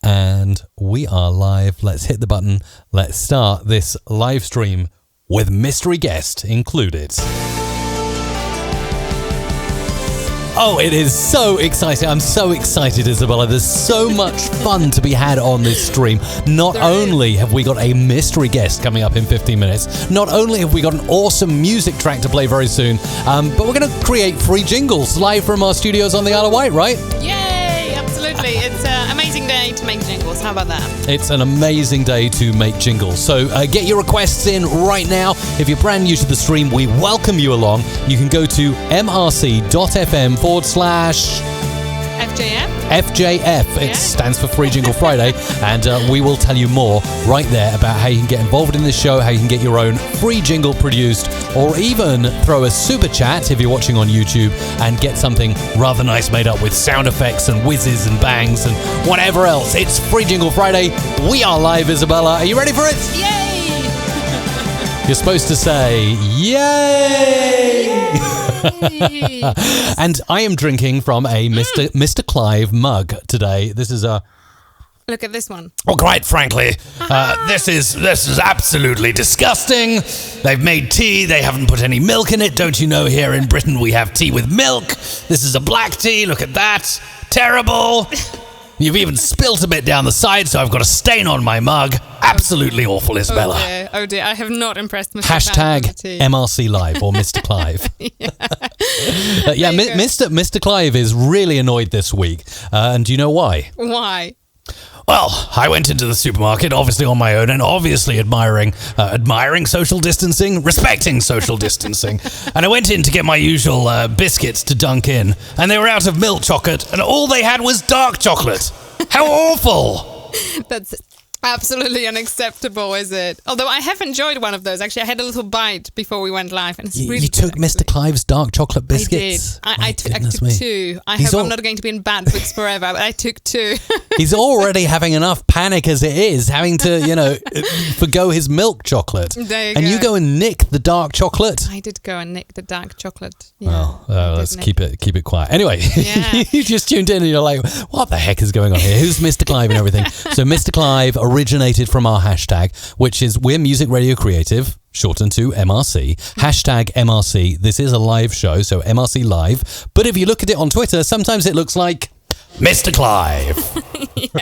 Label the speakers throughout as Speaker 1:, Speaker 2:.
Speaker 1: And we are live. Let's hit the button. Let's start this live stream with mystery guest included. Oh, it is so exciting. I'm so excited, Isabella. There's so much fun to be had on this stream. Not only have we got a mystery guest coming up in 15 minutes, not only have we got an awesome music track to play very soon, but we're going to create free jingles live from our studios on the Isle of Wight, right?
Speaker 2: Yay! Absolutely. It's an amazing day to make jingles. How about that?
Speaker 1: It's an amazing day to make jingles. So get your requests in right now. If you're brand new to the stream, we welcome you along. You can go to mrc.fm/FJF. It stands for Free Jingle Friday. And we will tell you more right there about how you can get involved in this show, how you can get your own free jingle produced, or even throw a super chat if you're watching on YouTube and get something rather nice made up with sound effects and whizzes and bangs and whatever else. It's Free Jingle Friday. We are live, Isabella. Are you ready for it?
Speaker 2: Yay!
Speaker 1: You're supposed to say, yay! And I am drinking from a Mr. Clive mug today. This is a...
Speaker 2: Look at this one.
Speaker 1: Well, quite frankly, this is absolutely disgusting. They've made tea. They haven't put any milk in it. Don't you know here in Britain we have tea with milk? This is a black tea. Look at that. Terrible. You've even spilt a bit down the side, so I've got a stain on my mug. Absolutely awful, Isabella.
Speaker 2: Oh dear. I have not impressed Mr.
Speaker 1: Hashtag MRC Live or Mr. Clive. Mr. Clive is really annoyed this week. And do you know why?
Speaker 2: Why?
Speaker 1: Well, I went into the supermarket, obviously on my own, and obviously admiring social distancing, respecting social distancing. And I went in to get my usual biscuits to dunk in, and they were out of milk chocolate, and all they had was dark chocolate. How awful!
Speaker 2: That's absolutely unacceptable, is it? Although I have enjoyed one of those. Actually, I had a little bite before we went live, and it's really
Speaker 1: You took
Speaker 2: good,
Speaker 1: Mr. Clive's dark chocolate biscuits?
Speaker 2: I did. I took two. I hope I'm not going to be in bad books forever, but I took two.
Speaker 1: He's already having enough panic as it is, having to, forgo his milk chocolate.
Speaker 2: There you
Speaker 1: and
Speaker 2: go.
Speaker 1: you go and nick the dark chocolate.
Speaker 2: I did go and nick the dark chocolate. Yeah,
Speaker 1: let's keep it quiet. Anyway,
Speaker 2: yeah.
Speaker 1: You just tuned in and you're like, what the heck is going on here? Who's Mr. Clive and everything? So Mr. Clive originated from our hashtag, which is We're Music Radio Creative, shortened to MRC. Hashtag MRC. This is a live show, so MRC Live. But if you look at it on Twitter, sometimes it looks like Mr. Clive.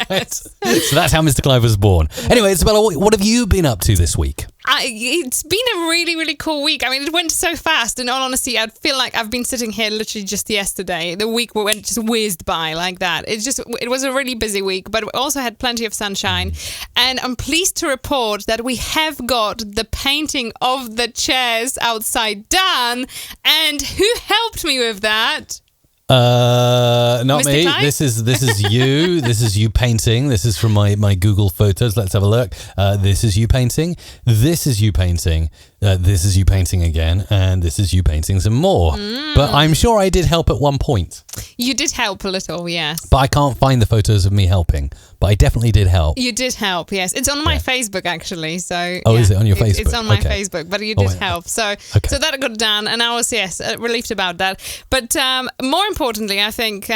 Speaker 1: Right? So that's how Mr. Clive was born. Anyway, Isabella, what have you been up to this week?
Speaker 2: It's been a really, really cool week. I mean, it went so fast. In all honesty, I feel like I've been sitting here literally just yesterday. The week went just whizzed by like that. It was a really busy week, but we also had plenty of sunshine. And I'm pleased to report that we have got the painting of the chairs outside done. And who helped me with that?
Speaker 1: Not
Speaker 2: Mr.
Speaker 1: me.
Speaker 2: Clive?
Speaker 1: This is you. This is you painting. This is from my Google Photos. Let's have a look. This is you painting. This is you painting. This is you painting again, and this is you painting some more. But I'm sure I did help at one point.
Speaker 2: You did help a little, yes.
Speaker 1: But I can't find the photos of me helping. But I definitely did help.
Speaker 2: You did help, yes. It's on my Facebook, actually. So
Speaker 1: is it on your Facebook?
Speaker 2: It's on my
Speaker 1: Okay.
Speaker 2: Facebook, but you did help. So that got done, and I was, relieved about that. But more importantly, I think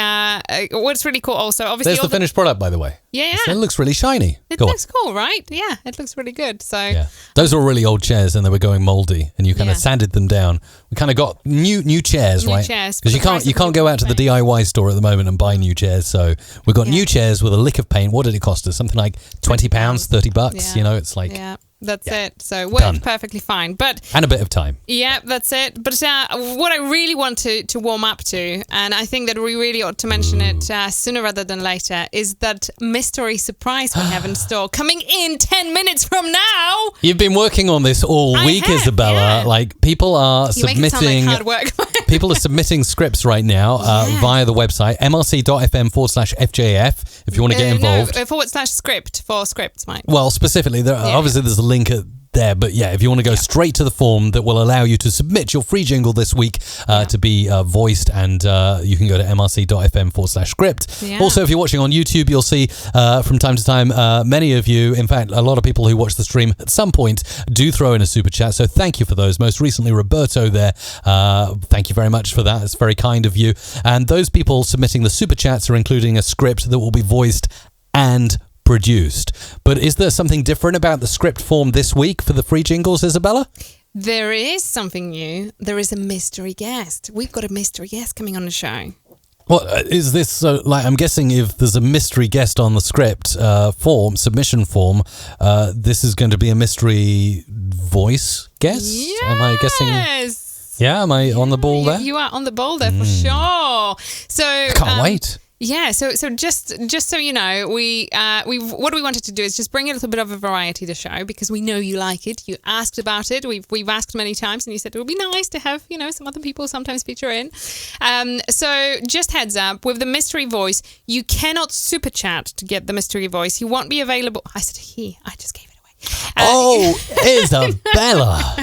Speaker 2: what's really cool also, obviously...
Speaker 1: There's the finished product, by the way.
Speaker 2: Yeah.
Speaker 1: It looks really shiny.
Speaker 2: It looks cool, right? Yeah, it looks really good. So
Speaker 1: yeah. Those were really old chairs, and they were going mouldy, and you kind of sanded them down. We kind of got new chairs, right?
Speaker 2: New chairs.
Speaker 1: Because you can't go out to the DIY store at the moment and buy new chairs. So we've got new chairs with a lick of paint. What did it cost us? Something like £20, $30.
Speaker 2: Yeah.
Speaker 1: It's like
Speaker 2: that's it. So worked
Speaker 1: Done.
Speaker 2: perfectly fine.
Speaker 1: And a bit of time.
Speaker 2: Yeah, that's it. But what I really want to warm up to, and I think that we really ought to mention it sooner rather than later, is that mystery surprise we have in store coming in 10 minutes from now.
Speaker 1: You've been working on this all week, Isabella.
Speaker 2: Yeah.
Speaker 1: Like people are
Speaker 2: Make it sound like hard work.
Speaker 1: People are submitting scripts right now via the website mrc.fm/FJF if you want to get involved.
Speaker 2: No, /script for scripts, Mike.
Speaker 1: Well, specifically, obviously there's a link there, but if you want to go straight to the form that will allow you to submit your free jingle this week to be voiced, and you can go to mrc.fm/script. Also, if you're watching on YouTube, you'll see from time to time many of you, in fact a lot of people who watch the stream at some point do throw in a super chat, so thank you for those. Most recently Roberto there, thank you very much for that. It's very kind of you. And those people submitting the super chats are including a script that will be voiced and produced. But is there something different about the script form this week for the free jingles, Isabella?
Speaker 2: There is something new. There is a mystery guest. We've got a mystery guest coming on the show.
Speaker 1: What is this? I'm guessing if there's a mystery guest on the script submission form, this is going to be a mystery voice guest.
Speaker 2: Yes.
Speaker 1: Am I guessing? Yeah, am I on the ball there?
Speaker 2: You are on the ball there for sure. So
Speaker 1: Can't wait.
Speaker 2: Yeah, so just so you know, we what we wanted to do is just bring a little bit of a variety to the show because we know you like it. You asked about it. We've asked many times, and you said it would be nice to have some other people sometimes feature in. So just heads up, with the mystery voice, you cannot super chat to get the mystery voice. He won't be available. I said he. I just gave it away.
Speaker 1: Isabella.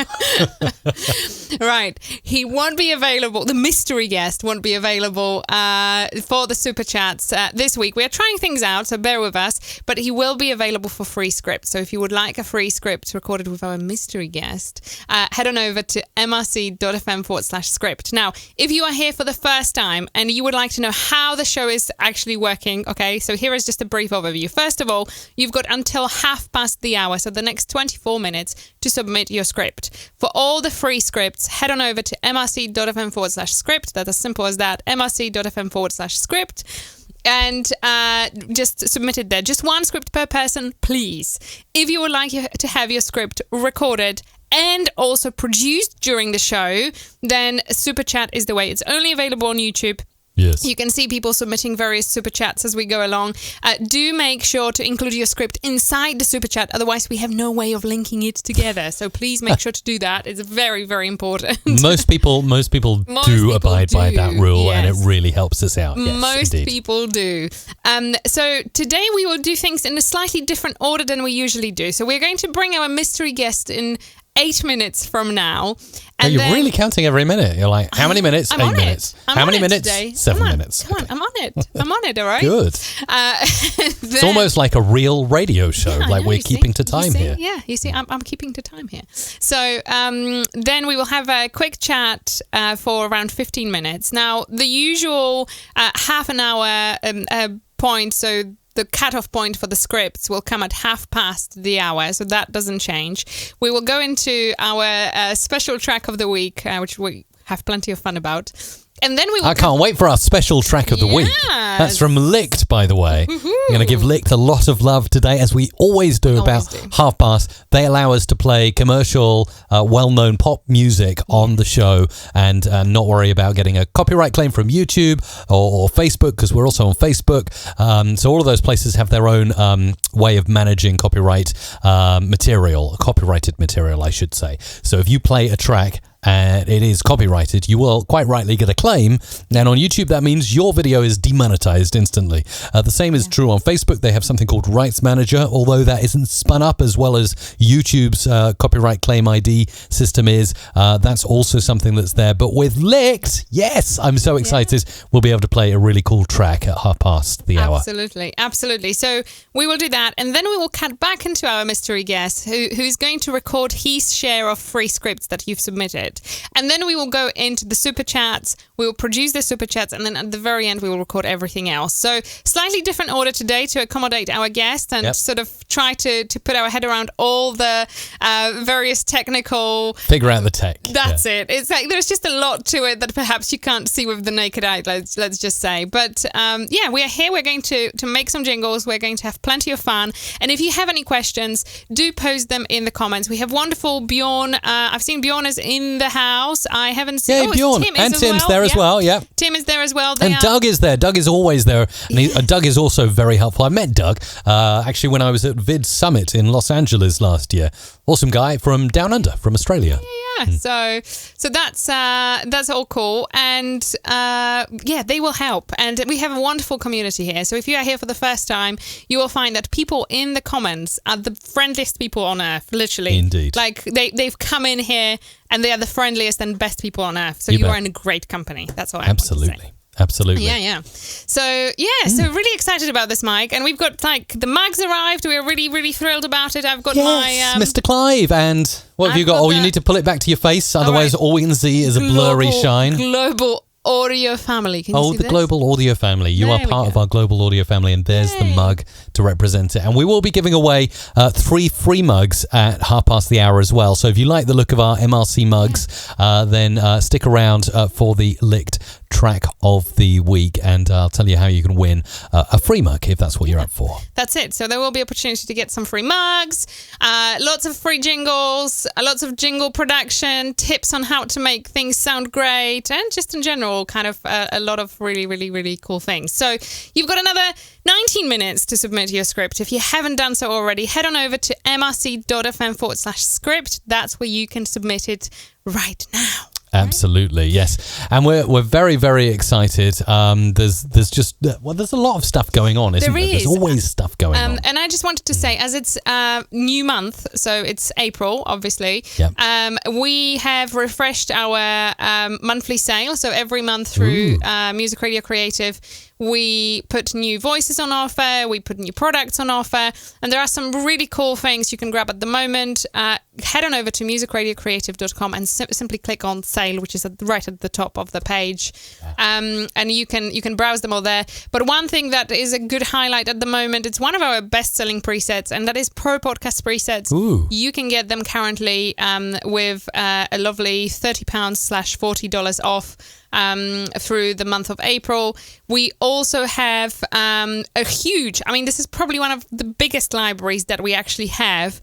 Speaker 2: Right. He won't be available. The mystery guest won't be available for the super chats this week. We are trying things out, so bear with us. But he will be available for free script. So if you would like a free script recorded with our mystery guest, head on over to mrc.fm/script. Now, if you are here for the first time and you would like to know how the show is actually working, okay, so here is just a brief overview. First of all, you've got until 1:30 the hour, so the next 24 minutes to submit your script. For all the free scripts, head on over to mrc.fm/script. That's as simple as that, mrc.fm/script. And just submit it there. Just one script per person, please. If you would like to have your script recorded and also produced during the show, then Super Chat is the way. It's only available on YouTube.
Speaker 1: Yes.
Speaker 2: You can see people submitting various super chats as we go along. Do make sure to include your script inside the super chat. Otherwise, we have no way of linking it together. So please make sure to do that. It's very, very important.
Speaker 1: Most people do abide by that rule, yes. And it really helps us out. Yes,
Speaker 2: most
Speaker 1: indeed.
Speaker 2: people do. So today we will do things in a slightly different order than we usually do. So we're going to bring our mystery guest in 8 minutes from now. And
Speaker 1: you're really counting every minute. You're like, how many minutes? 8 minutes. How many minutes?
Speaker 2: Today.
Speaker 1: 7 minutes.
Speaker 2: Come on, I'm on it. I'm on it, all right?
Speaker 1: Good. It's almost like a real radio show.
Speaker 2: Yeah,
Speaker 1: we're keeping to time here.
Speaker 2: Yeah, you see, I'm keeping to time here. So then we will have a quick chat for around 15 minutes. Now, the usual half an hour point, so the cutoff point for the scripts will come at 1:30 the hour, so that doesn't change. We will go into our special track of the week, which we have plenty of fun about. And then we will
Speaker 1: I can't wait for our special track of the week. That's from Licked, by the way.
Speaker 2: Woohoo.
Speaker 1: We're going to give Licked a lot of love today, as we always do about 1:30. They allow us to play commercial, well-known pop music on the show and not worry about getting a copyright claim from YouTube or Facebook, because we're also on Facebook. So all of those places have their own way of managing copyrighted material, I should say. So if you play a track and it is copyrighted, you will quite rightly get a claim. And on YouTube, that means your video is demonetized instantly. The same is true on Facebook. They have something called Rights Manager, although that isn't spun up as well as YouTube's copyright claim ID system is. That's also something that's there. But with Licked, yes, I'm so excited. We'll be able to play a really cool track at 1:30 the hour.
Speaker 2: Absolutely. So we will do that. And then we will cut back into our mystery guest who's going to record his share of free scripts that you've submitted. And then we will go into the super chats, we will produce the super chats, and then at the very end we will record everything else. So slightly different order today to accommodate our guest and sort of try to put our head around all the various technical...
Speaker 1: Figure out the tech.
Speaker 2: That's it. It's like there's just a lot to it that perhaps you can't see with the naked eye, let's just say. But we are here. We're going to make some jingles. We're going to have plenty of fun. And if you have any questions, do post them in the comments. We have wonderful Bjorn. I've seen Bjorn is in the house. I haven't seen...
Speaker 1: Yeah, Bjorn. Tim's there as well, yeah.
Speaker 2: Tim is there as well.
Speaker 1: Doug is there. Doug is always there. And Doug is also very helpful. I met Doug actually when I was at Vid Summit in Los Angeles last year. Awesome guy from down under, from Australia.
Speaker 2: Yeah. So that's all cool. And they will help. And we have a wonderful community here. So if you are here for the first time, you will find that people in the comments are the friendliest people on earth, literally.
Speaker 1: Indeed.
Speaker 2: Like they've come in here and they are the friendliest and best people on earth. So you are in a great company. That's all I want to say.
Speaker 1: Absolutely.
Speaker 2: Yeah. So really excited about this, Mike. And we've got the mugs arrived. We're really, really thrilled about it. I've got my
Speaker 1: Mr. Clive, and what have you got? You need to pull it back to your face, otherwise all we can see is a blurry shine.
Speaker 2: Global audio family. Can you see
Speaker 1: the
Speaker 2: this?
Speaker 1: global audio family. You are part of our global audio family, and there's the mug to represent it. And we will be giving away 3 free mugs at hour as well. So if you like the look of our MRC mugs, then stick around for the licked track of the week, and I'll tell you how you can win a free mug if that's what you're up for.
Speaker 2: That's it. So there will be opportunity to get some free mugs, lots of free jingles, lots of jingle production, tips on how to make things sound great, and just in general, kind of a lot of really, really, really cool things. So you've got another 19 minutes to submit your script. If you haven't done so already, head on over to mrc.fm/script. That's where you can submit it right now.
Speaker 1: Absolutely, yes, and we're very, very excited. There's a lot of stuff going on, isn't there? There's always stuff going on.
Speaker 2: And I just wanted to say, as it's new month, so it's April, obviously.
Speaker 1: Yep.
Speaker 2: We have refreshed our monthly sale. So every month through Music Radio Creative, we put new voices on offer, we put new products on offer, and there are some really cool things you can grab at the moment. Head on over to musicradiocreative.com and simply click on sale, which is right at the top of the page. And you can browse them all there. But one thing that is a good highlight at the moment, it's one of our best-selling presets, and that is Pro Podcast Presets.
Speaker 1: Ooh.
Speaker 2: You can get them currently with a lovely £30/$40 off through the month of April. We also have a huge, this is probably one of the biggest libraries that we actually have,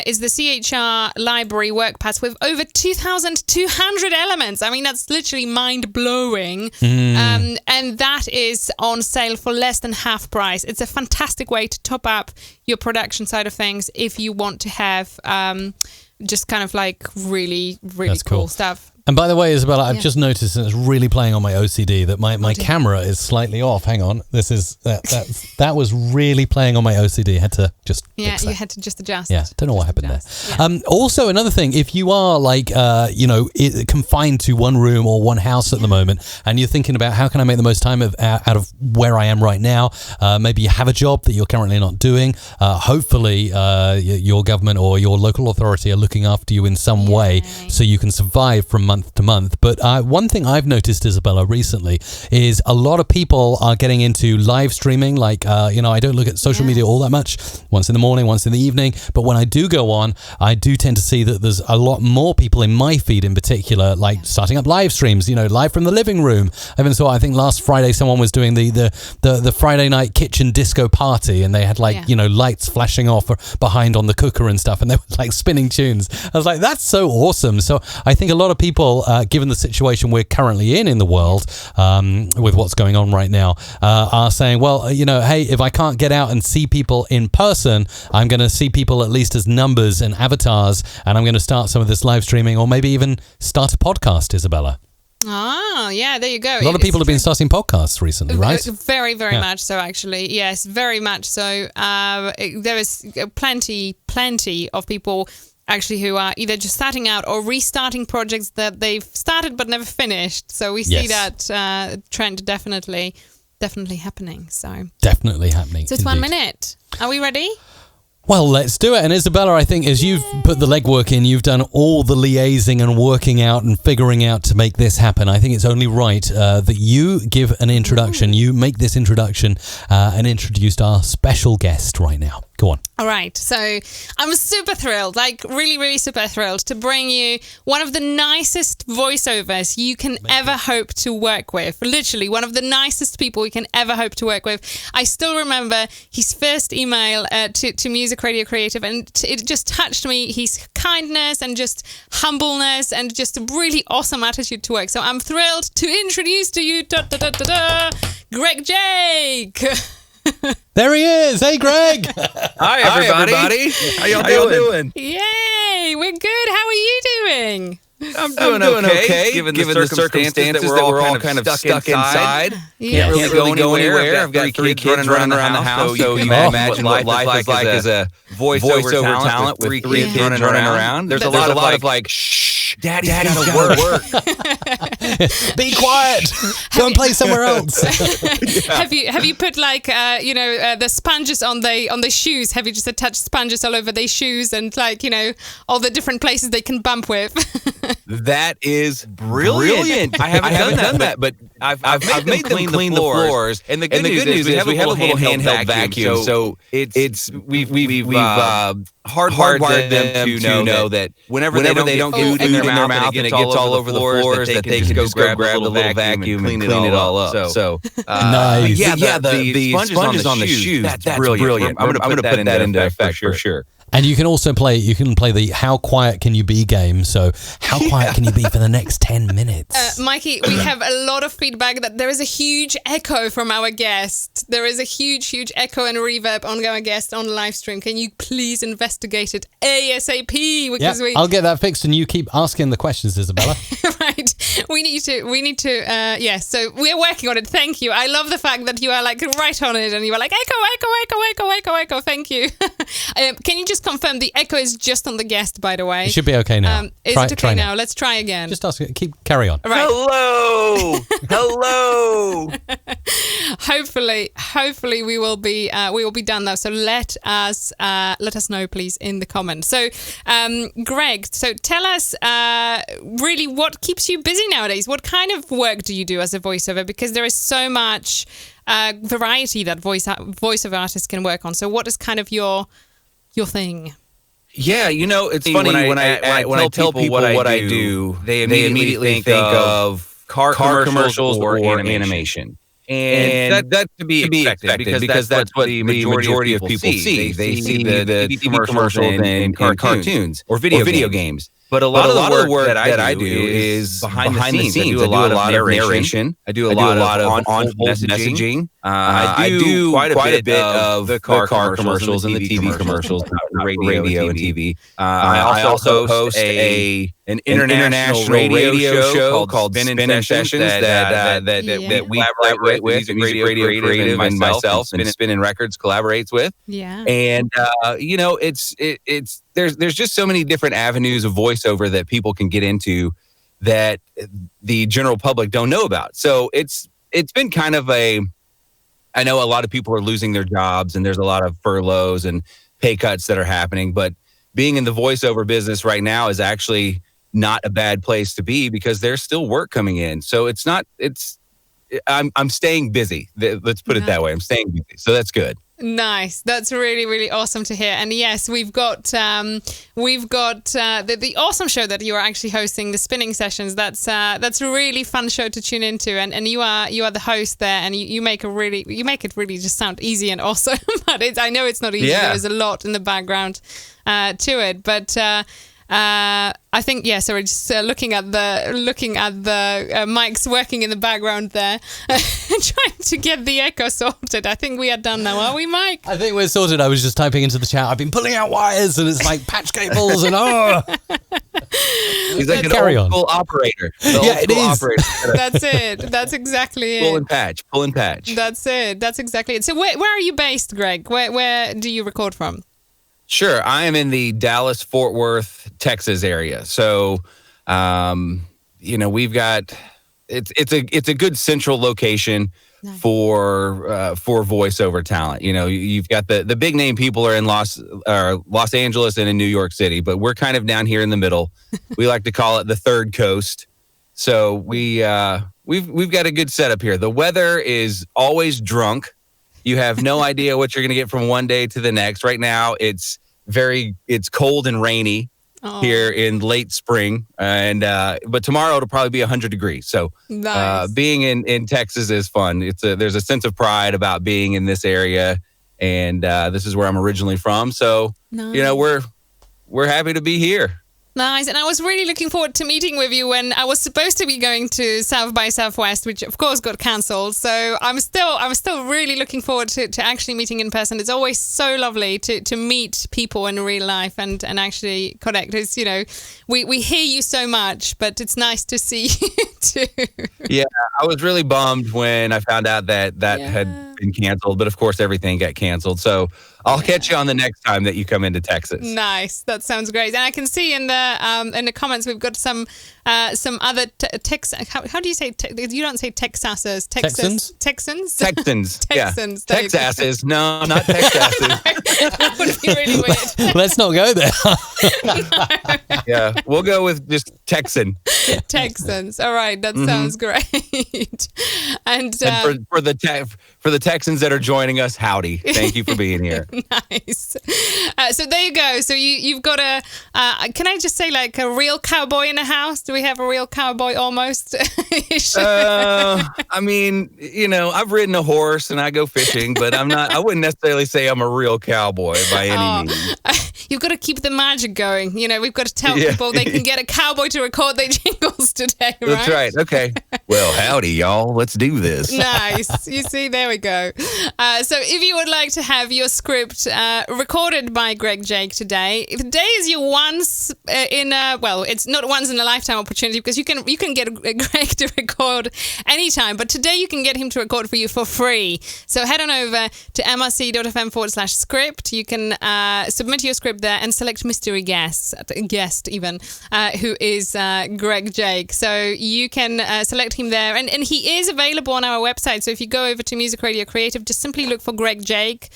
Speaker 2: is the CHR library workpads with over 2,200 elements. That's literally mind-blowing. And that is on sale for less than half price. It's a fantastic way to top up your production side of things if you want to have just kind of like really, really cool stuff.
Speaker 1: And by the way, Isabella, I've just noticed, and it's really playing on my OCD, that my camera is slightly off. Hang on. This is that was really playing on my OCD. I had to just fix that.
Speaker 2: You had to just adjust.
Speaker 1: Yeah, don't know what happened there.
Speaker 2: Yeah.
Speaker 1: Also, another thing, if you are confined to one room or one house at the moment, and you're thinking about how can I make the most time out of where I am right now, maybe you have a job that you're currently not doing. Hopefully, your government or your local authority are looking after you in some way so you can survive from month to month. But one thing I've noticed, Isabella, recently is a lot of people are getting into live streaming. I don't look at social media all that much, once in the morning, once in the evening. But when I do go on, I do tend to see that there's a lot more people in my feed in particular, starting up live streams, live from the living room. I even saw, I think last Friday, someone was doing the Friday night kitchen disco party, and they had lights flashing off behind on the cooker and stuff, and they were spinning tunes. I was like, that's so awesome. So I think a lot of people, given the situation we're currently in the world, with what's going on right now, are saying, well, hey, if I can't get out and see people in person, I'm going to see people at least as numbers and avatars, and I'm going to start some of this live streaming, or maybe even start a podcast, Isabella.
Speaker 2: Oh, yeah, there you go.
Speaker 1: A lot of people have been starting podcasts recently, right?
Speaker 2: Very, very much so, actually. Yes, very much so. There is plenty of people actually who are either just starting out or restarting projects that they've started but never finished. So we see that trend definitely happening. So
Speaker 1: definitely happening.
Speaker 2: So it's 1 minute. Are we ready?
Speaker 1: Well, let's do it. And Isabella, I think as you've put the legwork in, you've done all the liaising and working out and figuring out to make this happen. I think it's only right that you give an introduction. You make this introduction and introduce our special guest right now. Go on.
Speaker 2: All right. So I'm super thrilled, really, really super thrilled to bring you one of the nicest voiceovers you can ever hope to work with. Literally one of the nicest people you can ever hope to work with. I still remember his first email to Music Radio Creative, and it just touched me. His kindness and just humbleness and just a really awesome attitude to work. So I'm thrilled to introduce to you Greg Jake.
Speaker 1: There he is. Hey, Greg.
Speaker 3: Hi, everybody. How y'all doing?
Speaker 2: Yay, we're good. How are you doing?
Speaker 3: I'm doing okay, given the circumstances that we're all kind of stuck inside.
Speaker 2: Yeah.
Speaker 3: Can't really go anywhere. I've got 3 kids running around the house, so you can imagine what life is like as a voiceover talent with 3 kids running around. There's a lot of shh, Daddy's gotta work.
Speaker 1: Be quiet. Go and play somewhere else.
Speaker 2: Have you put like the sponges on the shoes? Have you just attached sponges all over their shoes and like all the different places they can bump with?
Speaker 3: That is brilliant. I haven't done that, but I've made them clean the floors. And the good news is we have a little handheld vacuum. So we've hardwired them to know that whenever they don't get food in their mouth and it gets all over the floors, that they can just go grab the little vacuum and clean it all up. So
Speaker 1: nice.
Speaker 3: The sponges on the shoes. That's brilliant. I'm going to put that into effect for sure.
Speaker 1: And you can also play the How Quiet Can You Be game. So how quiet can you be for the next 10 minutes?
Speaker 2: Mikey, we have a lot of feedback that there is a huge echo from our guest. There is a huge echo and reverb on our guest on the live stream. Can you please investigate it ASAP? Because
Speaker 1: I'll get that fixed and you keep asking the questions, Isabella.
Speaker 2: Right. We need to, yes. So we're working on it. Thank you. I love the fact that you are like right on it and you are like echo. Thank you. Can you just confirm the echo is just on the guest, by the way?
Speaker 1: It should be okay now.
Speaker 2: Is it okay now? Let's try again.
Speaker 1: Just ask it. Carry on.
Speaker 2: Right.
Speaker 3: Hello.
Speaker 2: Hopefully we will be done now. So let us know, please, in the comments. So, Greg, so tell us really what keeps you busy nowadays. What kind of work do you do as a voiceover? Because there is so much variety that voiceover artists can work on. So, what is kind of your thing?
Speaker 3: Yeah, it's funny when I tell people what I do, they immediately think of car commercials or animation. And that to be expected because that's what the majority of people see. They see the TV commercials and cartoons or video games. But a lot of the work that I do is behind the scenes. I do a lot of narration. I do a lot of on-hold messaging. I do quite a bit of the car commercials and the TV commercials, radio and TV. I also host an international radio show called Spin in Sessions that we collaborate with. Music Radio Creative and myself, Spin Records collaborates with.
Speaker 2: Yeah.
Speaker 3: And it's there's just so many different avenues of voiceover that people can get into that the general public don't know about. So it's been kind of I know a lot of people are losing their jobs and there's a lot of furloughs and pay cuts that are happening, but being in the voiceover business right now is actually not a bad place to be because there's still work coming in. So I'm staying busy. Let's put it that way. I'm staying busy. So that's good.
Speaker 2: Nice. That's really, really awesome to hear. And yes, we've got the awesome show that you are actually hosting, the spinning sessions. That's a really fun show to tune into. And you are the host there, and you make it really just sound easy and awesome. But I know it's not easy. Yeah. There's a lot in the background to it. But I think so we're just looking at the mics working in the background there, trying to get the echo sorted. I think we are done now, are we, Mike?
Speaker 1: I think we're sorted. I was just typing into the chat. I've been pulling out wires and it's like patch cables and
Speaker 3: He's like an old school operator.
Speaker 1: It is.
Speaker 2: That's it. That's exactly it.
Speaker 3: Pull and patch.
Speaker 2: That's it. That's exactly it. So where are you based, Greg? Where do you record from?
Speaker 3: Sure. I am in the Dallas-Fort Worth, Texas area. So, we've got it's a good central location for voiceover talent. You've got the big name people are in Los Angeles and in New York City, but we're kind of down here in the middle. We like to call it the third coast. So we've got a good setup here. The weather is always drunk. You have no idea what you're going to get from one day to the next. Right now, it's cold and rainy here in late spring, but tomorrow it'll probably be 100 degrees. So
Speaker 2: nice.
Speaker 3: Being in Texas is fun. There's a sense of pride about being in this area, and this is where I'm originally from. So
Speaker 2: nice.
Speaker 3: We're happy to be here.
Speaker 2: Nice. And I was really looking forward to meeting with you when I was supposed to be going to South by Southwest, which of course got cancelled. So I'm still really looking forward to actually meeting in person. It's always so lovely to meet people in real life and actually connect. It's, we hear you so much, but it's nice to see you too.
Speaker 3: Yeah, I was really bummed when I found out that had been canceled, but of course everything got canceled. So I'll catch you on the next time that you come into Texas.
Speaker 2: Nice. That sounds great. And I can see in the comments we've got some some other how do you say? You don't say Texasers.
Speaker 1: Texans.
Speaker 2: Texans.
Speaker 3: Texans.
Speaker 2: Yeah.
Speaker 3: Texasses. No, not Texasses.
Speaker 2: That would be really weird.
Speaker 1: Let's not go there.
Speaker 3: Yeah, we'll go with just Texan.
Speaker 2: Texans. All right, that sounds great. And
Speaker 3: for the Texans that are joining us, howdy. Thank you for being here.
Speaker 2: Nice. So there you go. So you've got can I just say like a real cowboy in the house? Do we have a real cowboy almost?
Speaker 3: I mean, I've ridden a horse and I go fishing, but I wouldn't necessarily say I'm a real cowboy by any means.
Speaker 2: You've got to keep the magic going. We've got to tell people they can get a cowboy to record their jingles today, right?
Speaker 3: That's right. Okay. Well, howdy, y'all. Let's do this.
Speaker 2: Nice. You see, there we go. So if you would like to have your script recorded by Greg Jake today is your once it's not once in a lifetime opportunity, because you can get Greg to record anytime, but today you can get him to record for you for free. So head on over to mrc.fm/script. You can submit your script there and select mystery guest even, who is Greg Jake. So you can select him there, and he is available on our website. So if you go over to Music Radio Creative, just simply look for Greg Jake.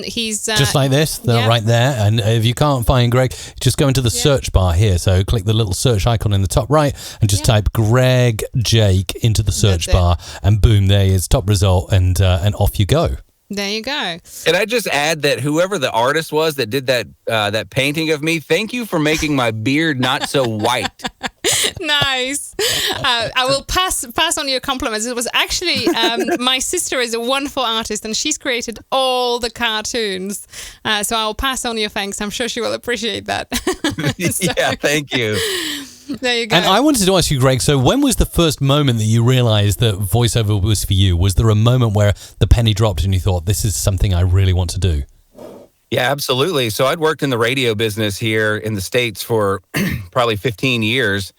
Speaker 2: He's
Speaker 1: just like this, right there. And if you can't find Greg, just go into the search bar here. So click the little search icon in the top right and just type Greg Jake into the search bar, and boom, there he is, top result, and off you go.
Speaker 2: There you go.
Speaker 3: Can I just add that whoever the artist was that did that painting of me, thank you for making my beard not so white.
Speaker 2: Nice. I will pass on your compliments. It was actually my sister is a wonderful artist, and she's created all the cartoons. So I'll pass on your thanks. I'm sure she will appreciate that.
Speaker 3: Yeah, thank you.
Speaker 2: There you go.
Speaker 1: And I wanted to ask you, Greg, so when was the first moment that you realized that voiceover was for you? Was there a moment where the penny dropped and you thought, this is something I really want to do?
Speaker 3: Yeah, absolutely. So I'd worked in the radio business here in the States for probably 15 years,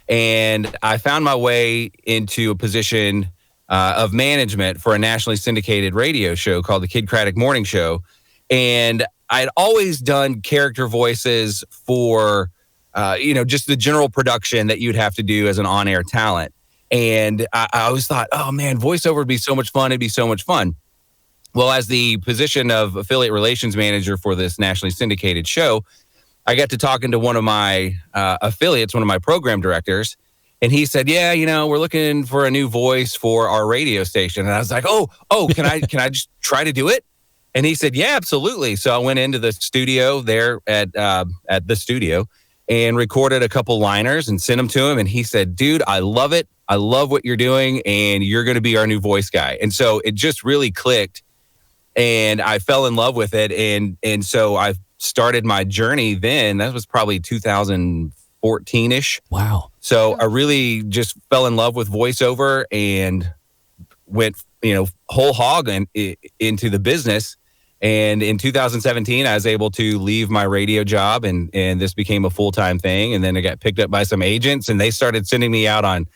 Speaker 3: and I found my way into a position of management for a nationally syndicated radio show called the Kid Craddock Morning Show. And I'd always done character voices for just the general production that you'd have to do as an on-air talent. And I always thought, oh man, voiceover would be so much fun. It'd be so much fun. Well, as the position of affiliate relations manager for this nationally syndicated show, I got to talking to one of my affiliates, one of my program directors, and he said, yeah, we're looking for a new voice for our radio station. And I was like, oh, can I just try to do it? And he said, yeah, absolutely. So I went into the studio there at the studio and recorded a couple liners and sent them to him. And he said, dude, I love it. I love what you're doing, and you're going to be our new voice guy. And so it just really clicked, and I fell in love with it. And so I started my journey then. That was probably 2014-ish.
Speaker 1: Wow.
Speaker 3: So I really just fell in love with voiceover and went, whole hog into the business. And in 2017, I was able to leave my radio job, and this became a full-time thing. And then I got picked up by some agents, and they started sending me out on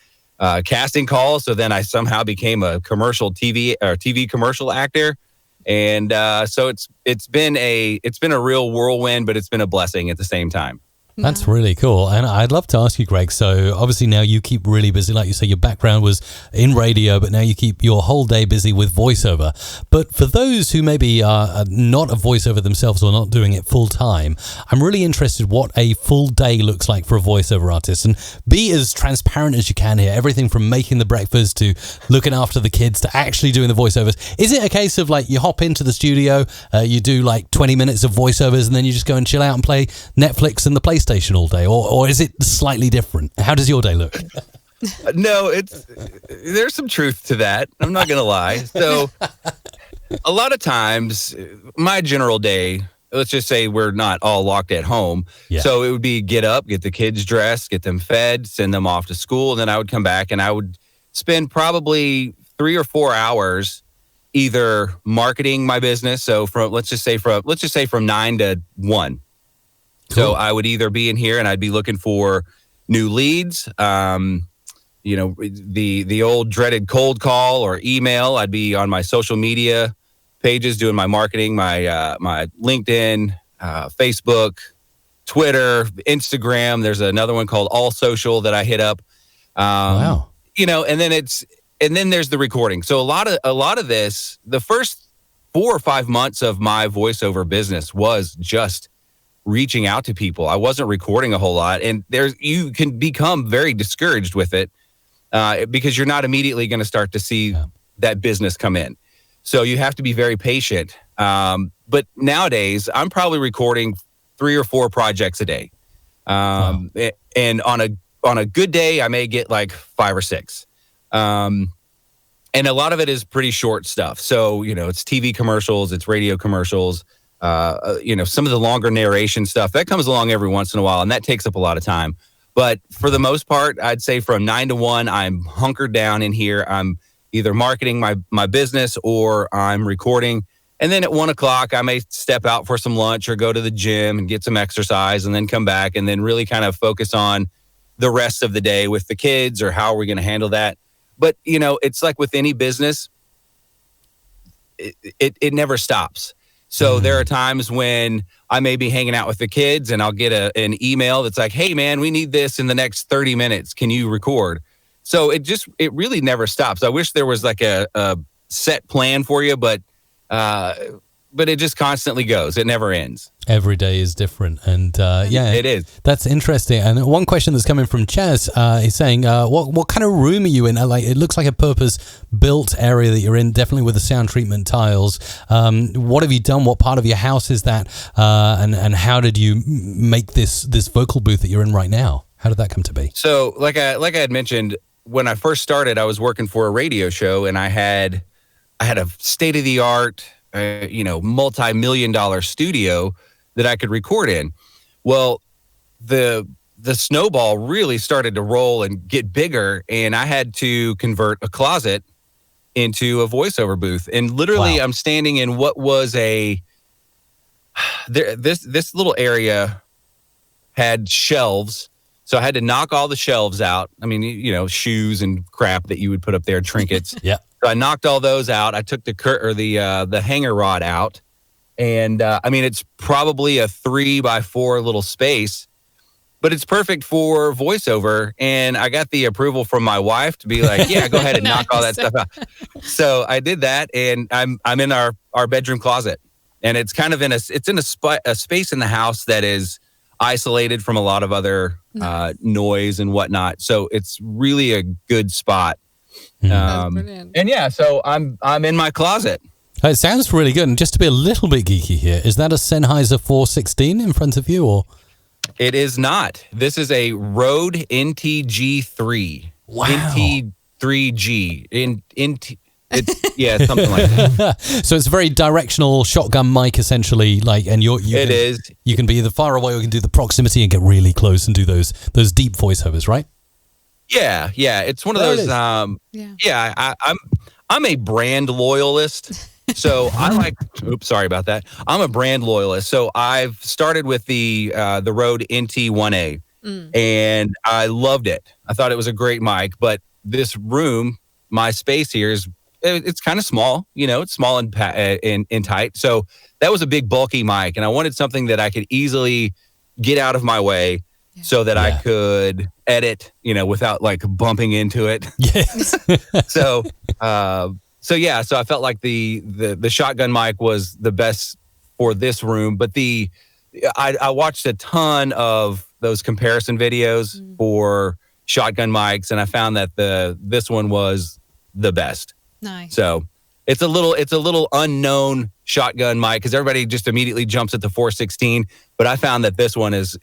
Speaker 3: casting calls. So then I somehow became a TV commercial actor. And so it's been a real whirlwind, but it's been a blessing at the same time.
Speaker 1: That's really cool. And I'd love to ask you, Greg, so obviously now you keep really busy. Like you say, your background was in radio, but now you keep your whole day busy with voiceover. But for those who maybe are not a voiceover themselves or not doing it full time, I'm really interested what a full day looks like for a voiceover artist. And be as transparent as you can here. Everything from making the breakfast to looking after the kids to actually doing the voiceovers. Is it a case of like you hop into the studio, you do like 20 minutes of voiceovers, and then you just go and chill out and play Netflix and the PlayStation all day, or is it slightly different? How does your day look?
Speaker 3: No, there's some truth to that. I'm not gonna lie. So a lot of times my general day, let's just say we're not all locked at home. Yeah. So it would be get up, get the kids dressed, get them fed, send them off to school, and then I would come back and I would spend probably 3 or 4 hours either marketing my business. So let's just say from 9 to 1. Cool. So I would either be in here and I'd be looking for new leads, the old dreaded cold call or email. I'd be on my social media pages doing my marketing, my LinkedIn, Facebook, Twitter, Instagram. There's another one called All Social that I hit up.
Speaker 1: Wow.
Speaker 3: And then there's the recording. So a lot of this, the first 4 or 5 months of my voiceover business was just reaching out to people. I wasn't recording a whole lot, and you can become very discouraged with it because you're not immediately going to start to see that business come in. So you have to be very patient. But nowadays, I'm probably recording 3 or 4 projects a day. And on a good day, I may get like 5 or 6. And a lot of it is pretty short stuff. So, it's TV commercials, it's radio commercials, some of the longer narration stuff that comes along every once in a while, and that takes up a lot of time. But for the most part, I'd say from 9 to 1, I'm hunkered down in here. I'm either marketing my business or I'm recording. And then at 1 o'clock, I may step out for some lunch or go to the gym and get some exercise and then come back and then really kind of focus on the rest of the day with the kids or how are we going to handle that. But, it's like with any business, it never stops. So there are times when I may be hanging out with the kids and I'll get an email that's like, hey, man, we need this in the next 30 minutes. Can you record? So it really never stops. I wish there was like a set plan for you, but it just constantly goes. It never ends.
Speaker 1: Every day is different. And
Speaker 3: it is.
Speaker 1: That's interesting. And one question that's coming from Chaz is saying, what kind of room are you in? Like, it looks like a purpose-built area that you're in, definitely with the sound treatment tiles. What have you done? What part of your house is that? And how did you make this vocal booth that you're in right now? How did that come to be?
Speaker 3: So like I had mentioned, when I first started, I was working for a radio show and I had a state-of-the-art, multi-million-dollar studio that I could record in. Well, the snowball really started to roll and get bigger, and I had to convert a closet into a voiceover booth. And literally, I'm standing in what was this little area had shelves. So I had to knock all the shelves out. I mean, shoes and crap that you would put up there, trinkets.
Speaker 1: Yeah.
Speaker 3: So I knocked all those out. I took the hanger rod out. And it's probably a 3x4 little space, but it's perfect for voiceover. And I got the approval from my wife to be like, yeah, go ahead and knock all that stuff out. So I did that, and I'm in our bedroom closet, and it's kind of in a space in the house that is isolated from a lot of other noise and whatnot. So it's really a good spot.
Speaker 2: That's brilliant.
Speaker 3: And yeah, so I'm in my closet.
Speaker 1: It sounds really good. And just to be a little bit geeky here, is that a Sennheiser 416 in front of you, or?
Speaker 3: It is not. This is a Rode NTG3.
Speaker 1: Wow.
Speaker 3: NT3G. Something like that.
Speaker 1: So it's a very directional shotgun mic, essentially. It is. You can be either far away or you can do the proximity and get really close and do those deep voiceovers, right?
Speaker 3: Yeah. It's one of those. I'm a brand loyalist. So I like. Oops, sorry about that. I'm a brand loyalist. So I've started with the Rode NT1A, and I loved it. I thought it was a great mic. But this room, my space here it's kind of small. It's small and tight. So that was a big bulky mic, and I wanted something that I could easily get out of my way, so that I could edit, without like bumping into it.
Speaker 1: Yes.
Speaker 3: So I felt like the shotgun mic was the best for this room. But I watched a ton of those comparison videos for shotgun mics, and I found that this one was the best.
Speaker 2: Nice.
Speaker 3: So it's a little unknown shotgun mic because everybody just immediately jumps at the 416. But I found that this one is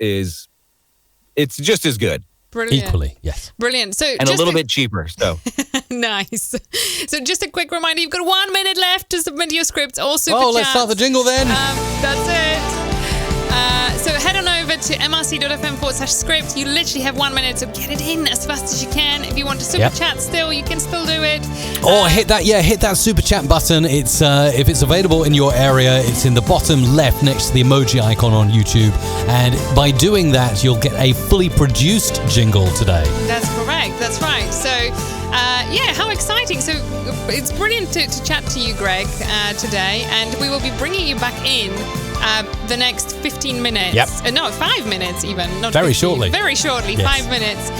Speaker 3: it's just as good.
Speaker 2: Brilliant.
Speaker 1: Equally, yes.
Speaker 2: Brilliant. So
Speaker 3: and a little bit cheaper. So
Speaker 2: nice. So just a quick reminder: you've got 1 minute left to submit your scripts or super chats.
Speaker 1: Let's start the jingle then.
Speaker 2: That's it. So head on over to mrc.fm/script. You literally have 1 minute, so get it in as fast as you can. If you want to super chat still, you can still do it.
Speaker 1: Or hit that super chat button. It's if it's available in your area, it's in the bottom left next to the emoji icon on YouTube. And by doing that, you'll get a fully produced jingle today.
Speaker 2: That's correct. That's right. So How exciting. So it's brilliant to chat to you, Greg, today. And we will be bringing you back in the next 15 minutes.
Speaker 1: Yep.
Speaker 2: No, 5 minutes even. Not
Speaker 1: Very
Speaker 2: 15,
Speaker 1: shortly.
Speaker 2: Very shortly,
Speaker 1: Yes.
Speaker 2: 5 minutes,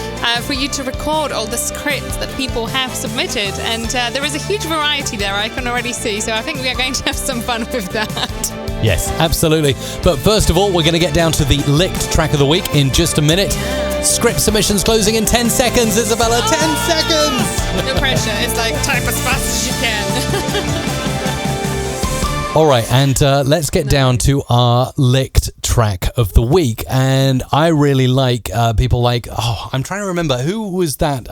Speaker 2: for you to record all the scripts that people have submitted. And there is a huge variety there, I can already see. So I think we are going to have some fun with that.
Speaker 1: Yes, absolutely. But first of all, we're going to get down to the licked track of the week in just a minute. Script submissions closing in 10 seconds, Isabella. 10 seconds!
Speaker 2: No pressure. It's like type as fast as you can.
Speaker 1: All right, and let's get down to our licked track of the week. And I really like people like, I'm trying to remember, who was that?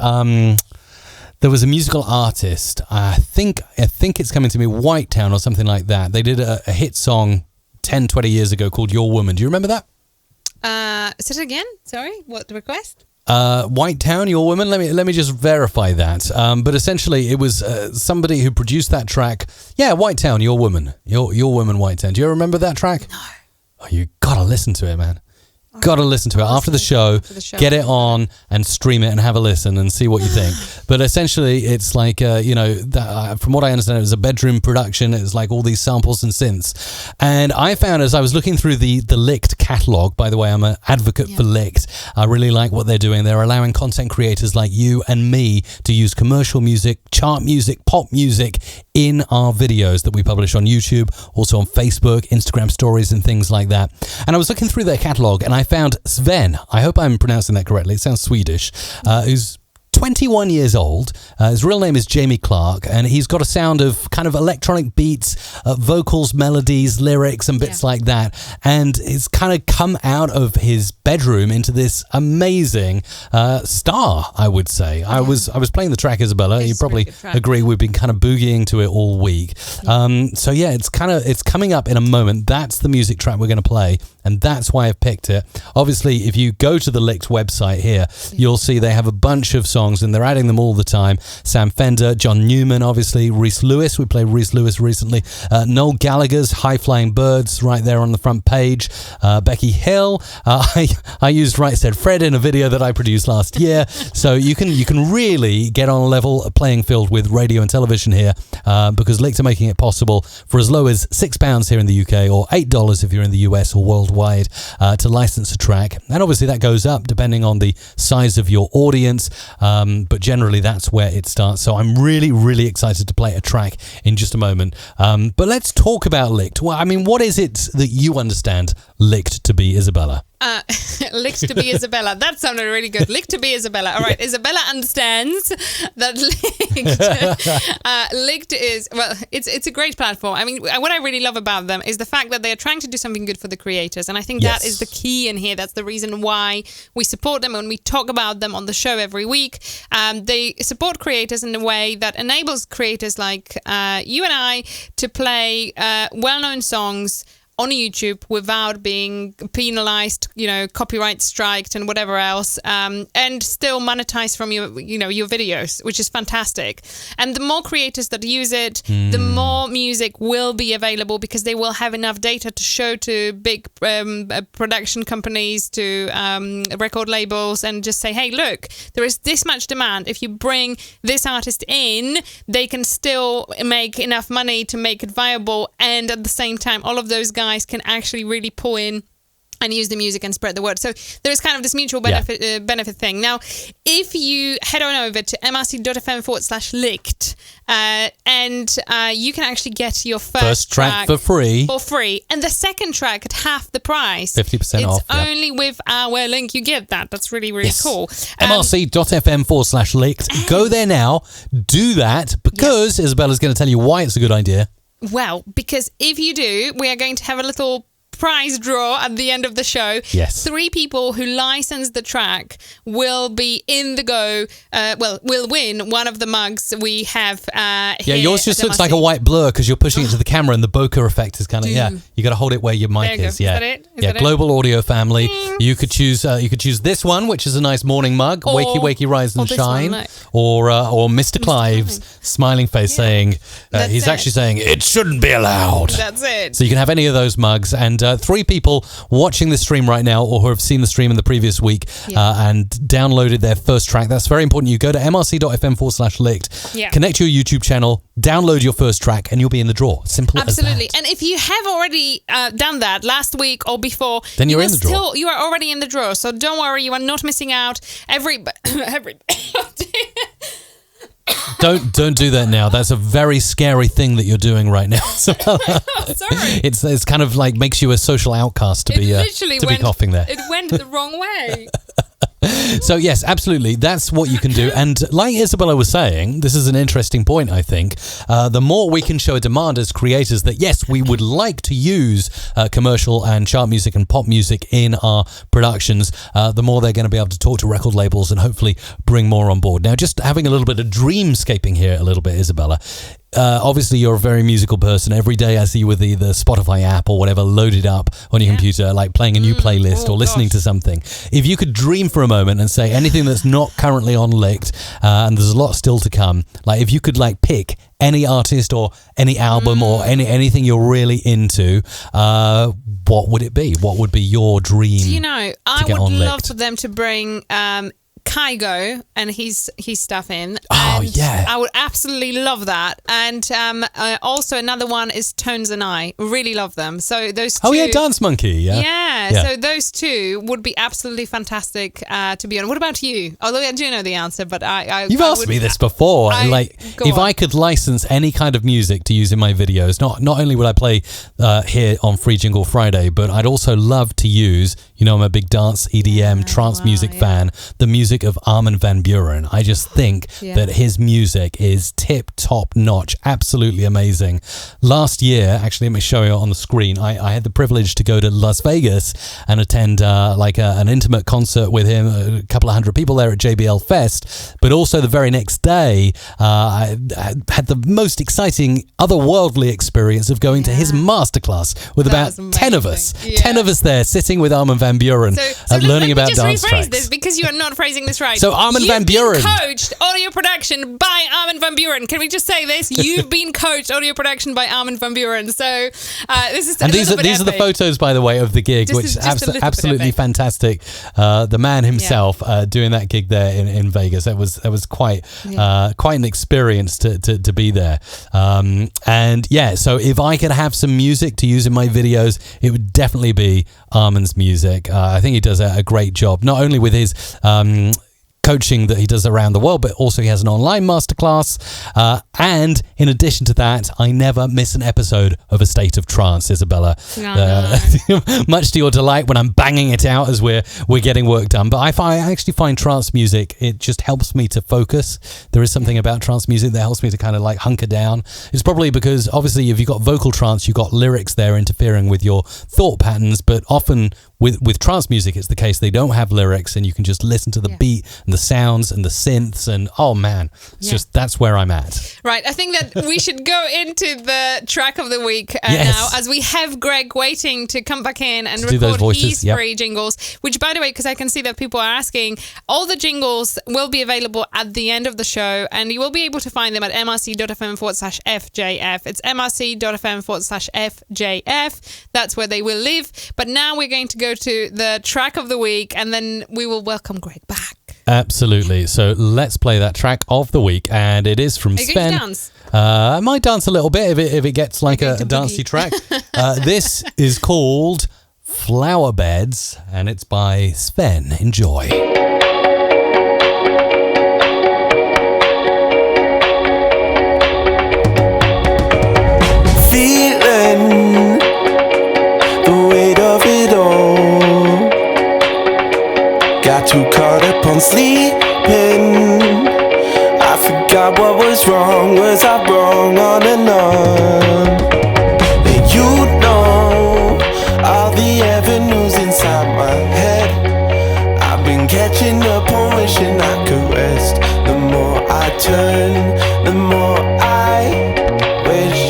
Speaker 1: There was a musical artist, I think it's coming to me, Whitetown or something like that. They did a hit song 10, 20 years ago called Your Woman. Do you remember that?
Speaker 2: Say it again. Sorry, what the request?
Speaker 1: Whitetown, Your Woman. Let me just verify that. But essentially, it was somebody who produced that track. Yeah, Whitetown, Your Woman, Your Woman, Whitetown. Do you remember that track? No. Oh, you gotta listen to it, man. Gotta listen to it after the show. Get it on and stream it and have a listen and see what you think. But essentially, it's like from what I understand, it was a bedroom production. It was like all these samples and synths. And I found, as I was looking through the Licked catalog, by the way, I'm an advocate for Licked. I really like what they're doing. They're allowing content creators like you and me to use commercial music, chart music, pop music in our videos that we publish on YouTube, also on Facebook, Instagram stories and things like that. And I was looking through their catalog and I found Sven, I hope I'm pronouncing that correctly, it sounds Swedish, who's 21 years old. His real name is Jamie Clark, and he's got a sound of kind of electronic beats, vocals, melodies, lyrics, and bits like that. And it's kind of come out of his bedroom into this amazing star, I would say. Yeah. I was playing the track, Isabella. You probably agree we've been kind of boogieing to it all week. So yeah, it's coming up in a moment. That's the music track we're going to play, and that's why I've picked it. Obviously, if you go to the Licked website here, you'll see they have a bunch of songs and they're adding them all the time. Sam Fender, John Newman, obviously, Reese Lewis. We played Reese Lewis recently. Noel Gallagher's High Flying Birds right there on the front page. Becky Hill. I used Right Said Fred in a video that I produced last year. So you can really get on a level playing field with radio and television here because Licked are making it possible for as low as £6 here in the UK or $8 if you're in the US or worldwide to license a track. And obviously that goes up depending on the size of your audience. But generally that's where it starts. So I'm really, really excited to play a track in just a moment. But let's talk about Licked. Well, I mean, what is it that you understand Licked to be, Isabella?
Speaker 2: Licked to be Isabella. That sounded really good. Licked to be Isabella. All right, Isabella understands that Licked is, well, it's a great platform. I mean, what I really love about them is the fact that they are trying to do something good for the creators. And I think that is the key in here. That's the reason why we support them and we talk about them on the show every week. They support creators in a way that enables creators like you and I to play well-known songs on YouTube without being penalized, copyright striked and whatever else, and still monetize from your videos, which is fantastic. And the more creators that use it, the more music will be available because they will have enough data to show to big production companies, to record labels, and just say, hey, look, there is this much demand. If you bring this artist in, they can still make enough money to make it viable, and at the same time, all of those guys can actually really pull in and use the music and spread the word. So there's kind of this mutual benefit thing. Now, if you head on over to mrc.fm/licked, and you can actually get your first track for free. And the second track at half the price.
Speaker 1: 50% off.
Speaker 2: It's only with our link you get that. That's really, really cool.
Speaker 1: mrc.fm/licked. Go there now. Do that because Isabella's going to tell you why it's a good idea.
Speaker 2: Well, because if you do, we are going to have a little prize draw at the end of the show.
Speaker 1: Yes.
Speaker 2: 3 people who license the track will be in the go, will win one of the mugs we have here.
Speaker 1: Yours just looks like a white blur because you're pushing it to the camera and the bokeh effect is kind of, you got to hold it where your mic is. Yeah.
Speaker 2: Is that it?
Speaker 1: Global Audio family. You could choose this one, which is a nice morning mug, wakey, wakey, rise and shine. Or Mr. Clive's smiling face saying, he's actually saying, it shouldn't be allowed.
Speaker 2: That's it.
Speaker 1: So you can have any of those mugs, and 3 people watching the stream right now or who have seen the stream in the previous week and downloaded their first track. That's very important. You go to mrc.fm/licked, connect to your YouTube channel, download your first track, and you'll be in the draw. Simple as that.
Speaker 2: Absolutely. And if you have already done that last week or before,
Speaker 1: then you're in the draw.
Speaker 2: You are already in the draw. So don't worry, you are not missing out. Every
Speaker 1: Don't do that now. That's a very scary thing that you're doing right now.
Speaker 2: Sorry.
Speaker 1: It's kind of like makes you a social outcast to be coughing there.
Speaker 2: It went the wrong way.
Speaker 1: So yes, absolutely. That's what you can do. And like Isabella was saying, this is an interesting point, I think. The more we can show a demand as creators that, yes, we would like to use commercial and chart music and pop music in our productions, the more they're going to be able to talk to record labels and hopefully bring more on board. Now, just having a little bit of dreamscaping here a little bit, Isabella. Obviously, you're a very musical person. Every day I see you with the Spotify app or whatever loaded up on your computer, like playing a new playlist or listening to something. If you could dream for a moment and say anything that's not currently on Licked, and there's a lot still to come, like if you could like pick any artist or any album or anything you're really into, what would it be? What would be your dream?
Speaker 2: Do you know, I would love for them to bring Kygo and his stuff in.
Speaker 1: Oh, yeah.
Speaker 2: I would absolutely love that. And also another one is Tones and I. Really love them. So those two.
Speaker 1: Oh, yeah, Dance Monkey.
Speaker 2: Yeah. So those two would be absolutely fantastic to be on. What about you? Although I do know the answer, but
Speaker 1: You've asked me this before. If I could license any kind of music to use in my videos, not only would I play here on Free Jingle Friday, but I'd also love to use, I'm a big dance, EDM, trance music fan, the music of Armin van Buuren. I just think that his music is tip-top notch, absolutely amazing. Last year, actually, let me show you on the screen, I had the privilege to go to Las Vegas and attend an intimate concert with him, a couple of hundred people there at JBL Fest, but also the very next day, I had the most exciting, otherworldly experience of going to his masterclass with about 10 of us. 10 of us there, sitting with Armin van Buuren, learning about dance tracks.
Speaker 2: Let me just rephrase this, because you are not phrasing this right.
Speaker 1: So Armin van Buuren.
Speaker 2: You've been coached audio production by Armin van Buuren. Can we just say this? You've been coached audio production by Armin van Buuren. So this is.
Speaker 1: And these are the photos, by the way, of the gig, which is absolutely fantastic. The man himself doing that gig there in Vegas. That was quite an experience to be there. And yeah, so if I could have some music to use in my videos, it would definitely be Armin's music. I think he does a great job, not only with his coaching that he does around the world, but also he has an online masterclass. And in addition to that, I never miss an episode of A State of Trance, Isabella. Much to your delight when I'm banging it out as we're getting work done. But I actually find trance music, it just helps me to focus. There is something about trance music that helps me to kind of like hunker down. It's probably because obviously if you've got vocal trance, you've got lyrics there interfering with your thought patterns, but often with trance music, it's the case they don't have lyrics and you can just listen to the beat and the sounds and the synths and oh man, it's just that's where I'm at.
Speaker 2: Right, I think that we should go into the track of the week now, as we have Greg waiting to come back in and record his free jingles, which by the way, because I can see that people are asking, all the jingles will be available at the end of the show and you will be able to find them at mrc.fm/FJF. It's mrc.fm/FJF. That's where they will live. But now we're going to go to the track of the week and then we will welcome Greg back.
Speaker 1: Absolutely. So let's play that track of the week, and it is from Sven.
Speaker 2: Are you going to dance?
Speaker 1: I might dance a little bit if it gets like a dancey track. This is called Flower Beds, and it's by Sven. Enjoy.
Speaker 4: Feeling the weight of it all. Got too caught up on sleeping. I forgot what was wrong. Was I wrong on and on? And you know all the avenues inside my head. I've been catching up on wishing I could rest. The more I turn, the more I wish.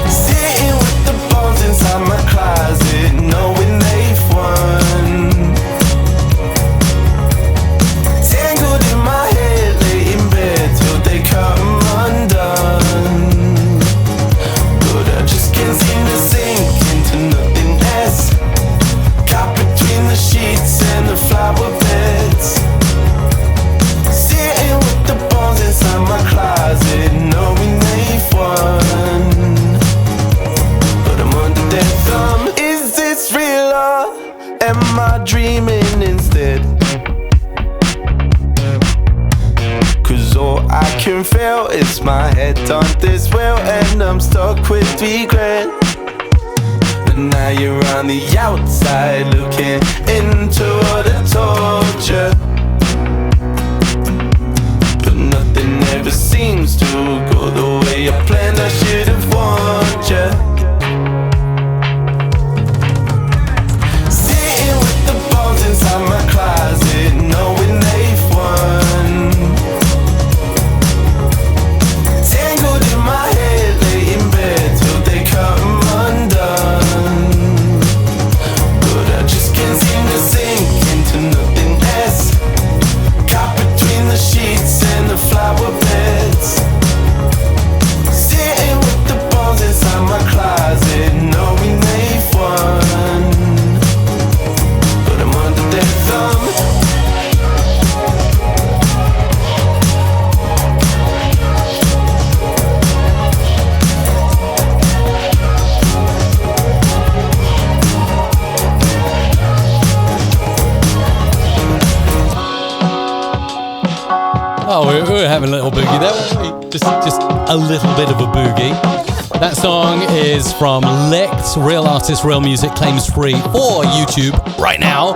Speaker 4: Sitting with the balls inside my closet, knowing they've won. Tangled in my head, lay in bed till they come undone. But I just can't seem to say am I dreaming instead? 'Cause all I can feel is my head on this wheel, and I'm stuck with regret. And now you're on the outside looking into all the torture, but nothing ever seems to go the way I planned. I should have warned you. Sitting with the balls inside my closet, knowing they've won. Tangled in my head, lay in bed till they cut 'em undone. But I just can't seem to sink into nothing less. Caught between the sheets and the flower beds. Sitting with the balls inside my closet, knowing they've won. But I'm under their thumb.
Speaker 1: Oh, we were having a little boogie there, weren't we? Just a little bit of a boogie. That song is from Licked, Real Artist, Real Music, claims free for YouTube right now.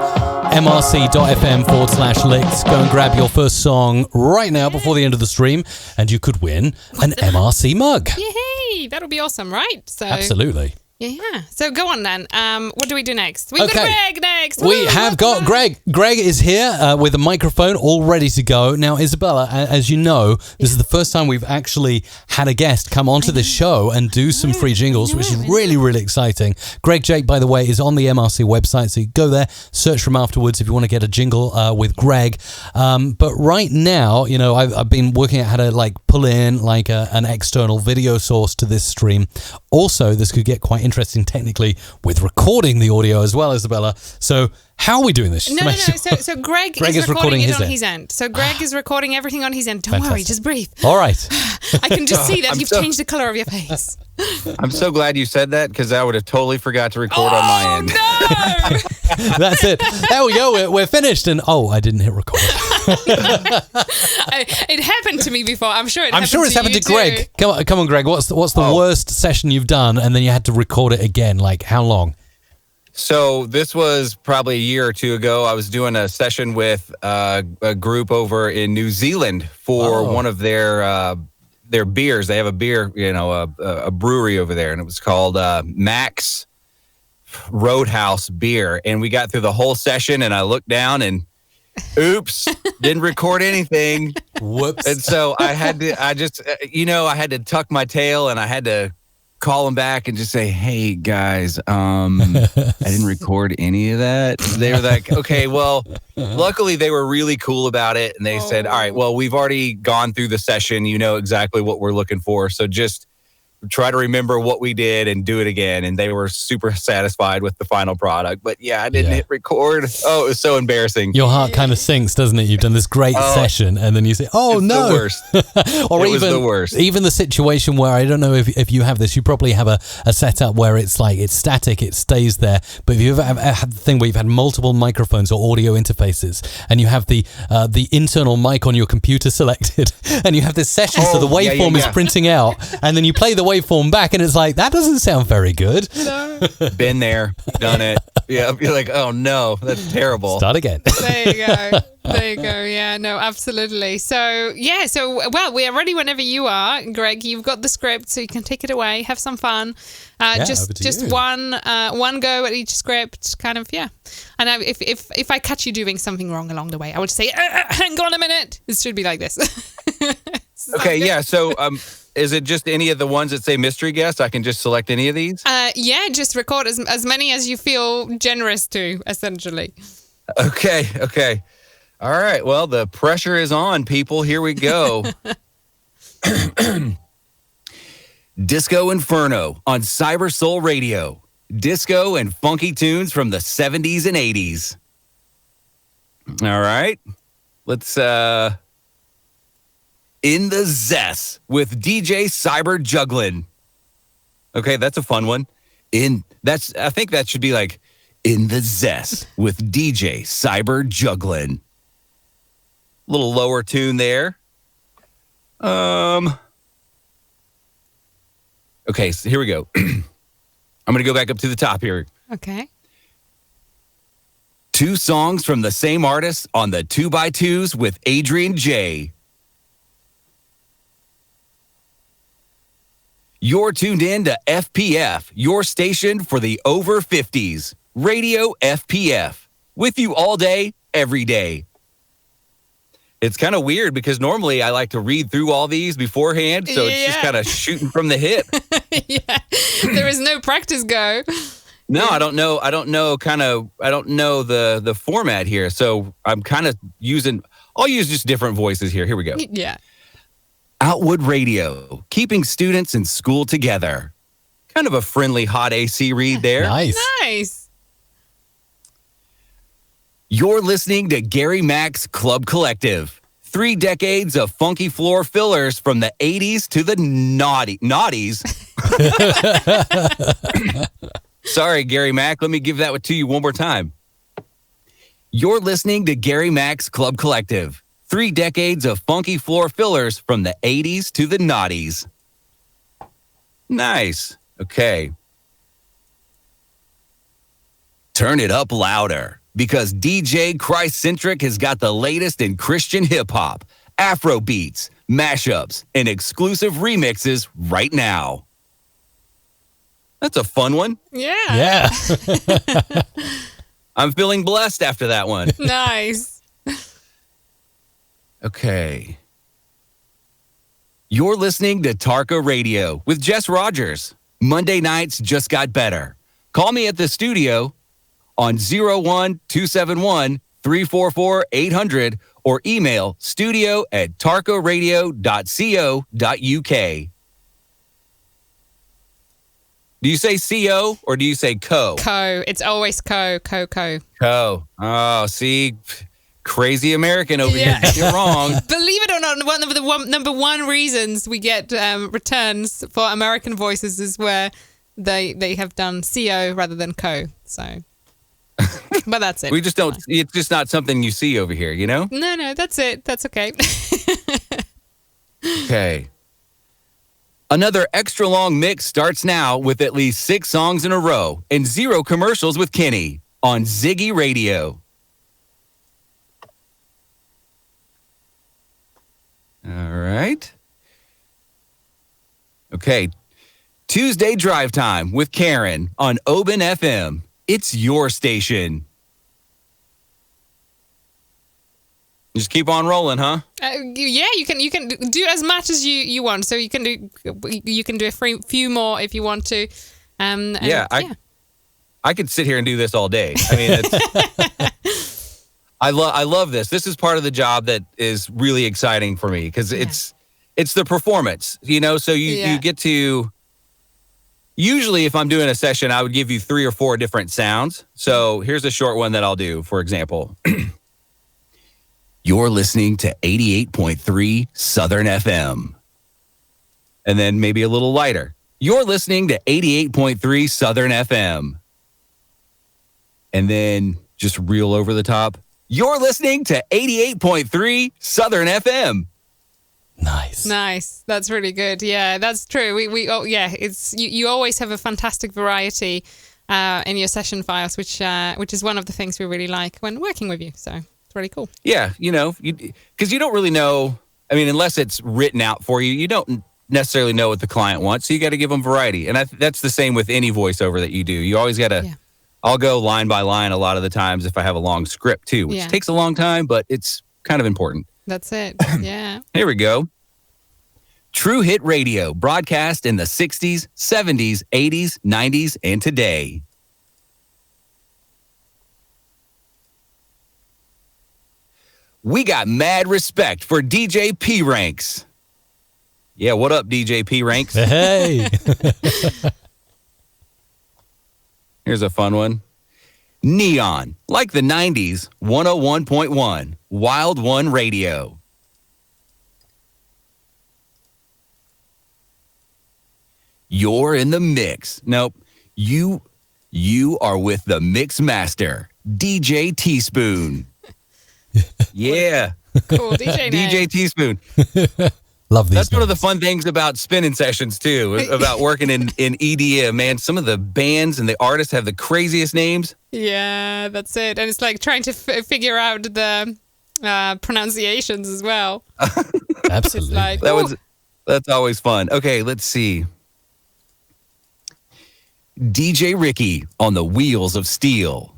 Speaker 1: mrc.fm/Licked. Go and grab your first song right now before the end of the stream, and you could win an MRC mug.
Speaker 2: Yay! That'll be awesome, right? So
Speaker 1: Absolutely.
Speaker 2: Yeah. So go on then. What do we do next? We've got Greg next.
Speaker 1: We have got Greg. Greg is here with a microphone all ready to go. Now, Isabella, as you know, this is the first time we've actually had a guest come onto this show and do some free jingles, which is really, really exciting. Greg Jake, by the way, is on the MRC website, so you go there, search for him afterwards if you want to get a jingle with Greg. But right now, you know, I've been working out how to pull in an external video source to this stream. Also, this could get quite interesting technically with recording the audio as well, Isabella. So how are we doing this?
Speaker 2: No. So Greg is recording it on his end. So Greg is recording everything on his end. Don't worry, just breathe.
Speaker 1: All right.
Speaker 2: I can just see that you've changed the color of your face.
Speaker 3: I'm so glad you said that, because I would have totally forgot to record on my end.
Speaker 2: No!
Speaker 1: That's it. There we go. We're finished. And I didn't hit record.
Speaker 2: It happened to me before. I'm sure it's
Speaker 1: happened to Greg. Come on, Greg. What's the worst session you've done, and then you had to record it again? Like how long?
Speaker 3: So this was probably a year or two ago. I was doing a session with a group over in New Zealand for one of their beers. They have a beer, a brewery over there, and it was called Max Roadhouse Beer. And we got through the whole session, and I looked down and oops, didn't record anything.
Speaker 1: Whoops.
Speaker 3: And so I had to tuck my tail, and I had to call them back and just say, hey guys, I didn't record any of that. They were like, okay, well, luckily they were really cool about it. And they said, all right, well, we've already gone through the session. You know exactly what we're looking for. So just try to remember what we did and do it again. And they were super satisfied with the final product. But yeah, I didn't hit record. Oh, it was so embarrassing.
Speaker 1: Your heart kind of sinks, doesn't it? You've done this great session, and then you say, oh,
Speaker 3: it's
Speaker 1: no.
Speaker 3: The worst.
Speaker 1: Or
Speaker 3: it was the worst.
Speaker 1: Even the situation where, I don't know if you have this, you probably have a setup where it's static, it stays there. But if you've ever had the thing where you've had multiple microphones or audio interfaces, and you have the internal mic on your computer selected, and you have this session, so the waveform is printing out, and then you play the waveform back, and it's like, that doesn't sound very good.
Speaker 2: No.
Speaker 3: Been there, done it. Yeah, you're like, oh no, that's terrible.
Speaker 1: Start again.
Speaker 2: There you go. Yeah, no, absolutely. So well, we are ready whenever you are, Greg. You've got the script, so you can take it away, have some fun. Just one go at each script, kind of, yeah. And if I catch you doing something wrong along the way, I would say, hang on a minute. It should be like this.
Speaker 3: Okay, yeah. So, is it just any of the ones that say mystery guest? I can just select any of these?
Speaker 2: Yeah, just record as many as you feel generous to, essentially.
Speaker 3: Okay. All right. Well, the pressure is on, people. Here we go. Disco Inferno on Cyber Soul Radio. Disco and funky tunes from the 70s and 80s. All right. Let's In the Zest with DJ Cyber Jugglin'. Okay, that's a fun one. I think that should be like in the zest with DJ Cyber Jugglin'. Little lower tune there. Okay, so here we go. I'm going to go back up to the top here.
Speaker 2: Okay.
Speaker 3: 2 songs from the same artist on the 2x2s with Adrian J. You're tuned in to FPF, your station for the over 50s. Radio FPF. With you all day, every day. It's kind of weird because normally I like to read through all these beforehand, so it's just kind of shooting from the hip.
Speaker 2: Yeah, there is no practice go.
Speaker 3: No, I don't know the format here, so I'm kind of I'll use just different voices here. Here we go.
Speaker 2: Yeah.
Speaker 3: Outwood Radio, keeping students in school together. Kind of a friendly hot AC read there.
Speaker 2: Nice.
Speaker 3: You're listening to Gary Mack's Club Collective. 3 decades of funky floor fillers from the 80s to the naughties. Sorry, Gary Mack. Let me give that to you one more time. You're listening to Gary Mack's Club Collective. 3 decades of funky floor fillers from the 80s to the naughties. Nice. Okay. Turn it up louder. Because DJ Christ-Centric has got the latest in Christian hip-hop, Afro beats, mashups, and exclusive remixes right now. That's a fun one.
Speaker 2: Yeah.
Speaker 3: I'm feeling blessed after that one.
Speaker 2: Nice.
Speaker 3: Okay. You're listening to Tarka Radio with Jess Rogers. Monday nights just got better. Call me at the studio on 01271-344-800 or email studio@tarkaradio.co.uk. Do you say CO or do you say co?
Speaker 2: Co. It's always co. Co.
Speaker 3: Oh, see, crazy American over here. You're wrong.
Speaker 2: Believe it or not, one of the number one reasons we get returns for American voices is where they have done CO rather than co. So... But that's it.
Speaker 3: We just don't, it's just not something you see over here, you know?
Speaker 2: No, that's it. That's okay.
Speaker 3: Okay. Another extra long mix starts now with at least 6 songs in a row and 0 commercials with Kenny on Ziggy Radio. All right. Okay. Tuesday Drive Time with Karen on Oban FM. It's your station. Just keep on rolling, huh?
Speaker 2: Yeah, you can do as much as you want. So you can do a few more if you want to. I could sit here and do this all day. I mean, I love this. This is part of the job that is really exciting for me because it's the performance, you know. So you get to. Usually, if I'm doing a session, I would give you 3 or 4 different sounds. So here's a short one that I'll do, for example. You're listening to 88.3 Southern FM. And then maybe a little lighter. You're listening to 88.3 Southern FM. And then just real over the top. You're listening to 88.3 Southern FM.
Speaker 1: Nice.
Speaker 2: That's really good. Yeah, that's true. It's you always have a fantastic variety in your session files, which is one of the things we really like when working with you. So it's really cool.
Speaker 3: Yeah, you know, because you don't really know. I mean, unless it's written out for you, you don't necessarily know what the client wants. So you got to give them variety, and that's the same with any voiceover that you do. You always got to. Yeah. I'll go line by line a lot of the times if I have a long script too, which takes a long time, but it's kind of important.
Speaker 2: That's it. Yeah.
Speaker 3: Here we go. True Hit Radio, broadcast in the 60s, 70s, 80s, 90s, and today. We got mad respect for DJ P Ranks. Yeah, what up, DJ P Ranks?
Speaker 1: Hey.
Speaker 3: Here's a fun one. Neon, like the 90s, 101.1, Wild One Radio. You're in the mix. Nope. You are with the Mix Master, DJ Teaspoon. Yeah.
Speaker 2: Cool, DJ name.
Speaker 3: DJ Teaspoon.
Speaker 1: Love these.
Speaker 3: That's one of the fun things about spinning sessions, too, about working in EDM, man. Some of the bands and the artists have the craziest names.
Speaker 2: Yeah, that's it. And it's like trying to figure out the pronunciations as well.
Speaker 1: Absolutely.
Speaker 2: Like,
Speaker 3: that's always fun. Okay, let's see. DJ Ricky on the Wheels of Steel.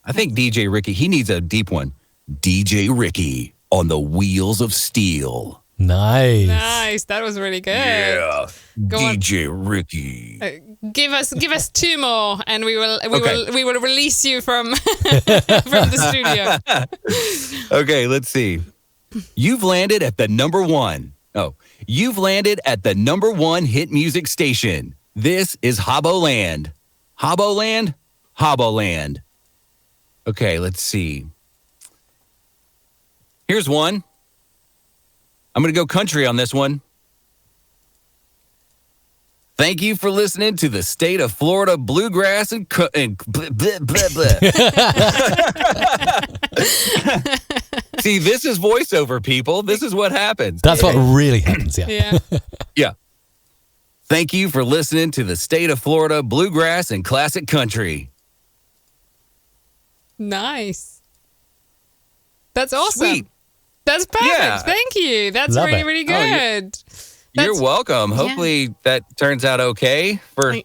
Speaker 3: I think DJ Ricky, he needs a deep one. DJ Ricky on the Wheels of Steel.
Speaker 1: Nice.
Speaker 2: That was really good.
Speaker 3: Yeah.
Speaker 2: Go
Speaker 3: DJ Ricky.
Speaker 2: Give us 2 more, and we will release you from the studio.
Speaker 3: Okay, let's see. You've landed at the number 1. Oh, you've landed at the number 1 hit music station. This is Hoboland. Hoboland? Hoboland. Okay, let's see. Here's one. I'm going to go country on this one. Thank you for listening to the State of Florida Bluegrass and blah, blah, blah. See, this is voiceover, people. This is what happens.
Speaker 1: That's what really happens, yeah.
Speaker 3: Yeah. Thank you for listening to the State of Florida Bluegrass and Classic Country.
Speaker 2: Nice. That's awesome.
Speaker 3: Sweet.
Speaker 2: That's perfect.
Speaker 3: Yeah.
Speaker 2: Thank you. That's
Speaker 1: Love
Speaker 2: really,
Speaker 1: it.
Speaker 2: really
Speaker 3: Oh,
Speaker 2: good.
Speaker 3: You're welcome. Hopefully that turns out okay for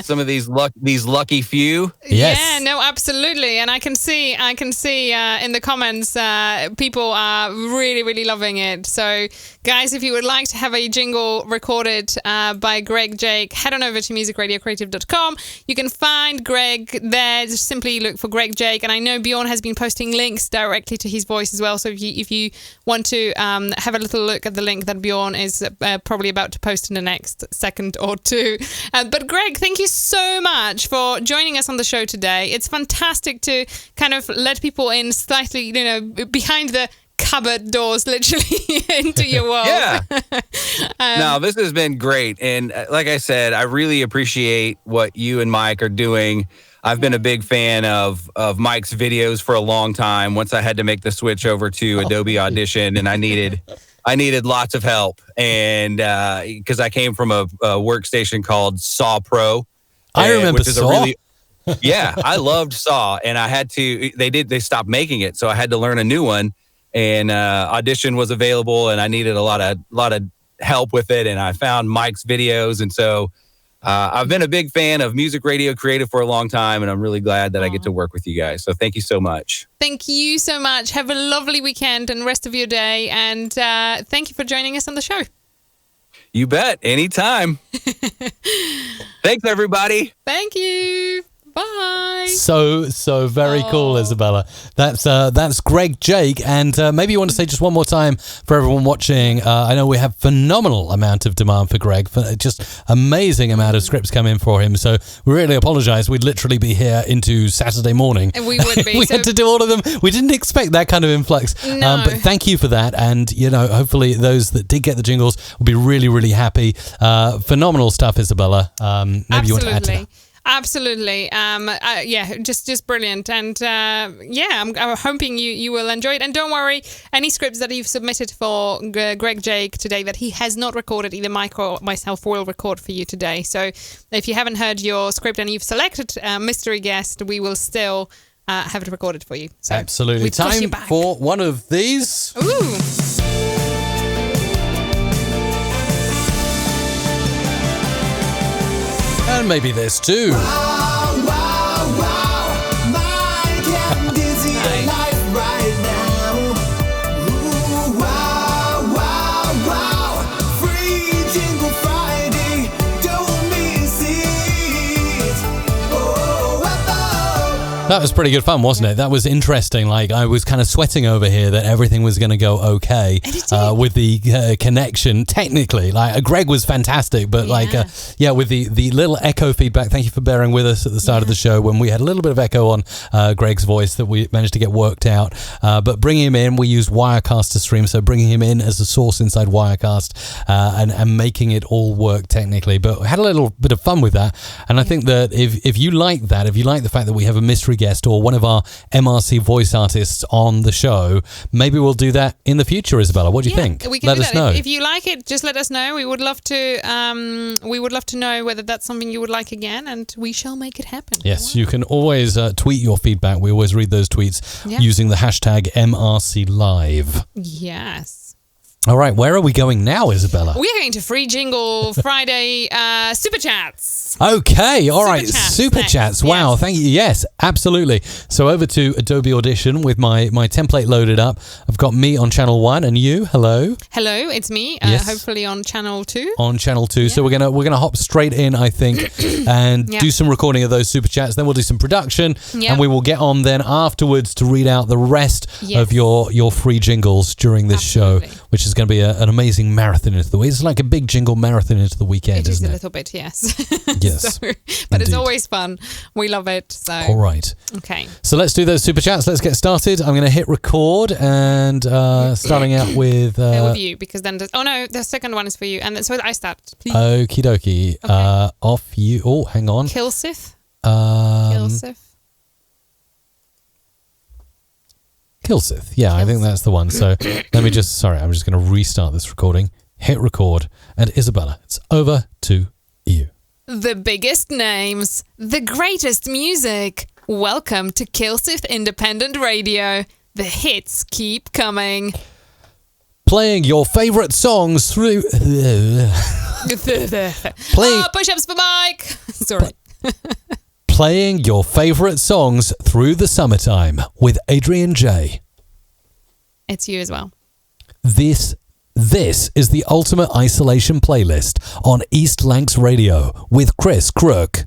Speaker 3: some of these lucky few.
Speaker 1: Yes.
Speaker 2: Yeah, no, absolutely. And I can see in the comments, people are really, really loving it. So, guys, if you would like to have a jingle recorded by Greg Jake, head on over to musicradiocreative.com. You can find Greg there. Just simply look for Greg Jake. And I know Bjorn has been posting links directly to his voice as well. So if you want to have a little look at the link that Bjorn is probably about to post in the next second or two. But Greg, thank you so much for joining us on the show today. It's fantastic to kind of let people in slightly, behind the cupboard doors, literally, into your world.
Speaker 3: Yeah. No, this has been great. And like I said, I really appreciate what you and Mike are doing. I've been a big fan of Mike's videos for a long time. Once I had to make the switch over to Adobe Audition, and I needed lots of help, and because I came from a workstation called Saw Pro.
Speaker 1: I remember Saw.
Speaker 3: I loved Saw, and I had to. They stopped making it, so I had to learn a new one. And Audition was available, and I needed a lot of help with it. And I found Mike's videos, and so I've been a big fan of Music Radio Creative for a long time, and I'm really glad that I get to work with you guys. So thank you so much.
Speaker 2: Thank you so much. Have a lovely weekend and rest of your day. And thank you for joining us on the show.
Speaker 3: You bet. Anytime. Thanks, everybody.
Speaker 2: Thank you. Bye.
Speaker 1: So very cool, Isabella. That's Greg Jake, and maybe you want to say just one more time for everyone watching. I know we have phenomenal amount of demand for Greg, just amazing amount of scripts come in for him. So we really apologize. We'd literally be here into Saturday morning.
Speaker 2: And we would be.
Speaker 1: We had to do all of them. We didn't expect that kind of influx.
Speaker 2: No.
Speaker 1: But thank you for that, and hopefully those that did get the jingles will be really, really happy. Phenomenal stuff, Isabella. Maybe you want to add to that.
Speaker 2: Absolutely. Just brilliant. And I'm hoping you will enjoy it. And don't worry, any scripts that you've submitted for Greg Jake today that he has not recorded, either Mike or myself will record for you today. So if you haven't heard your script and you've selected mystery guest, we will still have it recorded for you. So
Speaker 1: absolutely. Time for one of these.
Speaker 2: Ooh.
Speaker 1: And maybe this too.
Speaker 4: Wow, wow, wow. Mind getting dizzy alive right now. Ooh, wow, wow, wow. Free Jingle Friday, don't miss it. Oh,
Speaker 1: That was pretty good fun, wasn't it? That was interesting. Like, I was kind of sweating over here that everything was going to go okay with the connection. Technically, like Greg was fantastic, but with the little echo feedback. Thank you for bearing with us at the start of the show when we had a little bit of echo on Greg's voice that we managed to get worked out. But bringing him in, we used Wirecast to stream, so bringing him in as a source inside Wirecast and making it all work technically. But we had a little bit of fun with that, and I think that if you like that, if you like the fact that we have a mystery guest or one of our MRC voice artists on the show, maybe we'll do that in the future, Isabella. What do you think?
Speaker 2: We can let us know. If you like it, just let us know. We would love to. We would love to know whether that's something you would like again, and we shall make it happen.
Speaker 1: Yes, you can always tweet your feedback. We always read those tweets using the hashtag MRC Live.
Speaker 2: Yes.
Speaker 1: All right, where are we going now, Isabella?
Speaker 2: We are going to Free Jingle Friday Super Chats.
Speaker 1: Okay, all right, Super Chats. Wow, thank you. Yes, absolutely. So over to Adobe Audition with my template loaded up. I've got me on channel 1 and you. Hello.
Speaker 2: Hello, it's me. Hopefully on channel 2.
Speaker 1: On channel 2. Yeah. So we're gonna hop straight in, I think, and do some recording of those Super Chats. Then we'll do some production, and we will get on then afterwards to read out the rest of your free jingles during this show, which is going to be an amazing marathon into the week. It's like a big jingle marathon into the weekend, isn't it?
Speaker 2: It is a little bit, yes.
Speaker 1: Yes.
Speaker 2: But it's always fun. We love it. So.
Speaker 1: All right.
Speaker 2: Okay.
Speaker 1: So let's do those super chats. Let's get started. I'm going to hit record and starting out with...
Speaker 2: with you, because then... the second one is for you. And then, so I start. Please.
Speaker 1: Okie dokie. Okay. Off you... Oh, hang on.
Speaker 2: Kilsith.
Speaker 1: Kilsith. Yeah, I think that's the one. So let me just... Sorry, I'm just going to restart this recording. Hit record. And Isabella, it's over to you.
Speaker 2: The biggest names, the greatest music. Welcome to Kilsith Independent Radio. The hits keep coming.
Speaker 1: Playing your favourite songs through...
Speaker 2: Push-ups for Mike. Sorry.
Speaker 1: Playing your favourite songs through the summertime with Adrian J.
Speaker 2: It's you as well.
Speaker 1: This is the Ultimate Isolation Playlist on East Lancs Radio with Chris Crook.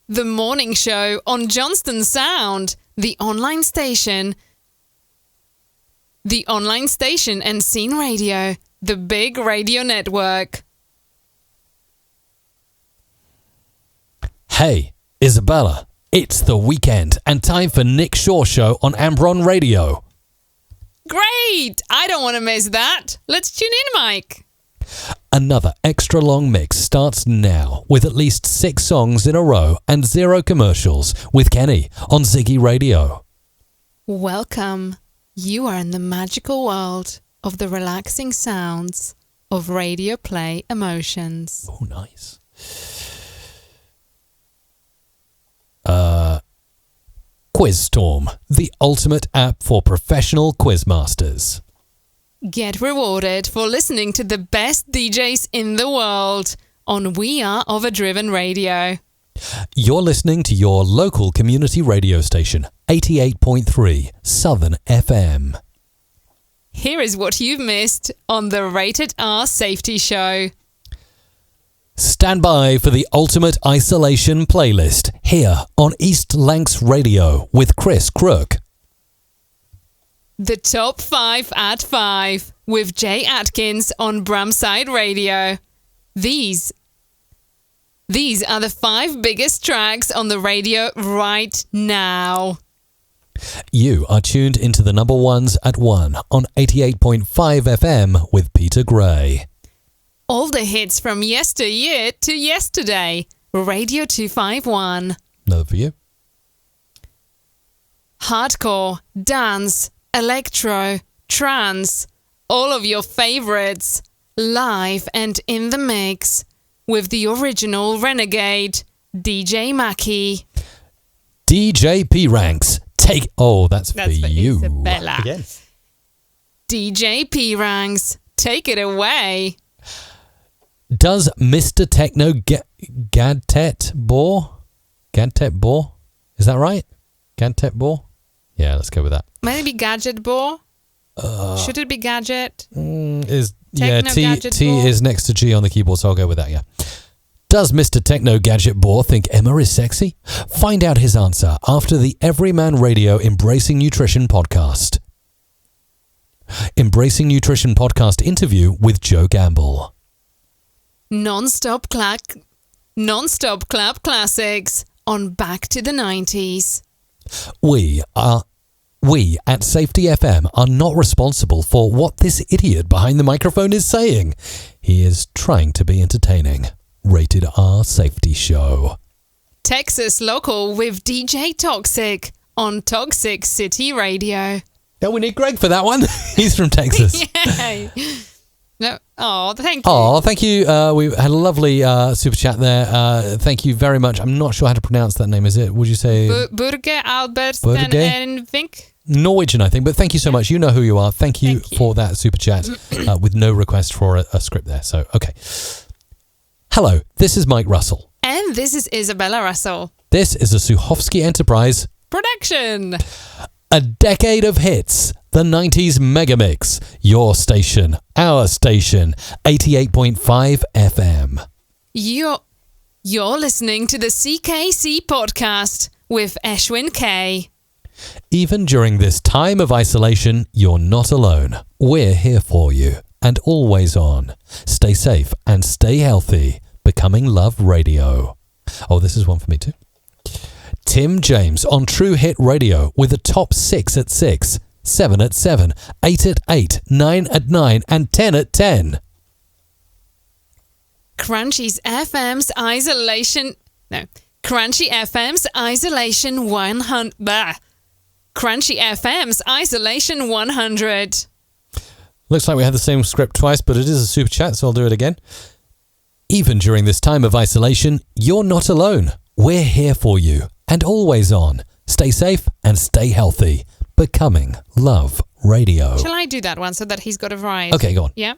Speaker 2: The Morning Show on Johnston Sound, the online station and Scene Radio, the big radio network.
Speaker 1: Hey, Isabella, it's the weekend and time for Nick Shaw Show on Ambron Radio.
Speaker 2: Great! I don't want to miss that. Let's tune in, Mike.
Speaker 1: Another extra long mix starts now with at least 6 songs in a row and 0 commercials with Kenny on Ziggy Radio.
Speaker 2: Welcome. You are in the magical world of the relaxing sounds of radio play emotions.
Speaker 1: Oh, nice. Quiz Storm, the ultimate app for professional quiz masters.
Speaker 2: Get rewarded for listening to the best DJs in the world on We Are Overdriven Radio.
Speaker 1: You're listening to your local community radio station, 88.3 Southern FM.
Speaker 2: Here is what you've missed on the Rated R Safety Show.
Speaker 1: Stand by for the Ultimate Isolation Playlist here on East Lancs Radio with Chris Crook.
Speaker 2: The Top 5 at 5 with Jay Atkins on Bramside Radio. These are the 5 biggest tracks on the radio right now.
Speaker 1: You are tuned into the number ones at 1 on 88.5 FM with Peter Gray.
Speaker 2: All the hits from yesteryear to yesterday. Radio 251.
Speaker 1: Another for you.
Speaker 2: Hardcore, dance, electro, trance. All of your favorites. Live and in the mix. With the original renegade, DJ Mackie.
Speaker 1: DJ P Ranks. That's for you.
Speaker 2: Isabella.
Speaker 1: Again.
Speaker 2: DJ P Ranks. Take it away.
Speaker 1: Does Mr. Techno Gadtet Bor? Is that right? Gadtet Bor? Yeah, let's go with that.
Speaker 2: Maybe Gadget Bor? Should it be Gadget?
Speaker 1: T is next to G on the keyboard, so I'll go with that, yeah. Does Mr. Techno Gadget Boar think Emma is sexy? Find out his answer after the Everyman Radio Embracing Nutrition podcast. Embracing Nutrition podcast interview with Joe Gamble.
Speaker 2: Non-stop club classics on Back to the 90s.
Speaker 1: We at Safety FM are not responsible for what this idiot behind the microphone is saying. He is trying to be entertaining. Rated R Safety Show.
Speaker 2: Texas Local with DJ Toxic on Toxic City Radio.
Speaker 1: Yeah, we need Greg for that one. He's from Texas.
Speaker 2: Yay. No. Oh, thank you.
Speaker 1: Oh, thank you. We had a lovely super chat there. Thank you very much. I'm not sure how to pronounce that name. Is it? Would you say?
Speaker 2: Burger Albertsen and Vink?
Speaker 1: Norwegian, I think. But thank you so much. You know who you are. Thank you for that super chat with no request for a script there. So, okay. Hello, this is Mike Russell.
Speaker 2: And this is Isabella Russell.
Speaker 1: This is a Suhovsky Enterprise
Speaker 2: production.
Speaker 1: A decade of hits. The 90s Megamix. Your station. Our station. 88.5 FM.
Speaker 2: You're listening to the CKC podcast with Ashwin K.
Speaker 1: Even during this time of isolation, you're not alone. We're here for you and always on. Stay safe and stay healthy. Becoming Love Radio. Oh, this is one for me too. Tim James on True Hit Radio with a top 6 at 6, 7 at 7, 8 at 8, 9 at 9 and 10 at 10.
Speaker 2: Crunchy FM's Isolation 100. Crunchy FM's Isolation 100.
Speaker 1: Looks like we had the same script twice, but it is a super chat, so I'll do it again. Even during this time of isolation, you're not alone. We're here for you and always on. Stay safe and stay healthy. Becoming Love Radio.
Speaker 2: Shall I do that one so that he's got it right?
Speaker 1: Okay, go on.
Speaker 2: Yeah.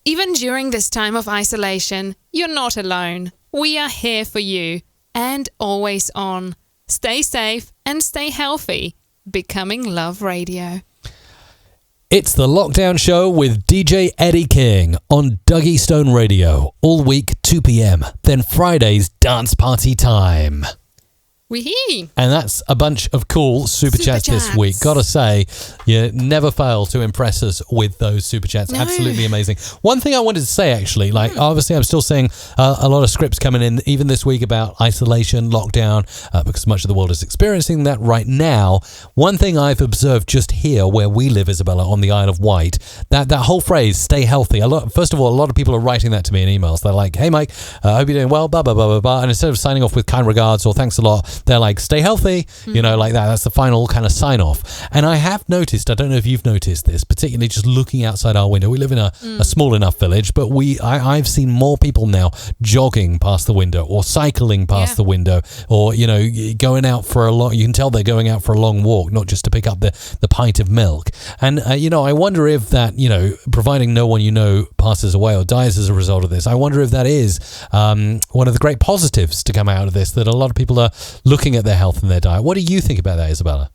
Speaker 2: Even during this time of isolation, you're not alone. We are here for you and always on. Stay safe and stay healthy. Becoming Love Radio.
Speaker 1: It's the Lockdown Show with DJ Eddie King on Dougie Stone Radio. All week, 2 p.m. Then Fridays, dance party time.
Speaker 2: Wee-hee.
Speaker 1: And that's a bunch of cool super chats this week. Gotta say, you never fail to impress us with those super chats. No. Absolutely amazing. One thing I wanted to say, actually, obviously I'm still seeing a lot of scripts coming in, even this week, about isolation, lockdown, because much of the world is experiencing that right now. One thing I've observed just here where we live, Isabella, on the Isle of Wight, that whole phrase, stay healthy. First of all, a lot of people are writing that to me in emails. They're like, hey, Mike, I hope you're doing well, blah, blah, blah, blah, blah. And instead of signing off with kind regards or thanks a lot, they're like, stay healthy, like that. That's the final kind of sign off. And I have noticed, I don't know if you've noticed this, particularly just looking outside our window. We live in a small enough village, but I've seen more people now jogging past the window or cycling past the window or, going out for you can tell they're going out for a long walk, not just to pick up the pint of milk. And, I wonder if that, providing no one passes away or dies as a result of this, I wonder if that is one of the great positives to come out of this, that a lot of people are looking at their health and their diet. What do you think about that, Isabella?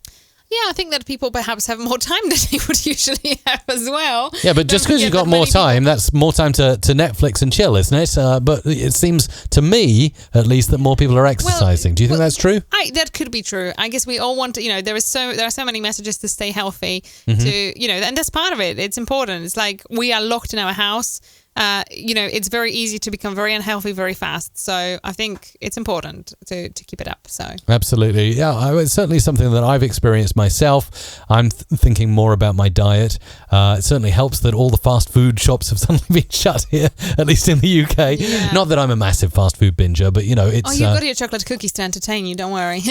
Speaker 2: Yeah, I think that people perhaps have more time than they would usually have as well.
Speaker 1: Yeah, but just because you've got more time, that's more time to Netflix and chill, isn't it? But it seems to me, at least, that more people are exercising. Do you think that's true?
Speaker 2: That could be true. I guess we all want to, there are so many messages to stay healthy, to, and that's part of it. It's important. It's like we are locked in our house. It's very easy to become very unhealthy very fast. So I think it's important to keep it up. So absolutely, yeah, it's certainly something that I've experienced myself. I'm thinking more about my diet. It certainly helps that all the fast food shops have suddenly been shut here, at least in the UK. Yeah. Not that I'm a massive fast food binger, but it's. Oh, you've got your chocolate cookies to entertain you. Don't worry.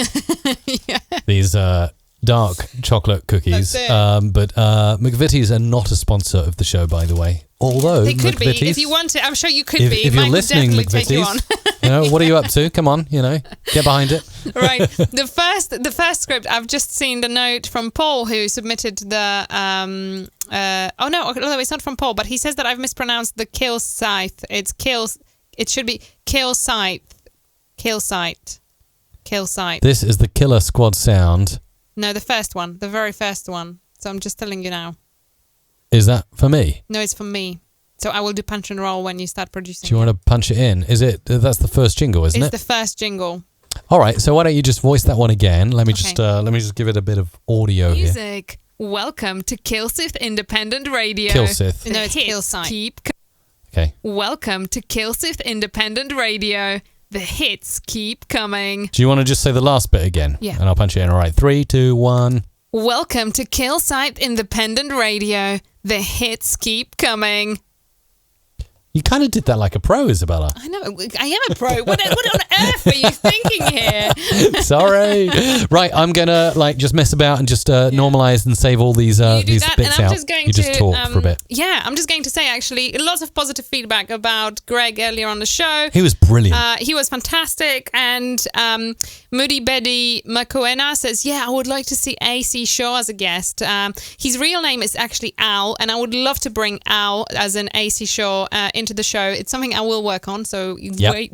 Speaker 2: Yeah. These dark chocolate cookies. But McVitie's are not a sponsor of the show, by the way. Although they could be if you want to. I'm sure you could be. If you're listening, McVitie's, what are you up to? Come on, get behind it. Right. The first script, I've just seen the note from Paul who submitted the. Oh no, it's not from Paul, but he says that I've mispronounced the kill scythe. It's kills. It should be kill scythe. Kill scythe. Kill scythe. This is the Killer Squad sound. No, the first one, the very first one. So I'm just telling you now. Is that for me? No, it's for me. So I will do punch and roll when you start producing.
Speaker 1: Do you want to punch it in? That's the first jingle, isn't it?
Speaker 2: It's the first jingle.
Speaker 1: All right. So why don't you just voice that one again? Let me just give it a bit of audio here.
Speaker 2: Music. Welcome to Kilsyth Independent Radio.
Speaker 1: Kilsyth.
Speaker 2: No, it's Kilsyth.
Speaker 1: Okay.
Speaker 2: Welcome to Kilsyth Independent Radio. The hits keep coming.
Speaker 1: Do you want to just say the last bit again?
Speaker 2: Yeah.
Speaker 1: And I'll punch it in. All right. 3, 2, 1.
Speaker 2: Welcome to Kilsyth Independent Radio. The hits keep coming.
Speaker 1: You kind of did that like a pro, Isabella.
Speaker 2: I know. I am a pro. What on earth are you thinking here?
Speaker 1: Sorry. Right, I'm going to just mess about and just normalize and save all these bits out. You just talk for a bit.
Speaker 2: Yeah, I'm just going to say, actually, lots of positive feedback about Greg earlier on the show.
Speaker 1: He was brilliant.
Speaker 2: He was fantastic. And Moody Betty Makoena says, I would like to see AC Shaw as a guest. His real name is actually Al, and I would love to bring Al as an AC Shaw into the show. It's something I will work on, so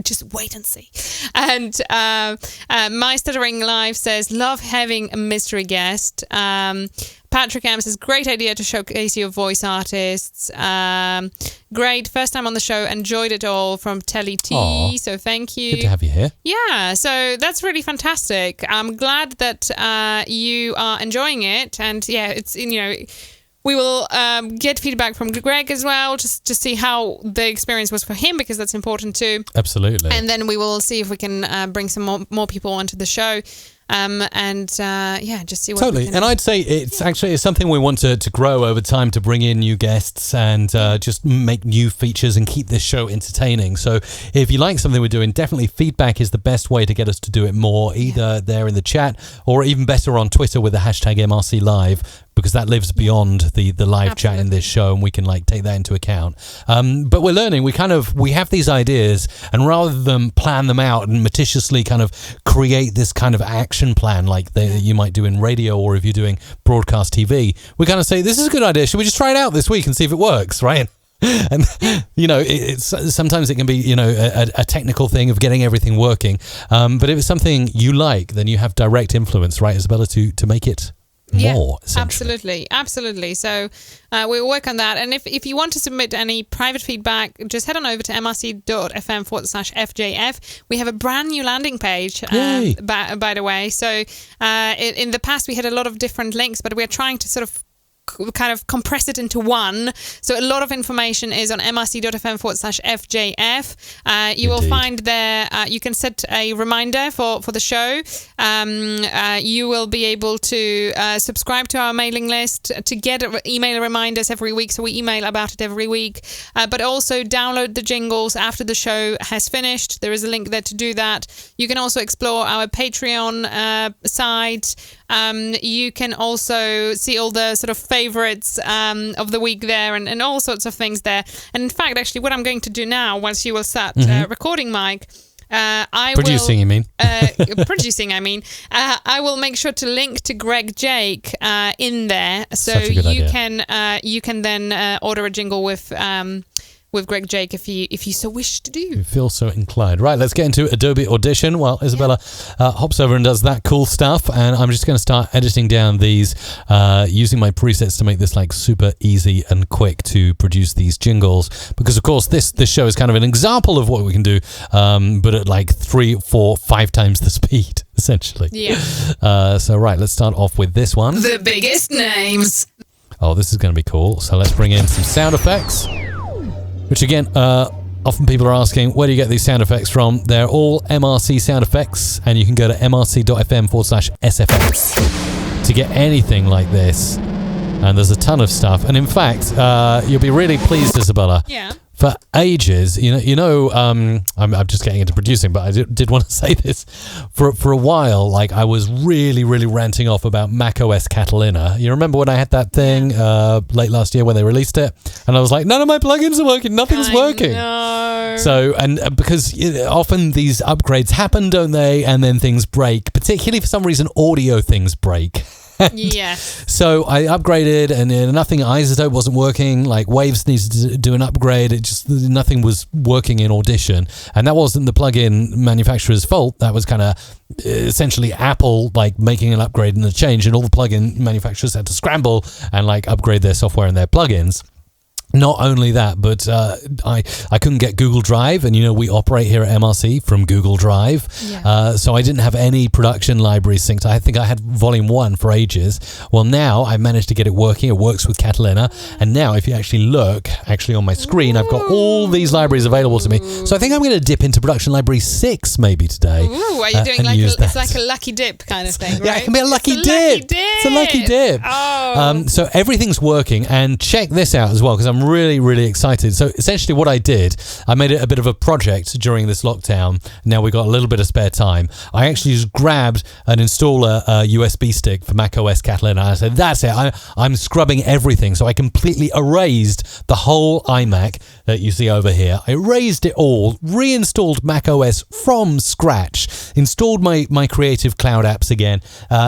Speaker 2: just wait and see. And My Stuttering Live says, love having a mystery guest. Patrick M says, great idea to showcase your voice artists. Great, first time on the show, enjoyed it all from Telly T.
Speaker 1: Aww.
Speaker 2: So thank you.
Speaker 1: Good to have you here.
Speaker 2: Yeah, so that's really fantastic. I'm glad that you are enjoying it, and it's we will get feedback from Greg as well, just to see how the experience was for him, because that's important too.
Speaker 1: Absolutely.
Speaker 2: And then we will see if we can bring some more people onto the show. Just see what
Speaker 1: totally.
Speaker 2: we can.
Speaker 1: And I'd say it's something we want to grow over time, to bring in new guests and just make new features and keep this show entertaining. So if you like something we're doing, definitely feedback is the best way to get us to do it more, either there in the chat or even better on Twitter with the hashtag MRC Live, because that lives beyond the live chat in this show, and we can take that into account. But we're learning. We have these ideas, and rather than plan them out and meticulously kind of create this kind of action plan like you might do in radio, or if you're doing broadcast TV, we kind of say, this is a good idea. Should we just try it out this week and see if it works, right? And it's sometimes it can be a technical thing of getting everything working. But if it's something you like, then you have direct influence, right, Isabella, to make it more,
Speaker 2: absolutely. So we'll work on that. And if you want to submit any private feedback, just head on over to mrc.fm/FJF. We have a brand new landing page, by the way. So in the past we had a lot of different links, but we're trying to sort of kind of compress it into one. So a lot of information is on mrc.fm/FJF. You will find there, you can set a reminder for the show. You will be able to subscribe to our mailing list to get email reminders every week. So we email about it every week. But also download the jingles after the show has finished. There is a link there to do that. You can also explore our Patreon site. You can also see all the sort of favorites of the week there, and all sorts of things there. And in fact, actually, what I'm going to do now, once you will start recording, Mike, I will make sure to link to Greg Jake in there, so you can then order a jingle with Greg Jake if you so wish to do.
Speaker 1: You feel so inclined. Right, let's get into Adobe Audition while Isabella hops over and does that cool stuff. And I'm just going to start editing down these, using my presets to make this super easy and quick to produce these jingles. Because of course this show is kind of an example of what we can do, but at 3, 4, 5 times the speed, essentially.
Speaker 2: Yeah.
Speaker 1: So right, let's start off with this one.
Speaker 2: The biggest names.
Speaker 1: Oh, this is going to be cool. So let's bring in some sound effects. Which again, often people are asking, where do you get these sound effects from? They're all MRC sound effects, and you can go to mrc.fm/SFX to get anything like this. And there's a ton of stuff. And in fact, you'll be really pleased, Isabella.
Speaker 2: Yeah.
Speaker 1: For ages, I'm just getting into producing, but I did want to say this. For a while, I was really, really ranting off about macOS Catalina. You remember when I had that thing late last year when they released it? And I was like, none of my plugins are working. Nothing's working.
Speaker 2: No.
Speaker 1: So, and because often these upgrades happen, don't they? And then things break. Particularly for some reason, audio things break.
Speaker 2: Yes.
Speaker 1: So I upgraded, and nothing. Isotope wasn't working. Waves needed to do an upgrade. Nothing was working in Audition, and that wasn't the plugin manufacturer's fault. That was kind of essentially Apple making an upgrade and a change, and all the plugin manufacturers had to scramble and upgrade their software and their plugins. Not only that, but I couldn't get Google Drive, and we operate here at MRC from Google Drive, so I didn't have any production libraries synced. I think I had Volume 1 for ages. Well, now I've managed to get it working. It works with Catalina, and now if you actually look on my screen, I've got all these libraries available to me. So I think I'm going to dip into Production Library 6 maybe today.
Speaker 2: Ooh, are you doing it's like a lucky dip kind of thing, right?
Speaker 1: Yeah, it can be a lucky dip. It's a lucky dip.
Speaker 2: Oh.
Speaker 1: So everything's working, and check this out as well, because I'm really, really excited. So essentially what I did, I made it a bit of a project during this lockdown. Now we've got a little bit of spare time. I actually just grabbed and installed a USB stick for macOS Catalina. I said, that's it. I'm scrubbing everything. So I completely erased the whole iMac that you see over here. I erased it all, reinstalled macOS from scratch, installed my Creative Cloud apps again,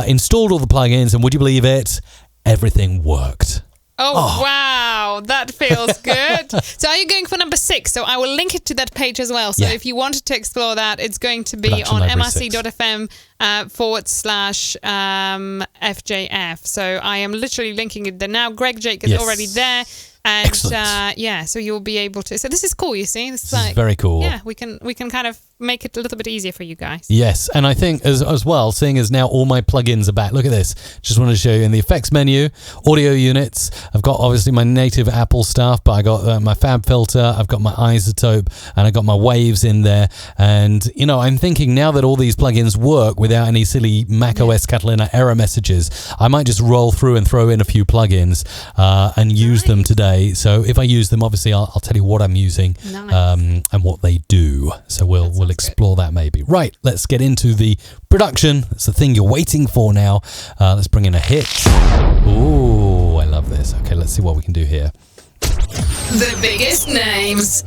Speaker 1: installed all the plugins, and would you believe it? Everything worked.
Speaker 2: Oh, wow. That feels good. So are you going for number 6? So I will link it to that page as well. So if you wanted to explore that, it's going to be
Speaker 1: Production
Speaker 2: on
Speaker 1: Library
Speaker 2: mrc.fm /FJF. So I am literally linking it there now. Greg Jake is already there. And so you'll be able to. So this is cool, you see. This is
Speaker 1: very cool.
Speaker 2: Yeah, we can kind of make it a little bit easier for you guys.
Speaker 1: Yes, and I think as well, seeing as now all my plugins are back, look at this. Just want to show you in the effects menu, audio units. I've got obviously my native Apple stuff, but I got my Fab filter, I've got my isotope, and I got my waves in there. And I'm thinking now that all these plugins work without any silly macOS Catalina error messages, I might just roll through and throw in a few plugins and use them today. So if I use them, obviously I'll tell you what I'm using and what they do. So we'll explore that maybe. Right, let's get into the production. It's the thing you're waiting for now. Let's bring in a hit. Ooh, I love this. Okay, let's see what we can do here.
Speaker 5: The biggest names.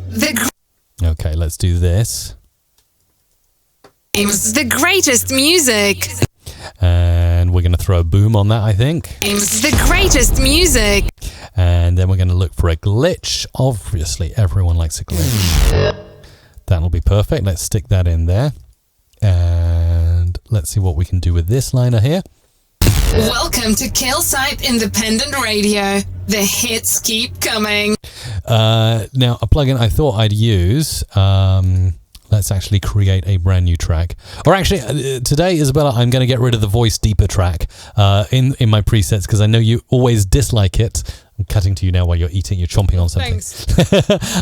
Speaker 1: Okay, let's do this.
Speaker 5: The greatest music.
Speaker 1: And we're going to throw a boom on that, I think.
Speaker 5: The greatest music.
Speaker 1: And then we're going to look for a glitch. Obviously, everyone likes a glitch. That'll be perfect. Let's stick that in there. And let's see what we can do with this liner here.
Speaker 5: Welcome to Killsite Independent Radio. The hits keep coming.
Speaker 1: Now, a plugin I thought I'd use. Let's actually create a brand new track. Or actually, today, Isabella, I'm going to get rid of the voice deeper track in my presets, because I know you always dislike it. I'm cutting to you now while you're eating. You're chomping on something.
Speaker 2: Thanks.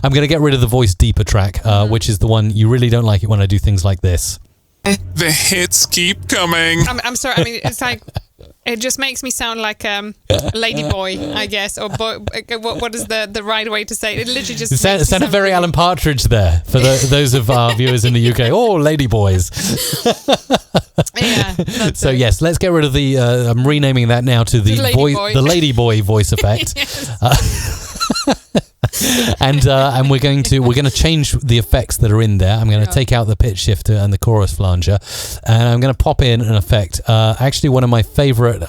Speaker 1: I'm going to get rid of the voice deeper track, which is the one you really don't like it when I do things like this.
Speaker 6: The hits keep coming.
Speaker 2: I'm sorry. I mean, it's like it just makes me sound like lady boy, I guess, or boy. What is the right way to say it? It literally just
Speaker 1: sounded very Alan Partridge there for those of our viewers in the UK. Oh, lady boys.
Speaker 2: Yeah.
Speaker 1: So yes, let's get rid of the. I'm renaming that now to the lady boy voice effect. And we're going to change the effects that are in there. I'm going to take out the pitch shifter and the chorus flanger, and I'm going to pop in an effect. Actually, one of my favorite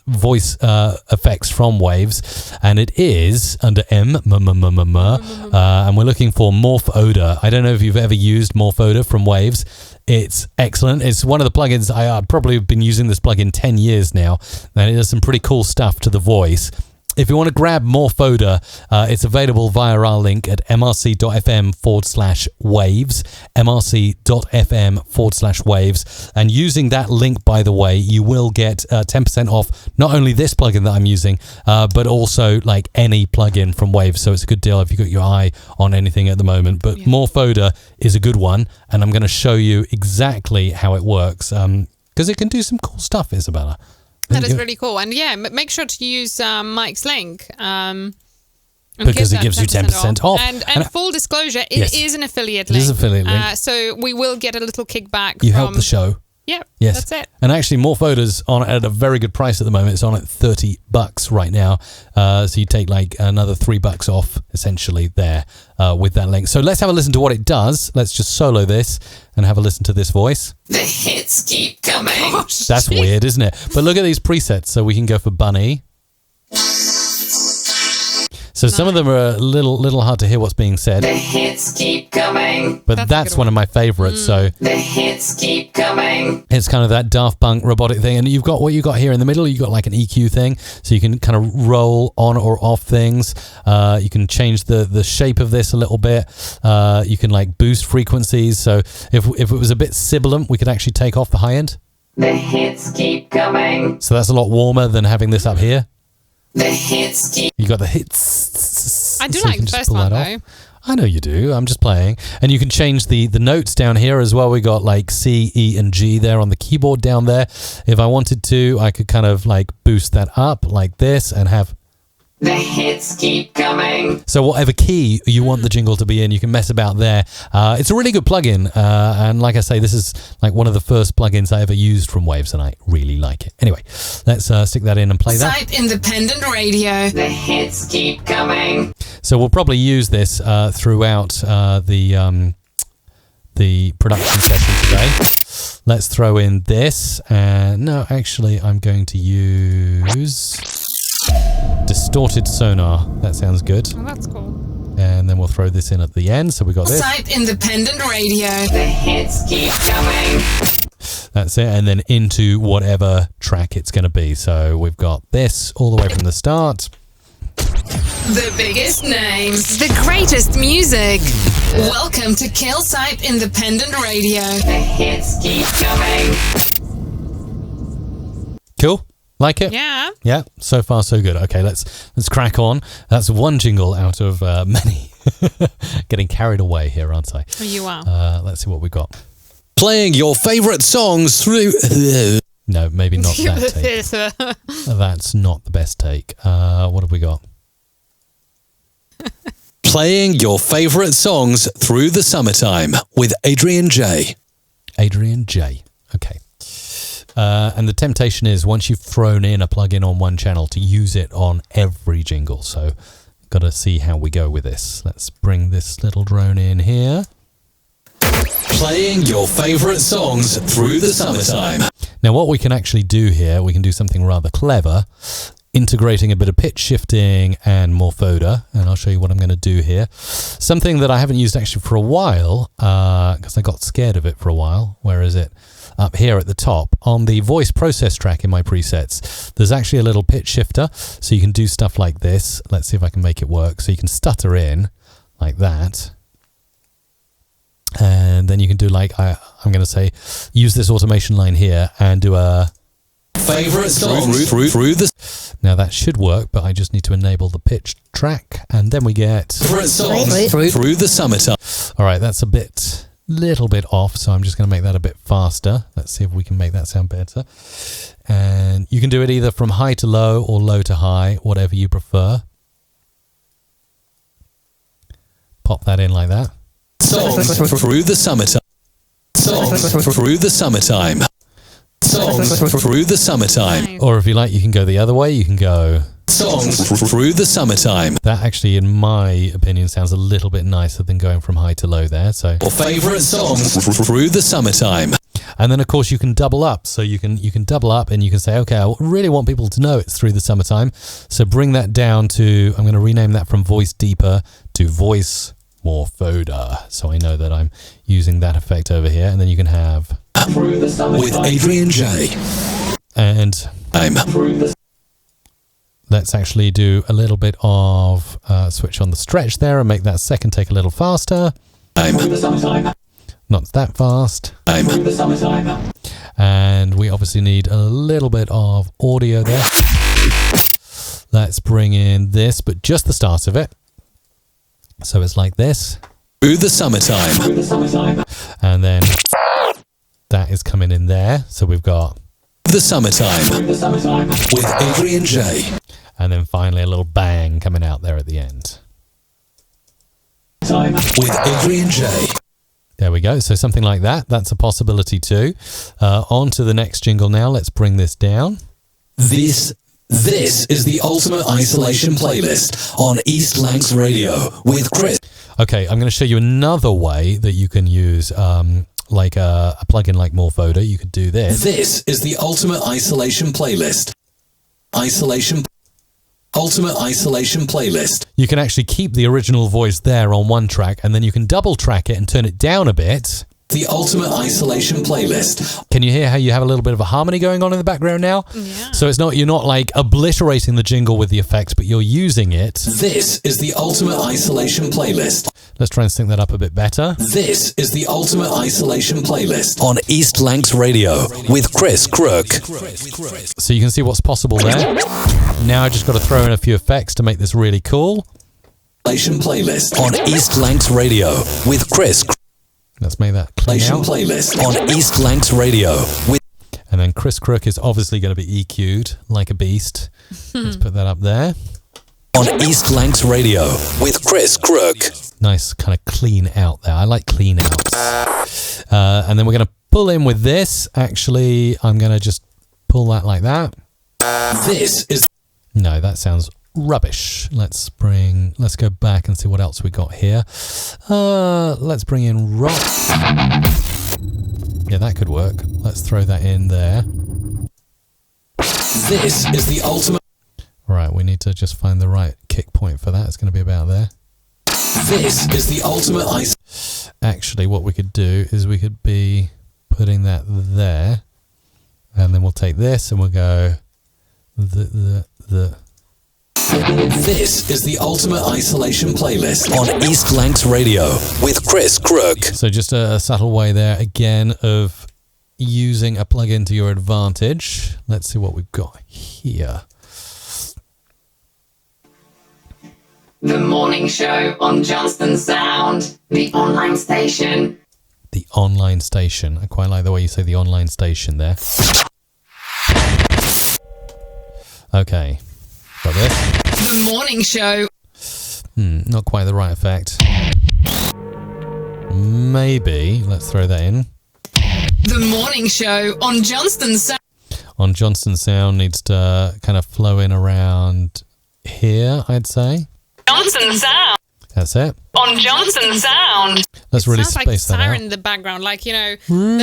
Speaker 1: voice effects from Waves, and it is under M, and we're looking for Morph Odor. I don't know if you've ever used Morph Odor from Waves. It's excellent. It's one of the plugins. I've probably been using this plugin 10 years now, and it does some pretty cool stuff to the voice. If you want to grab Morph Odor, it's available via our link at mrc.fm/waves, mrc.fm/waves. And using that link, by the way, you will get 10% off not only this plugin that I'm using, but also like any plugin from Waves. So it's a good deal if you've got your eye on anything at the moment. But Morph Odor is a good one, and I'm going to show you exactly how it works, because it can do some cool stuff, Isabella.
Speaker 2: That is really cool. And yeah, make sure to use Mike's link.
Speaker 1: Because it gives you 10% off.
Speaker 2: And full disclosure, it is an affiliate link.
Speaker 1: It is an affiliate link.
Speaker 2: So we will get a little kickback.
Speaker 1: You help the show.
Speaker 2: Yep.
Speaker 1: Yes.
Speaker 2: That's it.
Speaker 1: And actually, Morph Odor's on at a very good price at the moment. It's on at $30 right now. So you take like another $3 off essentially there with that link. So let's have a listen to what it does. Let's just solo this and have a listen to this voice.
Speaker 5: The hits keep coming.
Speaker 1: That's weird, isn't it? But look at these presets. So we can go for Bunny. So some of them are a little hard to hear what's being said.
Speaker 5: The hits keep coming.
Speaker 1: But that's one of my favorites. So
Speaker 5: the hits keep coming.
Speaker 1: it's kind of that Daft Punk robotic thing. And you've got what you got here in the middle. You've got like an EQ thing. So you can kind of roll on or off things. You can change the shape of this a little bit. You can like boost frequencies. So if it was a bit sibilant, we could actually take off the high end.
Speaker 5: The hits keep coming.
Speaker 1: So that's a lot warmer than having this up here.
Speaker 5: The hits keep.
Speaker 1: You got the hits.
Speaker 2: I do
Speaker 1: so
Speaker 2: like the first one, though.
Speaker 1: I know you do. I'm just playing. And you can change the notes down here as well. We got like C, E, and G there on the keyboard down there. If I wanted to, I could kind of like boost that up like this and have...
Speaker 5: The hits keep coming.
Speaker 1: So whatever key you want the jingle to be in, you can mess about there. It's a really good plugin. And like I say, this is like one of the first plugins I ever used from Waves, and I really like it. Anyway, let's stick that in and play that.
Speaker 5: Site Independent Radio. The hits keep coming.
Speaker 1: So we'll probably use this throughout the production session today. Let's throw in this. No, actually, I'm going to use distorted sonar. That sounds good.
Speaker 2: Oh, that's cool.
Speaker 1: And then we'll throw this in at the end. So we got this.
Speaker 5: Site Independent Radio. The hits keep coming.
Speaker 1: That's it. And then into whatever track it's going to be. So we've got this all the way from the start.
Speaker 5: The biggest names. The greatest music. Welcome to Killsite Independent Radio. The hits keep coming.
Speaker 1: Cool. Like it?
Speaker 2: Yeah.
Speaker 1: Yeah. So far, so good. Okay, let's crack on. That's one jingle out of many. Getting carried away here, aren't I?
Speaker 2: You are.
Speaker 1: Let's see what we've got. Playing your favourite songs through... No, maybe not that take. That's not the best take. What have we got? Playing your favourite songs through the summertime with Adrian J. Adrian J. Okay. And the temptation is, once you've thrown in a plugin on one channel, to use it on every jingle. So got to see how we go with this. Let's bring this little drone in here. Playing your favourite songs through the summertime. Now what we can actually do here, we can do something rather clever, integrating a bit of pitch shifting and morphoda, and I'll show you what I'm going to do here. Something that I haven't used actually for a while, because I got scared of it for a while. Where is it? Up here at the top on the voice process track in my presets, there's actually a little pitch shifter, so you can do stuff like this. Let's see if I can make it work. So you can stutter in like that, and then you can do like I'm going to say, use this automation line here and do a favorite song through the. Now that should work, but I just need to enable the pitch track, and then we get favorite songs through the summertime. All right, that's a little bit off, so I'm just going to make that a bit faster. Let's see if we can make that sound better. And you can do it either from high to low or low to high, whatever you prefer. Pop that in like that. Songs through the summertime. Songs through the summertime. Songs through the summertime. Or if you like, you can go the other way. You can go songs through the summertime. That actually, in my opinion, sounds a little bit nicer than going from high to low there. So, or favorite songs through the summertime. And then, of course, you can double up. So you can double up, and you can say, okay, I really want people to know it's through the summertime. So bring that down to, I'm going to rename that from voice deeper to voice morphoda. So I know that I'm using that effect over here. And then you can have with Adrian J. And I'm let's actually do a little bit of switch on the stretch there and make that second take a little faster. I'm not that fast. I'm and we obviously need a little bit of audio there. Let's bring in this, but just the start of it. So it's like this. Through the summertime. And then that is coming in there. So we've got the summertime with Adrian J. And then finally a little bang coming out there at the end. With Adrian J. There we go. So something like that. That's a possibility too. On to the next jingle now. Let's bring this down. This is the Ultimate Isolation Playlist on East Lancs Radio with Chris. Okay, I'm going to show you another way that you can use like a plugin like Morphoda. You could do this. This is the Ultimate Isolation Playlist. Ultimate Isolation Playlist. You can actually keep the original voice there on one track, and then you can double track it and turn it down a bit. The Ultimate Isolation Playlist. Can you hear how you have a little bit of a harmony going on in the background now?
Speaker 2: Yeah.
Speaker 1: So you're not like obliterating the jingle with the effects, but you're using it. This is the Ultimate Isolation Playlist. Let's try and sync that up a bit better. This is the Ultimate Isolation Playlist on East Lancs Radio with Chris Crook. So you can see what's possible there. Now I just got to throw in a few effects to make this really cool. Isolation Playlist on East Lancs Radio with Chris. Let's make that clean out. Playlist on East Lancs Radio with. And then Chris Crook is obviously going to be EQ'd like a beast. Let's put that up there. On East Lancs Radio with Chris Crook. Nice kind of clean out there. I like clean outs. And then we're going to pull in with this. Actually, I'm going to just pull that like that. This is... No, that sounds rubbish. Let's go back and see what else we got here. Let's bring in rock. Yeah, that could work. Let's throw that in there. This is the ultimate. Right, we need to just find the right kick point for that. It's going to be about there. This is the ultimate ice. Actually, what we could do is we could be putting that there, and then we'll take this and we'll go the. This is the Ultimate Isolation Playlist on East Lancs Radio with Chris Crook. So just a subtle way there again of using a plugin to your advantage. Let's see what we've got here.
Speaker 5: The morning show on Johnston Sound, the online station.
Speaker 1: The online station. I quite like the way you say the online station there. Okay. Got this.
Speaker 5: The morning show.
Speaker 1: Not quite the right effect. Maybe. Let's throw that in.
Speaker 5: The morning show on Johnston Sound.
Speaker 1: On Johnston Sound needs to kind of flow in around here, I'd say.
Speaker 5: Johnston Sound.
Speaker 1: That's it.
Speaker 5: On Johnston Sound.
Speaker 1: Let's really
Speaker 2: sounds
Speaker 1: space
Speaker 2: like
Speaker 1: that
Speaker 2: siren
Speaker 1: out.
Speaker 2: in the background, like, there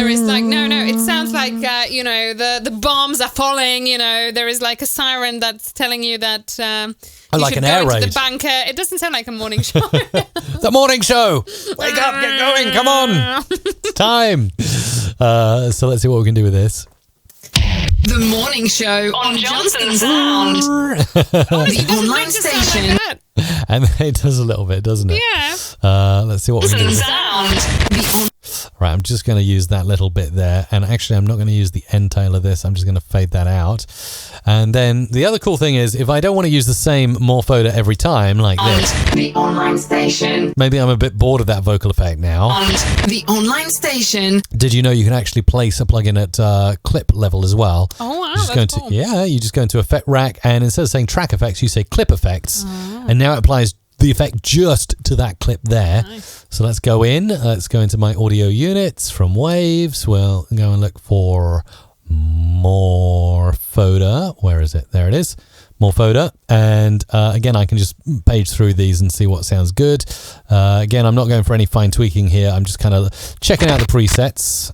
Speaker 2: is like no, it sounds like the bombs are falling. There is like a siren that's telling you that you
Speaker 1: like
Speaker 2: should
Speaker 1: an
Speaker 2: go
Speaker 1: air
Speaker 2: into
Speaker 1: raid.
Speaker 2: the bunker. It doesn't sound like a morning show.
Speaker 1: The morning show. Wake up, get going, come on. It's time. So let's see what we can do with this.
Speaker 5: The morning show on Johnston Sound. The online station.
Speaker 1: And it does a little bit, doesn't it?
Speaker 2: Yeah.
Speaker 1: Let's see what we can do with
Speaker 5: Sound.
Speaker 1: Right, I'm just going to use that little bit there. And actually, I'm not going to use the end tail of this. I'm just going to fade that out. And then the other cool thing is, if I don't want to use the same morphoda every time, like this.
Speaker 5: The online station.
Speaker 1: Maybe I'm a bit bored of that vocal effect now.
Speaker 5: On the online station.
Speaker 1: Did you know you can actually place a plugin at clip level as well?
Speaker 2: Oh, wow,
Speaker 1: That's
Speaker 2: cool.
Speaker 1: Yeah, you just go into Effect Rack, and instead of saying track effects, you say clip effects. And now it applies the effect just to that clip there.
Speaker 2: Nice.
Speaker 1: So let's go in. Let's go into my audio units from Waves. We'll go and look for Morphoda. Where is it? There it is. Morphoda. And again, I can just page through these and see what sounds good. Again, I'm not going for any fine tweaking here. I'm just kind of checking out the presets.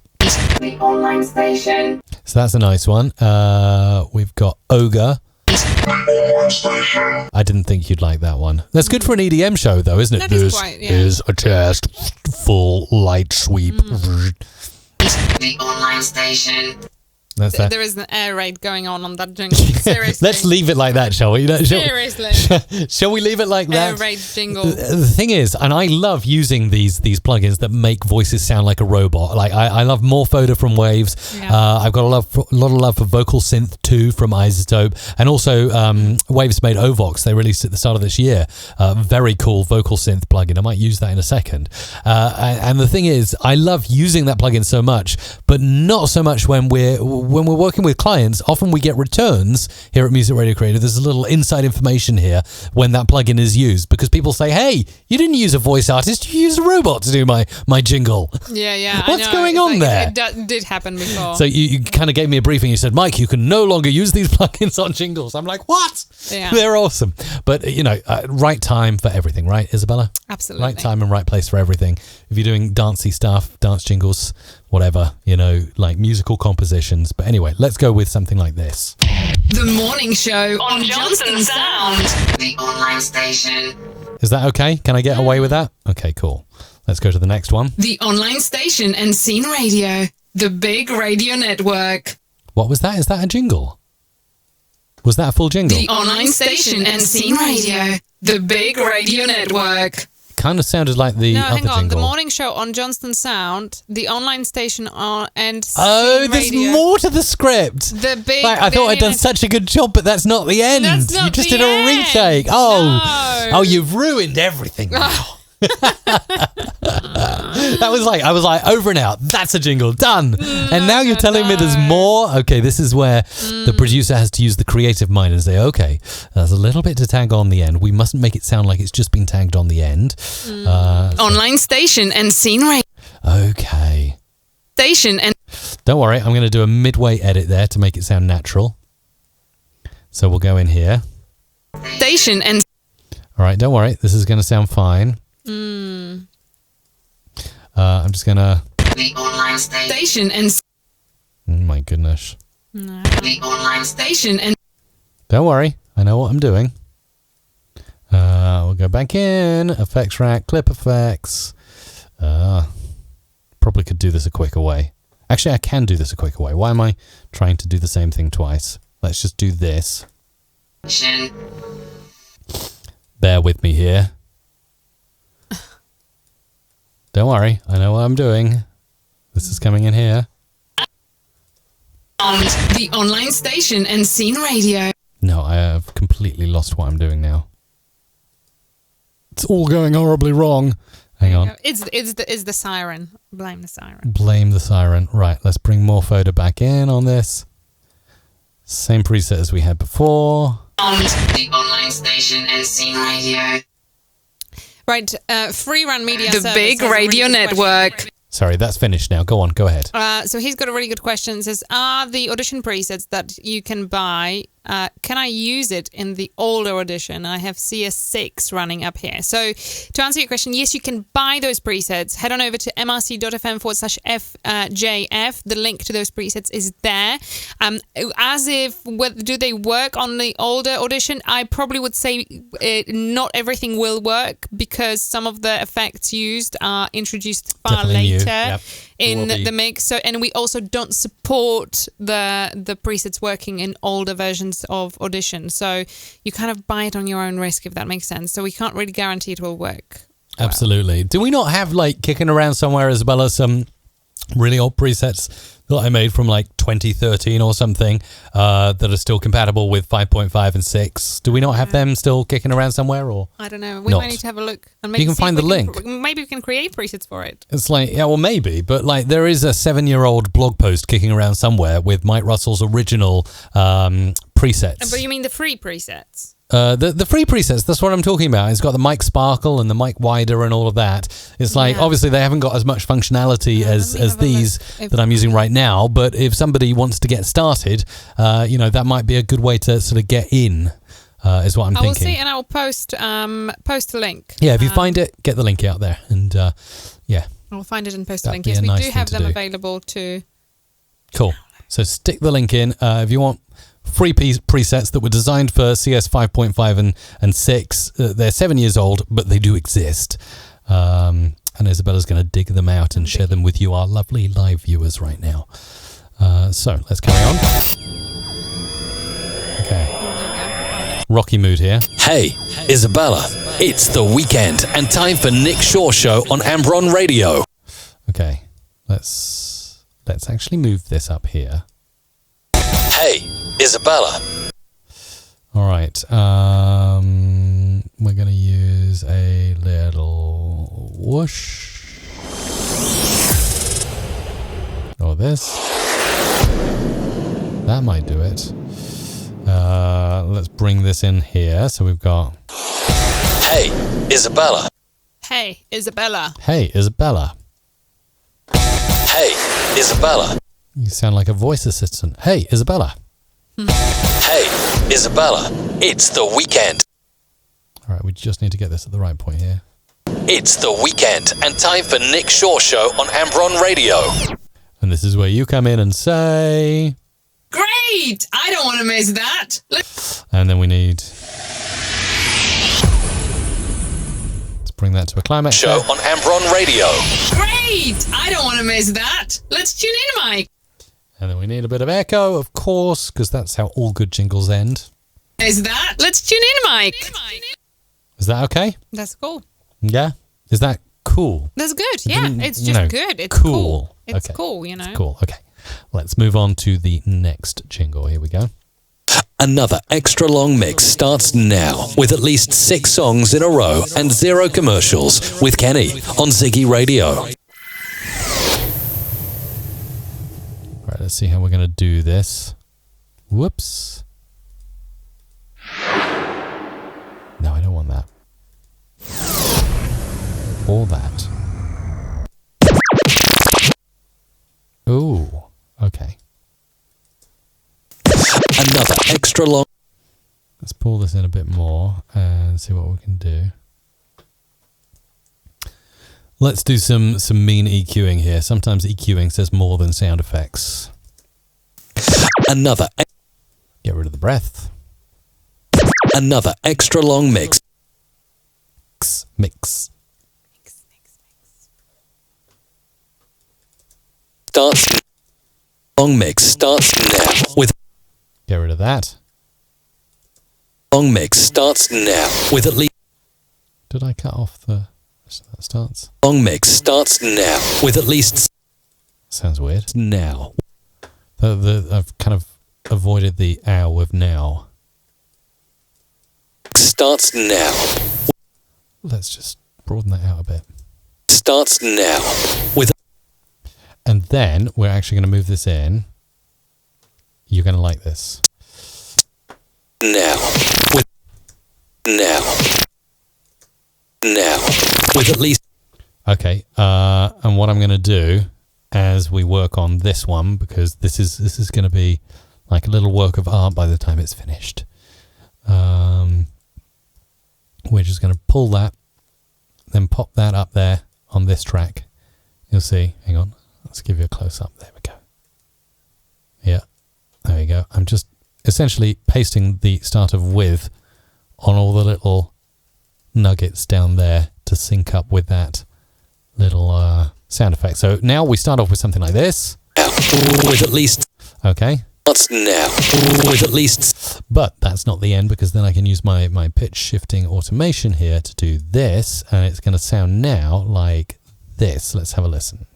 Speaker 5: The online station.
Speaker 1: So that's a nice one. We've got Ogre. I didn't think you'd like that one. That's good for an EDM show, though, isn't it?
Speaker 2: That is quite, yeah.
Speaker 1: Is a test, full light sweep.
Speaker 5: The online station.
Speaker 1: That's that.
Speaker 2: There is an air raid going on that jingle. Seriously.
Speaker 1: Let's leave it like that, shall we?
Speaker 2: Seriously.
Speaker 1: Shall we leave it like that?
Speaker 2: Air raid jingle.
Speaker 1: The thing is, and I love using these plugins that make voices sound like a robot. Like I love Morphoda from Waves.
Speaker 2: Yeah.
Speaker 1: I've got a lot of love for Vocal Synth 2 from Isotope, and also Waves made Ovox. They released at the start of this year. Very cool vocal synth plugin. I might use that in a second. And the thing is, I love using that plugin so much, but not so much when we're working with clients. Often we get returns here at Music Radio Creative. There's a little inside information here when that plugin is used, because people say, hey, you didn't use a voice artist, you used a robot to do my jingle.
Speaker 2: Yeah.
Speaker 1: What's going on there?
Speaker 2: It did happen before.
Speaker 1: So you kind of gave me a briefing. You said, Mike, you can no longer use these plugins on jingles. I'm like, what?
Speaker 2: Yeah.
Speaker 1: They're awesome. But, right time for everything, right, Isabella?
Speaker 2: Absolutely.
Speaker 1: Right time and right place for everything. If you're doing dancey stuff, dance jingles, whatever, like musical compositions. But anyway, let's go with something like this.
Speaker 5: The morning show on Johnston Sound. The online station.
Speaker 1: Is that okay? Can I get away with that? Okay, cool. Let's go to the next one.
Speaker 5: The online station and scene radio. The big radio network.
Speaker 1: What was that? Is that a jingle? Was that a full jingle?
Speaker 5: The online station and scene radio. The big radio network.
Speaker 1: Kind of sounded like the other
Speaker 2: hang on.
Speaker 1: jingle.
Speaker 2: The morning show on Johnston Sound, the online station and scene
Speaker 1: there's
Speaker 2: radio.
Speaker 1: more to the script.
Speaker 2: The big.
Speaker 1: Like, I thought I'd done such a good job, but that's not the end.
Speaker 2: That's not
Speaker 1: you just
Speaker 2: the
Speaker 1: did a
Speaker 2: end.
Speaker 1: retake.
Speaker 2: No.
Speaker 1: Oh, you've ruined everything now. I was like, over and out. That's a jingle. Done. And now you're telling me there's more? Okay, this is where the producer has to use the creative mind and say, okay, there's a little bit to tag on the end. We mustn't make it sound like it's just been tagged on the end.
Speaker 5: Online station and scene radio.
Speaker 1: Okay.
Speaker 5: Station and...
Speaker 1: Don't worry, I'm going to do a midway edit there to make it sound natural. So we'll go in here.
Speaker 5: Station and...
Speaker 1: All right, don't worry. This is going to sound fine. I'm just going to...
Speaker 5: The online station and...
Speaker 1: Oh my goodness.
Speaker 2: No.
Speaker 5: The online station and...
Speaker 1: Don't worry. I know what I'm doing. We'll go back in. Effects rack, clip effects. Probably could do this a quicker way. Actually, I can do this a quicker way. Why am I trying to do the same thing twice? Let's just do this. Bear with me here. Don't worry. I know what I'm doing. This is coming in here.
Speaker 5: The online station and scene radio.
Speaker 1: No, I have completely lost what I'm doing now. It's all going horribly wrong. Hang on.
Speaker 2: It's the siren. Blame the siren.
Speaker 1: Blame the siren. Right, let's bring more photo back in on this. Same preset as we had before.
Speaker 5: The online station and scene radio.
Speaker 2: Right, Free Run Media
Speaker 5: The
Speaker 2: Service
Speaker 5: big
Speaker 2: has a really
Speaker 5: radio
Speaker 2: good
Speaker 5: network.
Speaker 2: question.
Speaker 1: Sorry, that's finished now. Go on, go ahead.
Speaker 2: So he's got a really good question. It says, are the audition presets that you can buy, can I use it in the older audition? I have CS6 running up here. So to answer your question, yes, you can buy those presets. Head on over to mrc.fm/FJF. The link to those presets is there. Do they work on the older audition? I probably would say not everything will work because some of the effects used are introduced far
Speaker 1: Definitely new.
Speaker 2: later.
Speaker 1: Yep.
Speaker 2: In the mix, so and we also don't support the presets working in older versions of Audition, so you kind of buy it on your own risk if that makes sense. So we can't really guarantee it will work.
Speaker 1: Absolutely. Do we not have like kicking around somewhere as well as some really old presets that I made from like 2013 or something that are still compatible with 5.5 and 6? Do we not have them still kicking around somewhere? Or
Speaker 2: I don't know. We
Speaker 1: not?
Speaker 2: might need to have a look. And maybe
Speaker 1: You can
Speaker 2: see if
Speaker 1: find
Speaker 2: we
Speaker 1: the link.
Speaker 2: Maybe we can create presets for it.
Speaker 1: It's like, yeah, well, maybe, but like there is a 7-year-old blog post kicking around somewhere with Mike Russell's original presets.
Speaker 2: But you mean the free presets?
Speaker 1: The free presets, that's what I'm talking about. It's got the mic sparkle and the mic wider and all of that. It's like, obviously they haven't got as much functionality as these that I'm using right now, but if somebody wants to get started, that might be a good way to sort of get in, is what I'm thinking.
Speaker 2: I will see, and I will post a link.
Speaker 1: Yeah, if you find it, get the link out there, and I
Speaker 2: will find it and post a
Speaker 1: That'd
Speaker 2: link.
Speaker 1: be
Speaker 2: Yes,
Speaker 1: a
Speaker 2: we
Speaker 1: nice
Speaker 2: do
Speaker 1: thing
Speaker 2: have
Speaker 1: to
Speaker 2: them
Speaker 1: do.
Speaker 2: available to...
Speaker 1: Cool. So stick the link in if you want free presets that were designed for CS 5.5 and 6. They're 7 years old, but they do exist. And Isabella's going to dig them out and share them with you, our lovely live viewers right now. So let's carry on. Okay. Rocky mood here.
Speaker 7: Hey, Isabella, it's the weekend and time for Nick Shaw Show on Ambron Radio.
Speaker 1: Okay. Let's actually move this up here.
Speaker 7: Hey, Isabella.
Speaker 1: All right. We're going to use a little whoosh. Or this. That might do it. Let's bring this in here. So we've got...
Speaker 7: Hey, Isabella.
Speaker 2: Hey, Isabella.
Speaker 1: Hey, Isabella.
Speaker 7: Hey, Isabella.
Speaker 1: You sound like a voice assistant. Hey, Isabella.
Speaker 7: Hey, Isabella, it's the weekend.
Speaker 1: All right, we just need to get this at the right point here.
Speaker 7: It's the weekend and time for Nick Shaw Show on Ambron Radio.
Speaker 1: And this is where you come in and say...
Speaker 5: Great! I don't want to miss that.
Speaker 1: And then we need... Let's bring that to a climax.
Speaker 7: Show on Ambron Radio.
Speaker 5: Great! I don't want to miss that. Let's tune in, Mike.
Speaker 1: And then we need a bit of echo, of course, because that's how all good jingles end.
Speaker 5: Is that? Let's tune in, Mike.
Speaker 1: Is that okay?
Speaker 2: That's cool.
Speaker 1: Yeah? Is that cool?
Speaker 2: That's good. Yeah, it's just good. It's
Speaker 1: cool.
Speaker 2: cool. It's
Speaker 1: Okay.
Speaker 2: cool, you know.
Speaker 1: It's cool. Okay. Let's move on to the next jingle. Here we go.
Speaker 7: Another extra long mix starts now with at least 6 songs in a row and 0 commercials with Kenny on Ziggy Radio.
Speaker 1: Right, let's see how we're going to do this. Whoops. No, I don't want that. Or that. Ooh, okay.
Speaker 7: Another extra long...
Speaker 1: Let's pull this in a bit more and see what we can do. Let's do some mean EQing here. Sometimes EQing says more than sound effects.
Speaker 7: Another...
Speaker 1: Get rid of the breath.
Speaker 7: Another extra long mix.
Speaker 1: Mix.
Speaker 7: Starts... Long mix starts now with...
Speaker 1: Get rid of that.
Speaker 7: Long mix starts now with at least...
Speaker 1: Did I cut off the... That starts.
Speaker 7: Long mix starts now with at least...
Speaker 1: Sounds weird.
Speaker 7: Now.
Speaker 1: I've kind of avoided the ow with now.
Speaker 7: Starts now.
Speaker 1: Let's just broaden that out a bit.
Speaker 7: Starts now with...
Speaker 1: And then we're actually going to move this in. You're going to like this.
Speaker 7: Now. With... Now. Now. With at least...
Speaker 1: Okay, and what I'm going to do as we work on this one, because this is going to be like a little work of art by the time it's finished. We're just going to pull that, then pop that up there on this track. You'll see. Hang on. Let's give you a close-up. There we go. Yeah, there you go. I'm just essentially pasting the start of with on all the little nuggets down there to sync up with that little sound effect. So now we start off with something like this.
Speaker 7: With at least...
Speaker 1: Okay.
Speaker 7: Starts now. With at least...
Speaker 1: But that's not the end, because then I can use my pitch shifting automation here to do this, and it's going to sound now like this. Let's have a listen.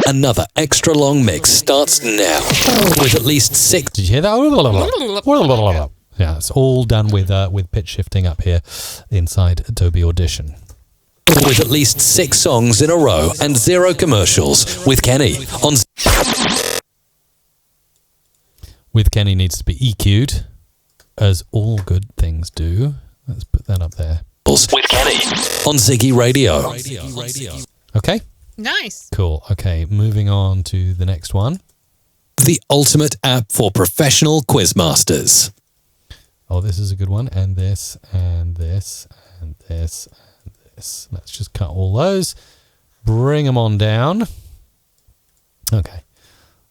Speaker 7: Another extra long mix starts now with at least 6...
Speaker 1: Did you hear that? Yeah, it's all done with pitch shifting up here inside Adobe Audition.
Speaker 7: With at least 6 songs in a row and 0 commercials with Kenny on...
Speaker 1: With Kenny needs to be EQ'd, as all good things do. Let's put that up there.
Speaker 7: With Kenny on Ziggy Radio.
Speaker 1: Okay?
Speaker 2: Nice.
Speaker 1: Cool. Okay, moving on to the next one.
Speaker 7: The ultimate app for professional quizmasters.
Speaker 1: Oh, this is a good one. And this, and this, and this, and this. Let's just cut all those. Bring them on down. Okay.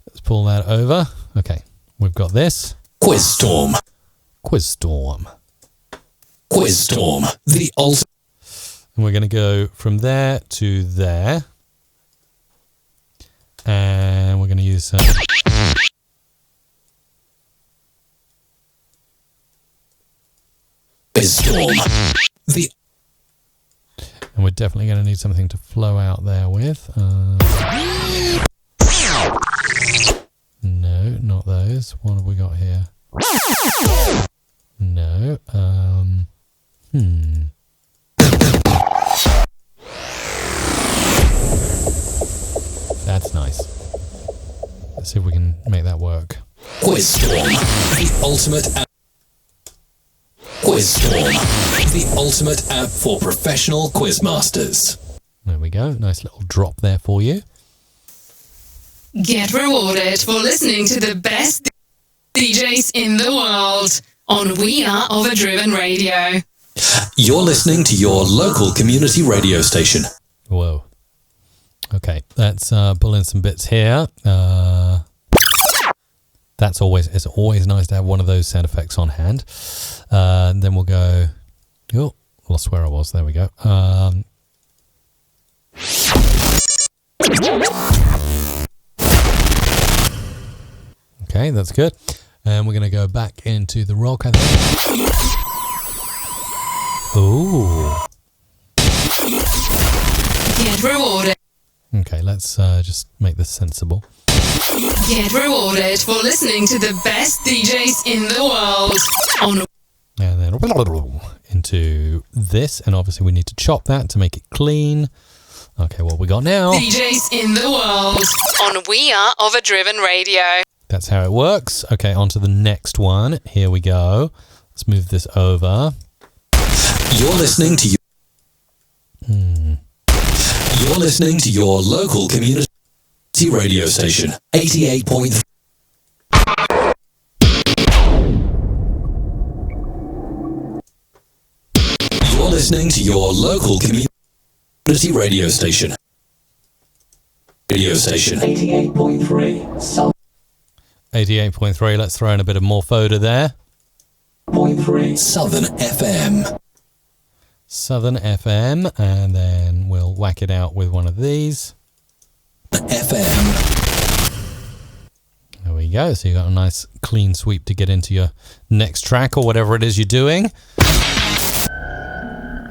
Speaker 1: Let's pull that over. Okay. We've got this.
Speaker 7: Quizstorm.
Speaker 1: Quizstorm.
Speaker 7: Quizstorm. The ultimate.
Speaker 1: And we're going to go from there to there. And we're going to use...
Speaker 7: Quizstorm. The...
Speaker 1: And we're definitely going to need something to flow out there with. No, not those. What have we got here? No. That's nice. Let's see if we can make that work.
Speaker 7: Quizstorm. The ultimate app. Quizstorm. The ultimate app for professional quizmasters.
Speaker 1: There we go. Nice little drop there for you.
Speaker 5: Get rewarded for listening to the best DJs in the world on We Are Overdriven Radio.
Speaker 7: You're listening to your local community radio station.
Speaker 1: Whoa. Okay, let's pull in some bits here. it's always nice to have one of those sound effects on hand. And then we'll go. Oh, lost where I was. There we go. Okay, that's good. And we're going to go back into the rock, I think. Ooh.
Speaker 5: Get rewarded.
Speaker 1: Okay, let's just make this sensible.
Speaker 5: Get rewarded for listening to the best DJs in the world.
Speaker 1: And then into this, and obviously we need to chop that to make it clean. Okay, what we got now?
Speaker 5: DJs in the world on We Are Overdriven Radio.
Speaker 1: That's how it works. Okay, on to the next one. Here we go. Let's move this over.
Speaker 7: You're listening to You're listening to your local community radio station, 88.3. You're listening to your local community radio station. 88.3.
Speaker 1: 88.3. Let's throw in a bit of more photo there.
Speaker 7: 0.3 Southern FM.
Speaker 1: Southern FM, and then we'll whack it out with one of these.
Speaker 7: FM.
Speaker 1: There we go. So you got a nice clean sweep to get into your next track or whatever it is you're doing.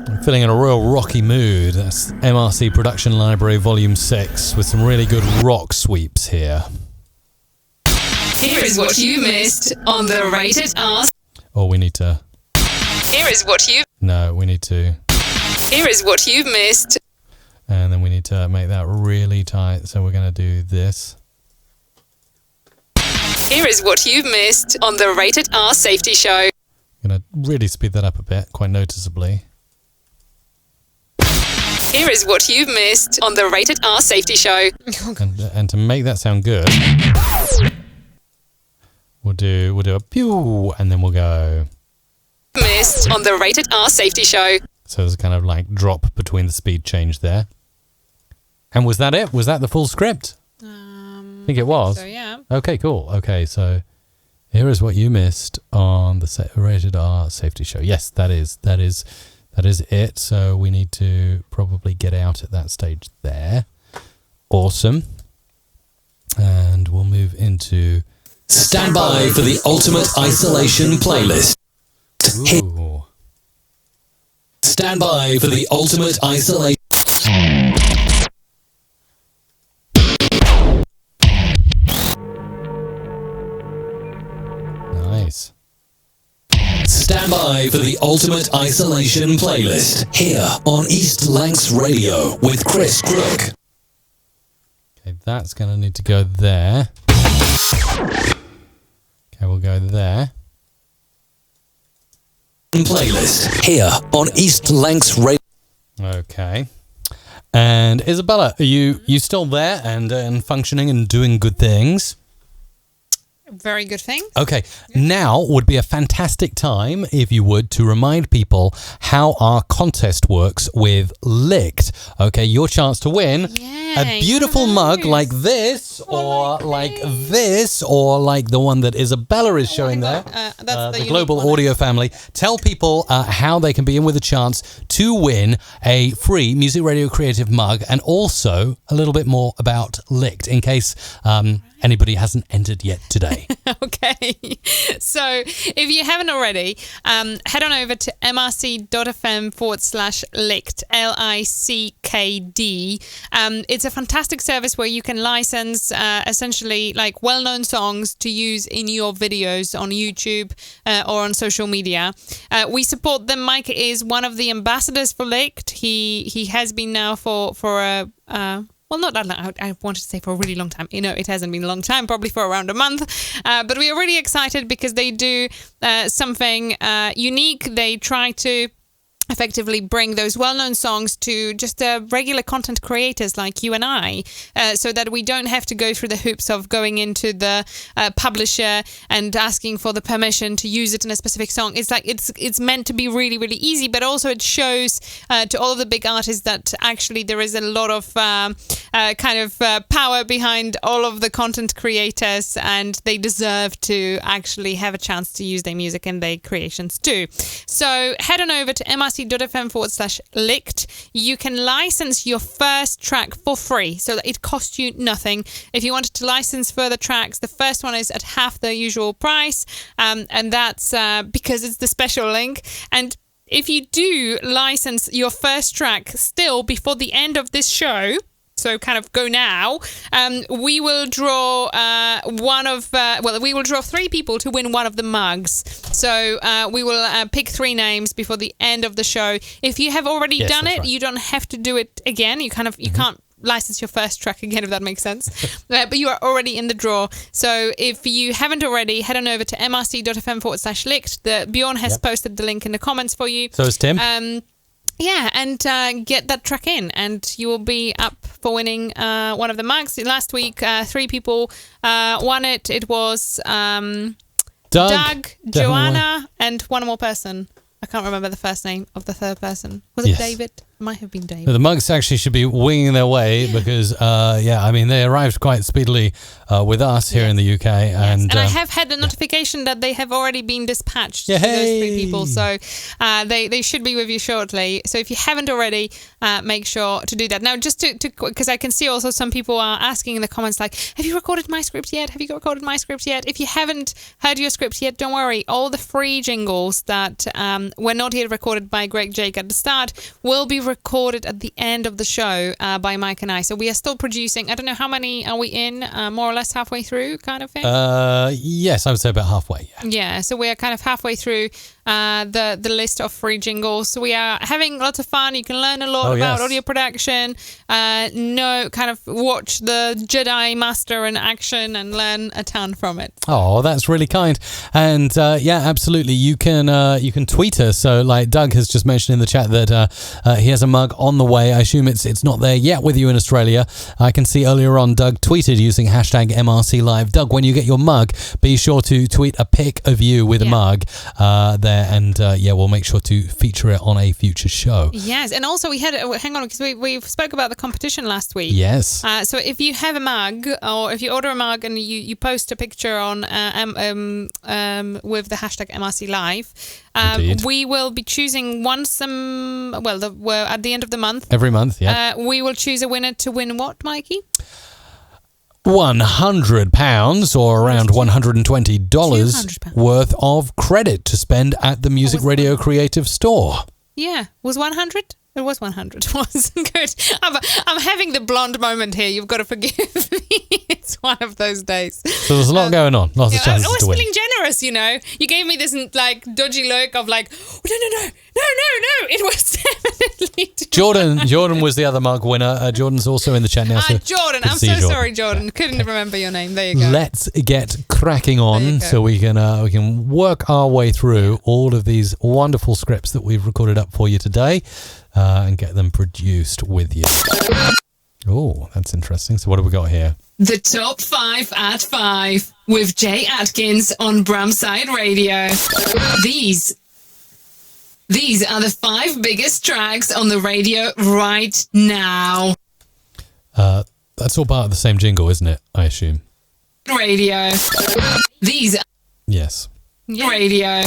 Speaker 1: I'm feeling in a real rocky mood. That's MRC Production Library Volume 6 with some really good rock sweeps here.
Speaker 5: Here is what you missed on the Rated R.
Speaker 1: Oh, we need to...
Speaker 5: Here is what you...
Speaker 1: No, we need to...
Speaker 5: Here is what you've missed.
Speaker 1: And then we need to make that really tight. So we're going to do this.
Speaker 5: Here is what you've missed on the Rated R Safety Show.
Speaker 1: I'm going to really speed that up a bit, quite noticeably.
Speaker 5: Here is what you've missed on the Rated R Safety Show.
Speaker 1: And to make that sound good, we'll do a pew, and then we'll go...
Speaker 5: Missed on the Rated R Safety Show.
Speaker 1: So there's a kind of like drop between the speed change there. And was that it? Was that the full script? I think it was.
Speaker 2: So yeah.
Speaker 1: Okay, cool. Okay, so here is what you missed on the Rated R Safety Show. Yes, that is it. So we need to probably get out at that stage there. Awesome. And we'll move into...
Speaker 7: Stand by for the Ultimate Isolation playlist.
Speaker 1: Ooh.
Speaker 7: Stand by for the Ultimate Isolation.
Speaker 1: Nice.
Speaker 7: Stand by for the Ultimate Isolation playlist here on East Lancs Radio with Chris Crook.
Speaker 1: Okay, that's going to need to go there. Okay, we'll go there.
Speaker 7: Playlist here on East Lancs Radio.
Speaker 1: Okay. And Isabella, are you still there and functioning and doing good things?
Speaker 2: Very good thing.
Speaker 1: Okay, now would be a fantastic time, if you would, to remind people how our contest works with Licked. Okay, your chance to win a beautiful mug like this, or like this, or like the one that Isabella is showing there.
Speaker 2: That's
Speaker 1: the Global Audio family. Tell people how they can be in with a chance to win a free Music Radio Creative mug, and also a little bit more about Licked, in case anybody hasn't entered yet today.
Speaker 2: Okay, so if you haven't already, head on over to mrc.fm/licked, LICKD. It's a fantastic service where you can license essentially like well-known songs to use in your videos on YouTube or on social media. We support them. Mike is one of the ambassadors for Licked. He has been now for a well, not that long. I wanted to say for a really long time. You know, it hasn't been a long time, probably for around a month. But we are really excited because they do something unique. They try to effectively bring those well-known songs to just regular content creators like you and I, so that we don't have to go through the hoops of going into the publisher and asking for the permission to use it in a specific song. It's like it's meant to be really, really easy, but also it shows to all of the big artists that actually there is a lot of power behind all of the content creators, and they deserve to actually have a chance to use their music in their creations too. So head on over to mrc.fm/licked. You can license your first track for free, so that it costs you nothing. If you wanted to license further tracks, the first one is at half the usual price, and that's because it's the special link. And if you do license your first track still before the end of this show, so kind of go now, we will draw we will draw 3 people to win one of the mugs. So we will pick 3 names before the end of the show. If you have already done it, you don't have to do it again. You can't license your first track again, if that makes sense. But you are already in the draw. So if you haven't already, head on over to mrc.fm/licked. Bjorn has posted the link in the comments for you.
Speaker 1: So is Tim.
Speaker 2: And get that track in, and you will be up for winning one of the mugs. Last week, 3 people won it. It was Doug, Joanna, and one more person. I can't remember the first name of the third person. Was it David? It might have been David.
Speaker 1: The mugs actually should be winging their way because, they arrived quite speedily with us here in the UK. And
Speaker 2: I have had the notification that they have already been dispatched to those 3 people. So they should be with you shortly. So if you haven't already, make sure to do that. Now, just to because I can see also some people are asking in the comments, like, have you recorded my script yet? Have you recorded my script yet? If you haven't heard your script yet, don't worry. All the free jingles that were not yet recorded by Greg Jake at the start will be recorded at the end of the show by Mike and I. So we are still producing. I don't know how many are we in, more or less halfway through kind of thing?
Speaker 1: Yes, I would say about halfway.
Speaker 2: Yeah, so we are kind of halfway through the list of free jingles. So we are having lots of fun. You can learn a lot about audio production, watch the Jedi Master in action and learn a ton from it.
Speaker 1: Oh, that's really kind. And absolutely. You can tweet us. So like Doug has just mentioned in the chat that he has a mug on the way. I assume it's not there yet with you in Australia. I can see earlier on Doug tweeted using hashtag MRC Live. Doug, when you get your mug, be sure to tweet a pic of you with a mug there, and we'll make sure to feature it on a future show.
Speaker 2: Yes, and also we had hang on, because we spoke about the competition last week.
Speaker 1: Yes.
Speaker 2: So if you have a mug, or if you order a mug and you post a picture on with the hashtag MRC Live, we will be choosing at the end of the month.
Speaker 1: Every month,
Speaker 2: we will choose a winner to win what, Mikey?
Speaker 1: £100 or around $120 worth of credit to spend at the Music Radio Creative Store.
Speaker 2: Yeah, was 100? It was 100. It wasn't good. I'm having the blonde moment here. You've got to forgive me. It's one of those days.
Speaker 1: So there's a lot going on. Lots of chances to win.
Speaker 2: I was feeling generous, you know. You gave me this dodgy look of like, no. It was definitely
Speaker 1: Jordan was the other mug winner. Jordan's also in the chat now. So
Speaker 2: Jordan. I'm so sorry, Jordan. Couldn't remember your name. There you go.
Speaker 1: Let's get cracking on so we can work our way through all of these wonderful scripts that we've recorded up for you today. And get them produced with you. Oh, that's interesting. So what have we got here?
Speaker 5: The Top 5 at 5 with Jay Atkins on Bramside Radio. These are the 5 biggest tracks on the radio right now.
Speaker 1: That's all part of the same jingle, isn't it? I assume.
Speaker 5: Radio.
Speaker 1: Yes.
Speaker 5: Radio.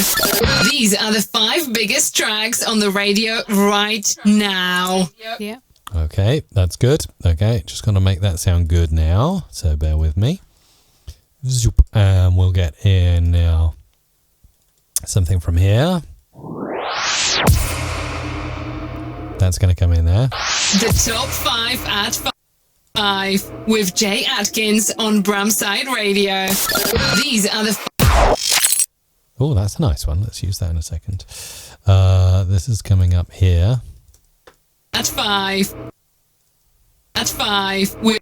Speaker 5: These are the 5 biggest tracks on the radio right now.
Speaker 2: Yeah.
Speaker 1: Okay, that's good. Okay, just going to make that sound good now. So bear with me. Zoop. And we'll get in now something from here. That's going to come in there.
Speaker 5: The Top 5 at 5 with Jay Atkins on Bramside Radio. These are the...
Speaker 1: Oh, that's a nice one. Let's use that in a second. This is coming up here.
Speaker 5: At 5 with...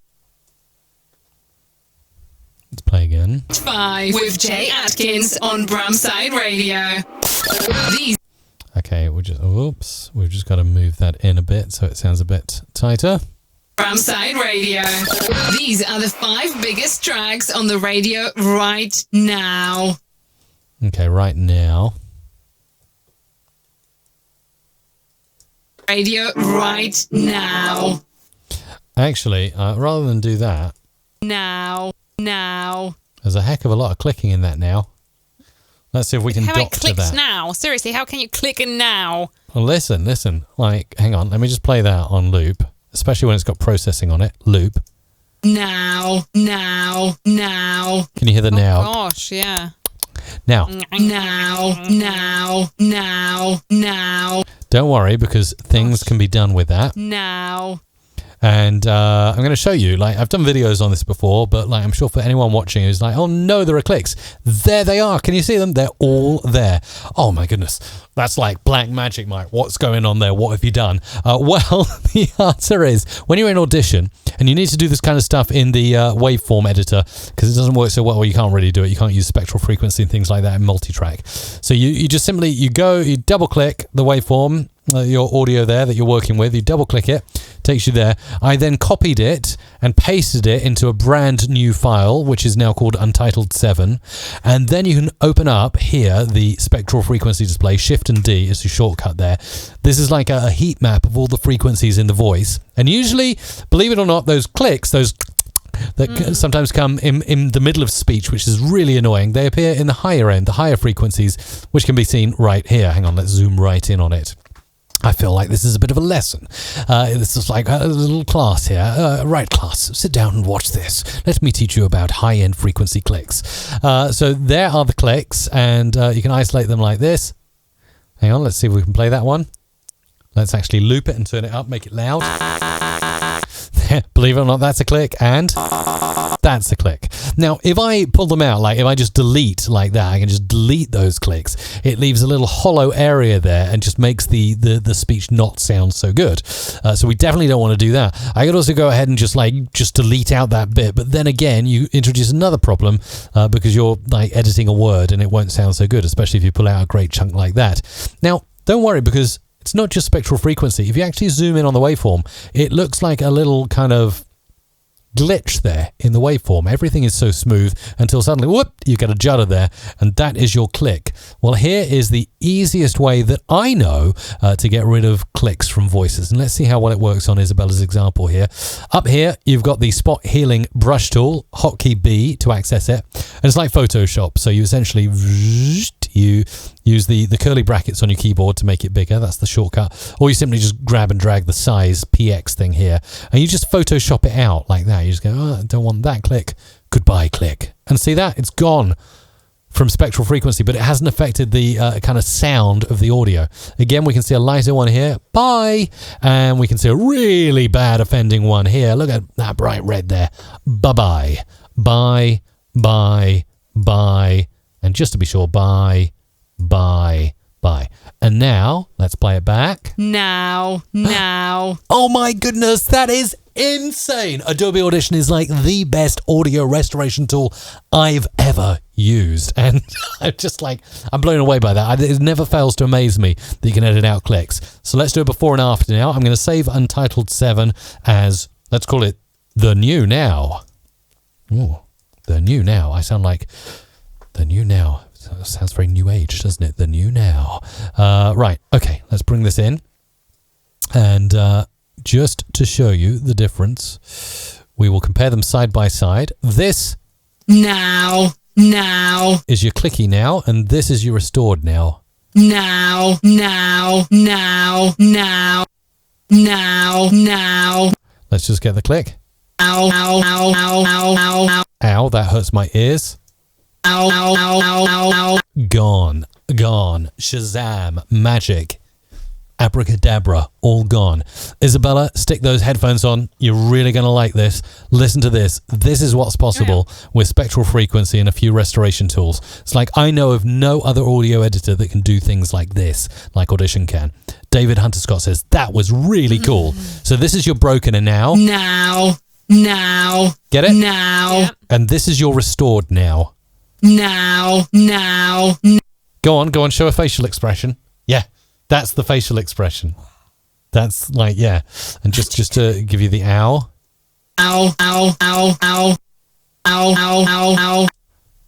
Speaker 1: Let's play again.
Speaker 5: 5 with Jay Atkins on Bramside Radio.
Speaker 1: Okay, we've just got to move that in a bit so it sounds a bit tighter.
Speaker 5: Bramside Radio. These are the 5 biggest tracks on the radio right now.
Speaker 1: Okay, right now.
Speaker 5: Radio right now.
Speaker 1: Actually, rather than do that...
Speaker 2: Now.
Speaker 1: There's a heck of a lot of clicking in that now. Let's see if we can
Speaker 2: How many
Speaker 1: doctor
Speaker 2: clicks
Speaker 1: that.
Speaker 2: now? Seriously, how can you click in now?
Speaker 1: Well, listen. Like, hang on. Let me just play that on loop, especially when it's got processing on it. Loop.
Speaker 5: Now.
Speaker 1: Can you hear the now?
Speaker 2: Oh, gosh, yeah.
Speaker 1: Now.
Speaker 5: Now.
Speaker 1: Don't worry, because things can be done with that.
Speaker 2: Now.
Speaker 1: And I'm going to show you, like, I've done videos on this before, but like, I'm sure for anyone watching who's like, oh no, there are clicks. There they are. Can you see them? They're all there. Oh my goodness. That's like black magic, Mike. What's going on there? What have you done? Well, the answer is when you're in Audition and you need to do this kind of stuff in the waveform editor, because it doesn't work so well, or you can't really do it. You can't use spectral frequency and things like that in multi-track. So you just simply, you double click the waveform, your audio there that you're working with, you double click it, takes you there. I then copied it and pasted it into a brand new file, which is now called Untitled 7. And then you can open up here the spectral frequency display. Shift and D is a shortcut there. This is like a heat map of all the frequencies in the voice. And usually, believe it or not, those clicks, those that sometimes come in the middle of speech, which is really annoying. They appear in the higher end, the higher frequencies, which can be seen right here. Hang on, let's zoom right in on it. I feel like this is a bit of a lesson. This is like a little class here. Right, class, sit down and watch this. Let me teach you about high-end frequency clicks. So there are the clicks, and you can isolate them like this. Hang on, let's see if we can play that one. Let's actually loop it and turn it up, make it loud. Believe it or not, that's a click, and that's a click. Now, if I pull them out, like if I just delete like that, I can just delete those clicks. It leaves a little hollow area there and just makes the speech not sound so good. So we definitely don't want to do that. I could also go ahead and just delete out that bit, but then again, you introduce another problem because you're like editing a word and it won't sound so good, especially if you pull out a great chunk like that. Now, don't worry, because it's not just spectral frequency. If you actually zoom in on the waveform, it looks like a little kind of glitch there in the waveform. Everything is so smooth until suddenly, whoop, you get a judder there, and that is your click. Well, here is the easiest way that I know to get rid of clicks from voices. And let's see how well it works on Isabella's example here. Up here, you've got the spot healing brush tool, hotkey B to access it. And it's like Photoshop. So you essentially you use the curly brackets on your keyboard to make it bigger. That's the shortcut. Or you simply just grab and drag the size PX thing here, and you just Photoshop it out like that. You just go, oh, I don't want that click. Goodbye click. And see that? It's gone from spectral frequency, but it hasn't affected the kind of sound of the audio. Again, we can see a lighter one here. Bye. And we can see a really bad offending one here. Look at that bright red there. Bye-bye. Bye. Bye. Bye. And just to be sure, bye, bye, bye. And now, let's play it back.
Speaker 2: Now.
Speaker 1: Oh my goodness, that is insane. Adobe Audition is like the best audio restoration tool I've ever used. And I'm blown away by that. It never fails to amaze me that you can edit out clicks. So let's do a before and after now. I'm going to save Untitled 7 as, let's call it the new now. Ooh, the new now. I sound like... The new now. Sounds very new age, doesn't it? The new now. Right. Okay. Let's bring this in. And just to show you the difference, we will compare them side by side. This
Speaker 5: now
Speaker 1: is your clicky now, and this is your restored now.
Speaker 5: Now.
Speaker 1: Let's just get the click.
Speaker 5: Ow.
Speaker 1: Ow, that hurts my ears. Gone. Shazam. Magic. Abracadabra. All gone. Isabella, stick those headphones on. You're really going to like this. Listen to this. This is what's possible with spectral frequency and a few restoration tools. It's like I know of no other audio editor that can do things like this, like Audition can. David Hunter Scott says, that was really cool. So this is your broken and now.
Speaker 5: Now.
Speaker 1: Get it?
Speaker 5: Now.
Speaker 2: Yep.
Speaker 1: And this is your restored now.
Speaker 5: Now.
Speaker 1: Go on, show a facial expression. Yeah, That's the facial expression. That's like, yeah. And just to give you the ow. Ow, ow, ow, ow. Ow, ow, ow, ow.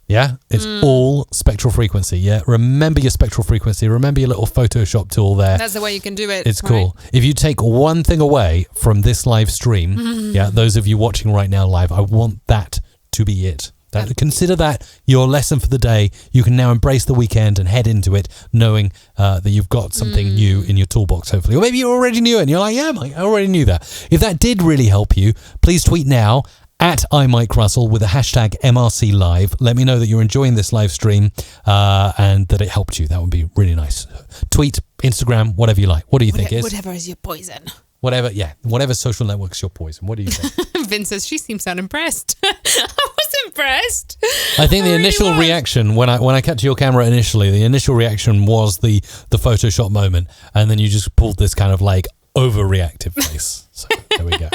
Speaker 1: Yeah, it's all spectral frequency. Yeah, remember your spectral frequency. Remember your little Photoshop tool there.
Speaker 2: That's the way you can do it.
Speaker 1: It's cool. If you take one thing away from this live stream, yeah, those of you watching right now live, I want that to be it. Consider that your lesson for the day. You can now embrace the weekend and head into it knowing that you've got something new in your toolbox, hopefully. Or maybe you already knew it and you're like, yeah, Mike, I already knew that. If that did really help you, please tweet now at @iMikeRussell with the hashtag MRC Live. Let me know that you're enjoying this live stream and that it helped you. That would be really nice. Tweet, Instagram, whatever you like. What do you think is?
Speaker 2: Whatever is your poison.
Speaker 1: Whatever social network's your poison. What do you think?
Speaker 2: Vince says she seems unimpressed. I was impressed.
Speaker 1: I think the initial reaction when I cut to your camera initially, the initial reaction was the Photoshop moment, and then you just pulled this kind of like overreactive face. So there we go.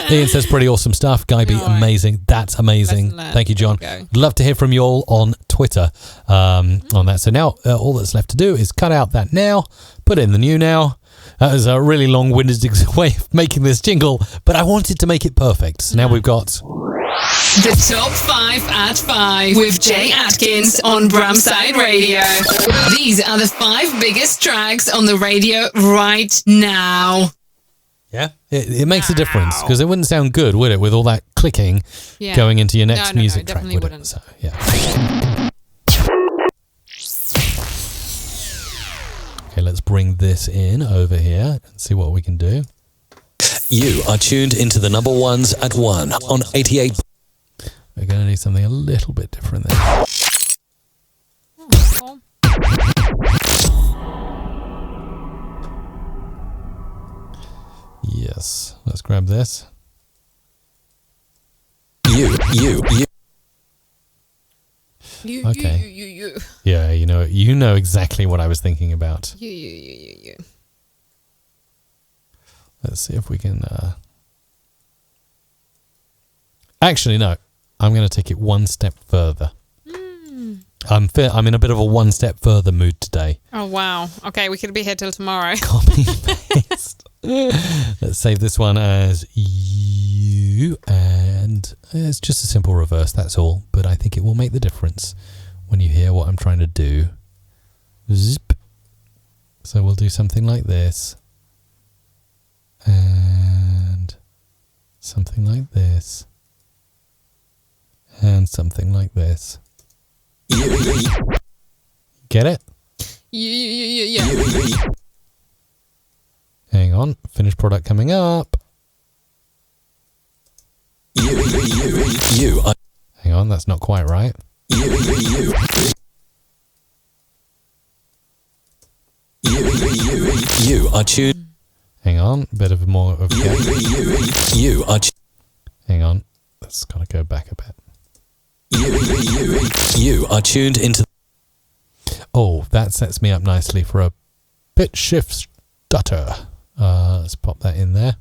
Speaker 1: Ian says pretty awesome stuff. Guy B, amazing. That's amazing. Thank you, John. I'd love to hear from you all on Twitter on that. So now all that's left to do is cut out that now, put in the new now. That was a really long-winded way of making this jingle, but I wanted to make it perfect. So now we've got
Speaker 5: the top 5 at 5 with Jay Atkins on Bramside Radio. These are the 5 biggest tracks on the radio right now.
Speaker 1: Yeah, it makes a difference because it wouldn't sound good, would it, with all that clicking going into your next music track?
Speaker 2: Definitely wouldn't.
Speaker 1: So, yeah. Okay, let's bring this in over here and see what we can do.
Speaker 7: You are tuned into the number ones at 1 on 88.
Speaker 1: We're going to do something a little bit different there.
Speaker 2: Oh,
Speaker 1: Yes, let's grab this.
Speaker 7: You.
Speaker 1: Okay.
Speaker 2: You.
Speaker 1: Yeah, you know exactly what I was thinking about.
Speaker 2: You.
Speaker 1: Let's see if we can. Actually, no. I'm going to take it one step further. I'm in a bit of a one step further mood today.
Speaker 2: Oh wow. Okay, we could be here till tomorrow.
Speaker 1: Copy paste. Let's save this one as you, and it's just a simple reverse. That's all. But I think it will make the difference when you hear what I'm trying to do. Zip. So we'll do something like this. And something like this. And something like this. Get it?
Speaker 2: Yeah.
Speaker 1: Hang on. Finished product coming up. Hang on, that's not quite right.
Speaker 7: You are tuned.
Speaker 1: Hang on, a bit of more of
Speaker 7: You are.
Speaker 1: Hang on, that's got to go back a bit.
Speaker 7: You are tuned into.
Speaker 1: Oh, that sets me up nicely for a pitch shift stutter. Let's pop that in there.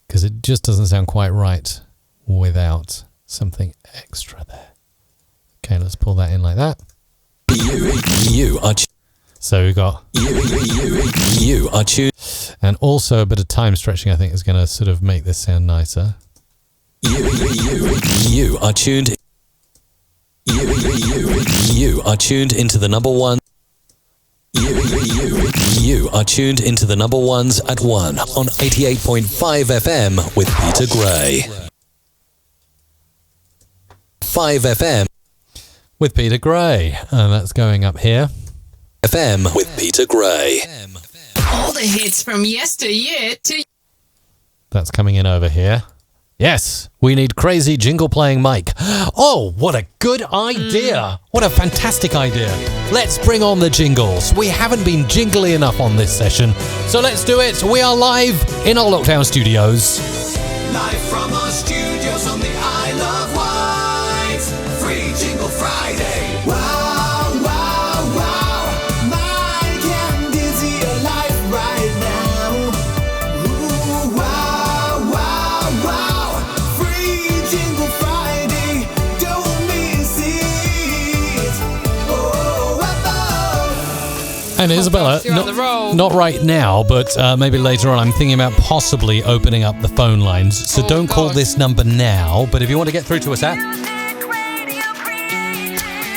Speaker 1: Because it just doesn't sound quite right without something extra there. Okay, let's pull that in like that.
Speaker 7: You are.
Speaker 1: So we got.
Speaker 7: You are tuned.
Speaker 1: And also a bit of time stretching, I think, is going to sort of make this sound nicer.
Speaker 7: You are tuned. You are tuned into the number one. You are tuned into the number ones at 1 on 88.5 FM with Peter Gray. 5 FM
Speaker 1: with Peter Gray. And that's going up here.
Speaker 7: FM with Peter Gray.
Speaker 5: All the hits from yesteryear to...
Speaker 1: That's coming in over here. Yes, we need crazy jingle playing Mike. Oh, what a good idea. What a fantastic idea. Let's bring on the jingles. We haven't been jingly enough on this session, so let's do it. We are live in our lockdown studios.
Speaker 8: Live from our studios on the Isle of Wight. Free Jingle Friday. Wow, wow, wow. Mike and Dizzy are live right now. Ooh, wow, wow, wow. Free Jingle Friday. Don't miss it.
Speaker 1: And Isabella,
Speaker 2: You're on the roll.
Speaker 1: not right now, but maybe later on, I'm thinking about possibly opening up the phone lines. So don't call this number now, but if you want to get through to us at...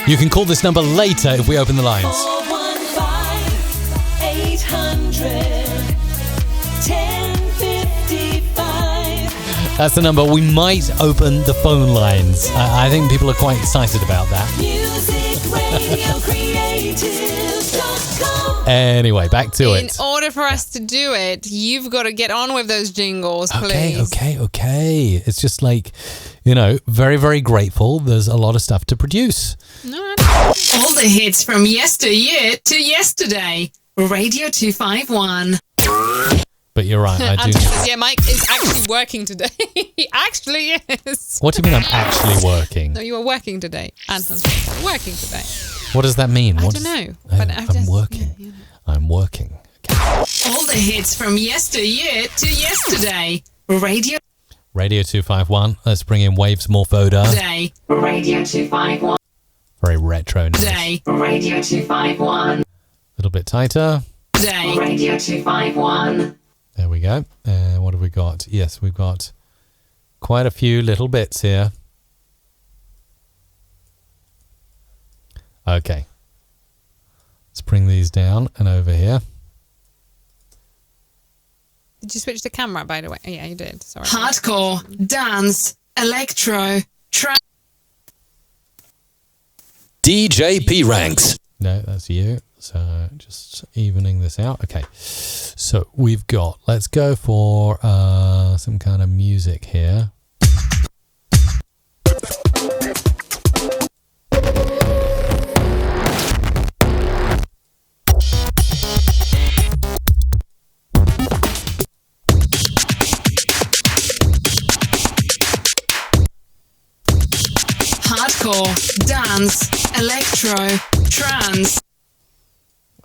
Speaker 1: You can call this number later if we open the lines.
Speaker 8: 415-800-1055.
Speaker 1: That's the number. We might open the phone lines. I think people are quite excited about that.
Speaker 8: MusicRadioCreative.com.
Speaker 1: Anyway, back to
Speaker 2: In
Speaker 1: it.
Speaker 2: order for us to do it, you've got to get on with those jingles, please.
Speaker 1: Okay. It's just like, very, very grateful. There's a lot of stuff to produce.
Speaker 5: All the hits from yesteryear to yesterday. Radio 251.
Speaker 1: But you're right, I do.
Speaker 2: Anton says, yeah, Mike is actually working today. He actually is.
Speaker 1: What do you mean I'm actually working?
Speaker 2: No, you are working today. Anton says, working today.
Speaker 1: What does that mean?
Speaker 2: I don't know. But
Speaker 1: I'm working.
Speaker 2: Yeah.
Speaker 1: I'm working. Okay.
Speaker 5: All the hits from yesteryear to yesterday. Radio
Speaker 1: 251. Let's bring in Waves Morphoda.
Speaker 5: Day. Radio 251.
Speaker 1: Very retro now.
Speaker 5: Day. Radio 251.
Speaker 1: A little bit tighter.
Speaker 5: Day. Radio 251.
Speaker 1: There we go. What have we got? Yes, we've got quite a few little bits here. Okay. Let's bring these down and over here.
Speaker 2: Did you switch the camera, by the way? Oh, yeah, you did. Sorry.
Speaker 5: Hardcore, dance, electro, trap.
Speaker 7: DJ P Ranks.
Speaker 1: No, that's you. So just evening this out. Okay. So we've got, let's go for some kind of music here.
Speaker 5: Hardcore, dance, electro, trance.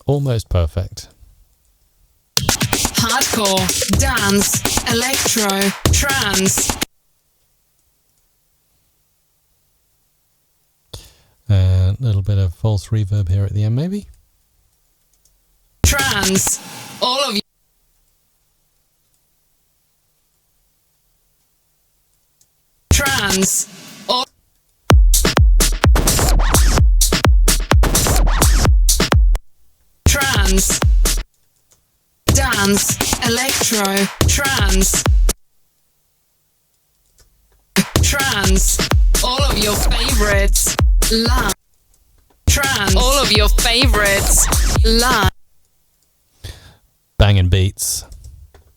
Speaker 1: Almost perfect.
Speaker 5: Hardcore, dance, electro, trance.
Speaker 1: A little bit of false reverb here at the end, maybe.
Speaker 5: Trance. All of you. Trance. All. Trance. Dance. Electro. Trance. Trance. All of your favorites. Live. Trance. All of your favorites. Live.
Speaker 1: Banging beats.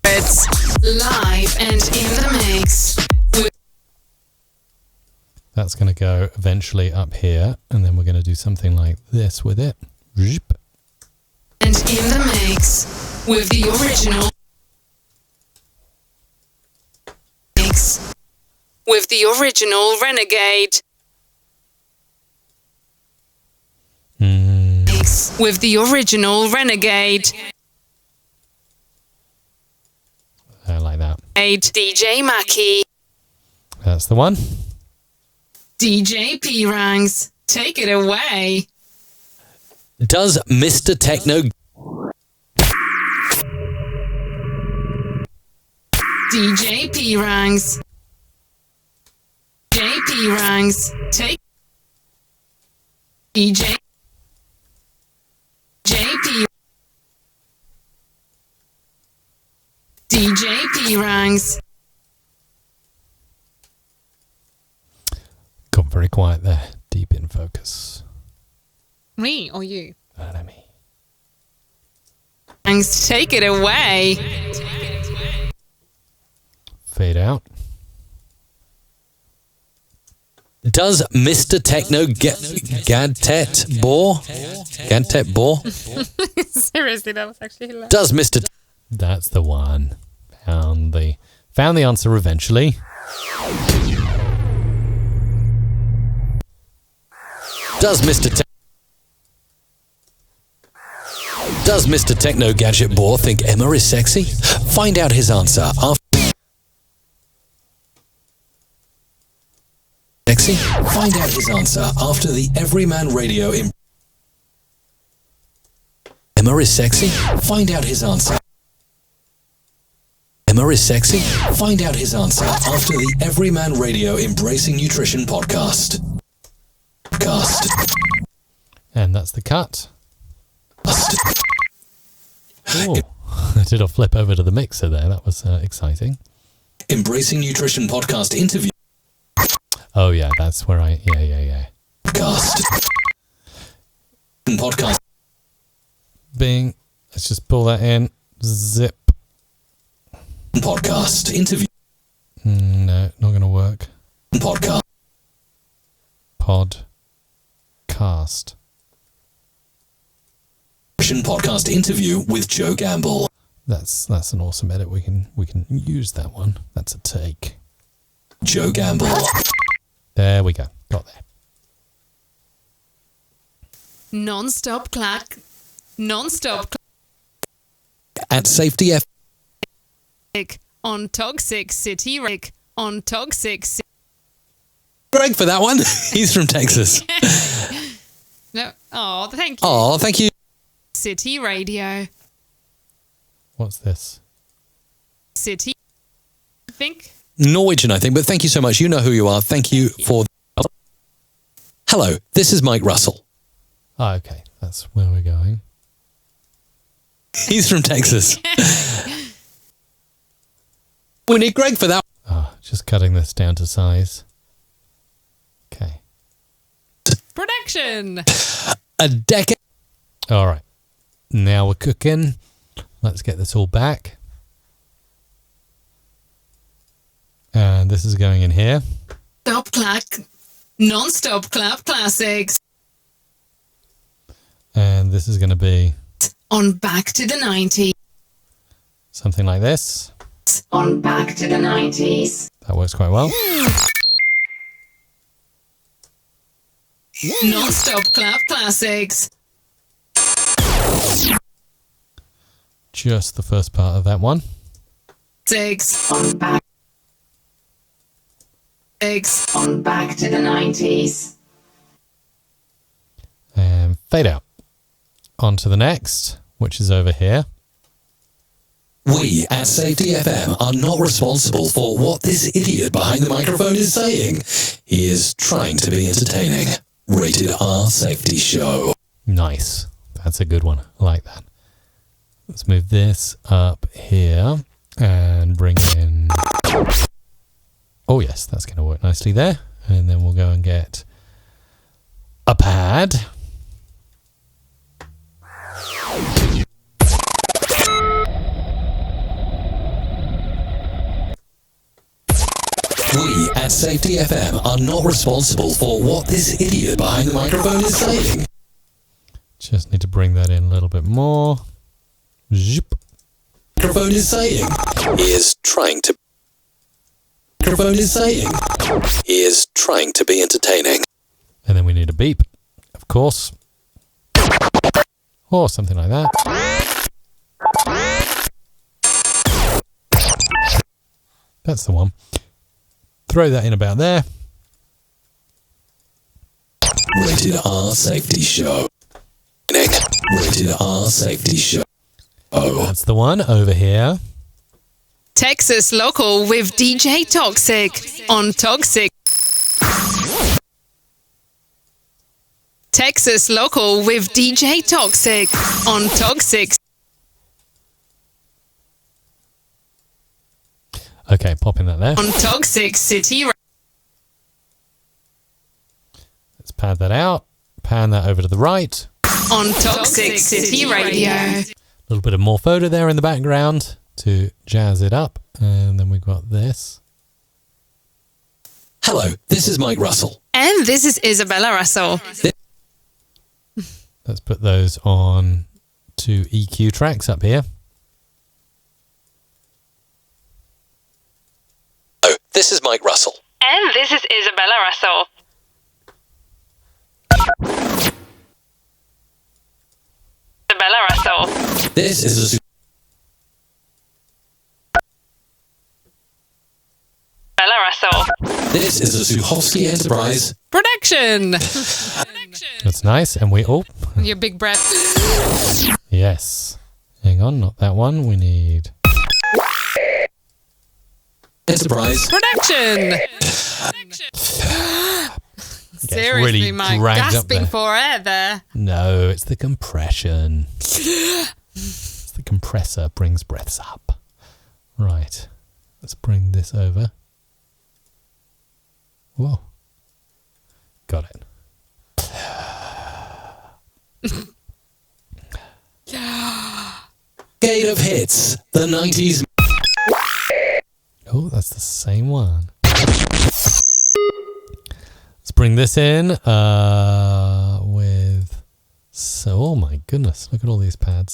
Speaker 5: It's live and in the mix.
Speaker 1: That's going to go eventually up here, and then we're going to do something like this with it. Zip.
Speaker 5: And in the mix with the original mix with the original Renegade. Mix with the original Renegade.
Speaker 1: I like that.
Speaker 5: DJ Mackie.
Speaker 1: That's the one.
Speaker 5: DJ P Rangs. Take it away.
Speaker 7: Does Mr. Techno...
Speaker 5: DJ P Rangs. JP Rangs. Take DJ JP DJ P Rangs.
Speaker 1: Got very quiet there. Deep in focus.
Speaker 2: Me or you?
Speaker 1: Me.
Speaker 5: Rangs, take it away.
Speaker 1: Fade out.
Speaker 7: Does Mr. Techno Gadtet Bore? Gadtet Bore?
Speaker 2: Seriously, that was actually hilarious.
Speaker 7: Does Mr.
Speaker 1: That's the one. Found the answer eventually.
Speaker 7: Does Mr. Techno Gadget Bore think Emma is sexy? Find out his answer after. Sexy? Find out his answer after the Everyman Radio Emma is sexy? Find out his answer. Emma is sexy? Find out his answer after the Everyman Radio Embracing Nutrition podcast.
Speaker 1: And that's the cut. Ooh, I did a flip over to the mixer there. That was exciting.
Speaker 7: Embracing Nutrition podcast interview.
Speaker 1: Oh, yeah, that's where yeah.
Speaker 7: Podcast.
Speaker 1: Bing. Let's just pull that in. Zip.
Speaker 7: Podcast interview.
Speaker 1: No, not going to work.
Speaker 7: Podcast. Podcast interview with Joe Gamble.
Speaker 1: That's an awesome edit. We can use that one. That's a take.
Speaker 7: Joe Gamble.
Speaker 1: There we go. Got there.
Speaker 2: Non-stop clack. Non-stop
Speaker 7: At Safety F.
Speaker 2: clack. On Toxic City. On Toxic City.
Speaker 7: Greg for that one. He's from Texas.
Speaker 2: No. Oh, thank you.
Speaker 7: Oh, thank you.
Speaker 2: City Radio.
Speaker 1: What's this?
Speaker 2: City. I think.
Speaker 7: Norwegian, I think, but thank you so much. You know who you are. Thank you for... Hello, this is Mike Russell.
Speaker 1: Oh, okay. That's where we're going.
Speaker 7: He's from Texas. We need Greg for that.
Speaker 1: Oh, just cutting this down to size. Okay.
Speaker 2: Production.
Speaker 7: A decade.
Speaker 1: All right. Now we're cooking. Let's get this all back. And this is going in here.
Speaker 5: Stop clack. Non-stop clap classics.
Speaker 1: And this is going to be
Speaker 5: On Back to the 90s.
Speaker 1: something like this.
Speaker 5: On Back to the 90s.
Speaker 1: That works quite well.
Speaker 5: Non-stop clap classics.
Speaker 1: Just the first part of that one.
Speaker 5: Six. On Back. Six. On Back to the 90s.
Speaker 1: And fade out. On to the next, which is over here.
Speaker 7: We at Safety FM are not responsible for what this idiot behind the microphone is saying. He is trying to be entertaining. Rated R Safety Show.
Speaker 1: Nice. That's a good one. I like that. Let's move this up here and bring in... Oh, yes, that's going to work nicely there. And then we'll go and get a pad.
Speaker 7: We at Safety FM are not responsible for what this idiot behind the microphone is saying.
Speaker 1: Just need to bring that in a little bit more. Zip.
Speaker 7: Microphone is saying. He is trying to... Microphone is saying. He is trying to be entertaining.
Speaker 1: And then we need a beep, of course. Or something like that. That's the one. Throw that in about there.
Speaker 7: Rated R Safety Show. Rated R Safety Show. Oh.
Speaker 1: That's the one over here.
Speaker 2: Texas Local with DJ Toxic on Toxic. Texas Local with DJ Toxic on Toxic.
Speaker 1: Okay, popping that there.
Speaker 2: On Toxic City.
Speaker 1: Let's pad that out. Pan that over to the right.
Speaker 2: On Toxic City Radio.
Speaker 1: A little bit of more photo there in the background to jazz it up. And then we've got this.
Speaker 7: Hello, this is Mike Russell.
Speaker 2: And this is Isabella Russell.
Speaker 1: Let's put those on two EQ tracks up here.
Speaker 7: Oh, this is Mike Russell.
Speaker 2: And this is Isabella Russell. Isabella Russell.
Speaker 7: This is a...
Speaker 2: Isabella Russell.
Speaker 7: This is a Suhovsky Enterprise
Speaker 2: Production.
Speaker 1: That's nice. And we... Oh,
Speaker 2: Your big breath.
Speaker 1: Yes. Hang on, not that one. We need...
Speaker 7: Enterprise.
Speaker 2: Production. Seriously,
Speaker 1: really
Speaker 2: Mike,
Speaker 1: dragged up
Speaker 2: gasping
Speaker 1: there.
Speaker 2: for air there.
Speaker 1: No, it's the compression. It's the compressor brings breaths up. Right. Let's bring this over. Whoa. Got it.
Speaker 7: Gate of Hits. The 90s.
Speaker 1: Oh, that's the same one. Let's bring this in with... So, oh my goodness, look at all these pads.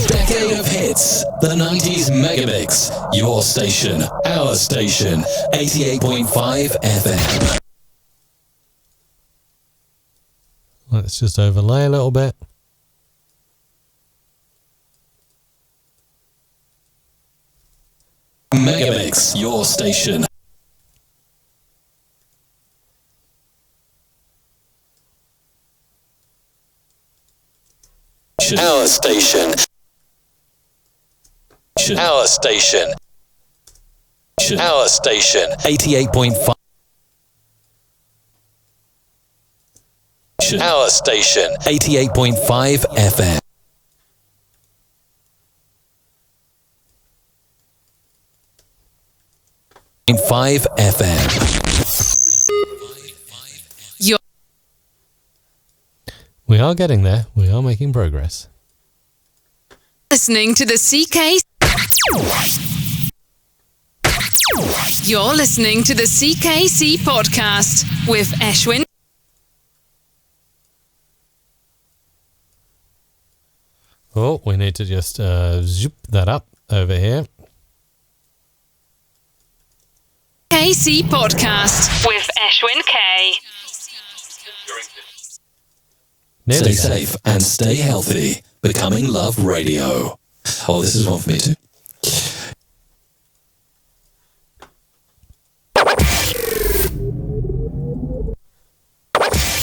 Speaker 7: Decade of Hits. The 90s Megamix. Your station. Our station. 88.5 FM.
Speaker 1: Let's just overlay a little bit.
Speaker 7: Megamix. Your station. Our station. Our station. Our station. 88.5. Our station. 88.5 FM. 5 FM.
Speaker 1: We are getting there. We are making progress.
Speaker 5: Listening to the CK. You're listening to the CKC podcast with Ashwin.
Speaker 1: Oh, we need to just zoop that up over here.
Speaker 5: KC podcast with Ashwin K.
Speaker 1: Nearly
Speaker 7: Stay
Speaker 1: there.
Speaker 7: safe and stay healthy. Becoming Love Radio. Oh, this is one for me too.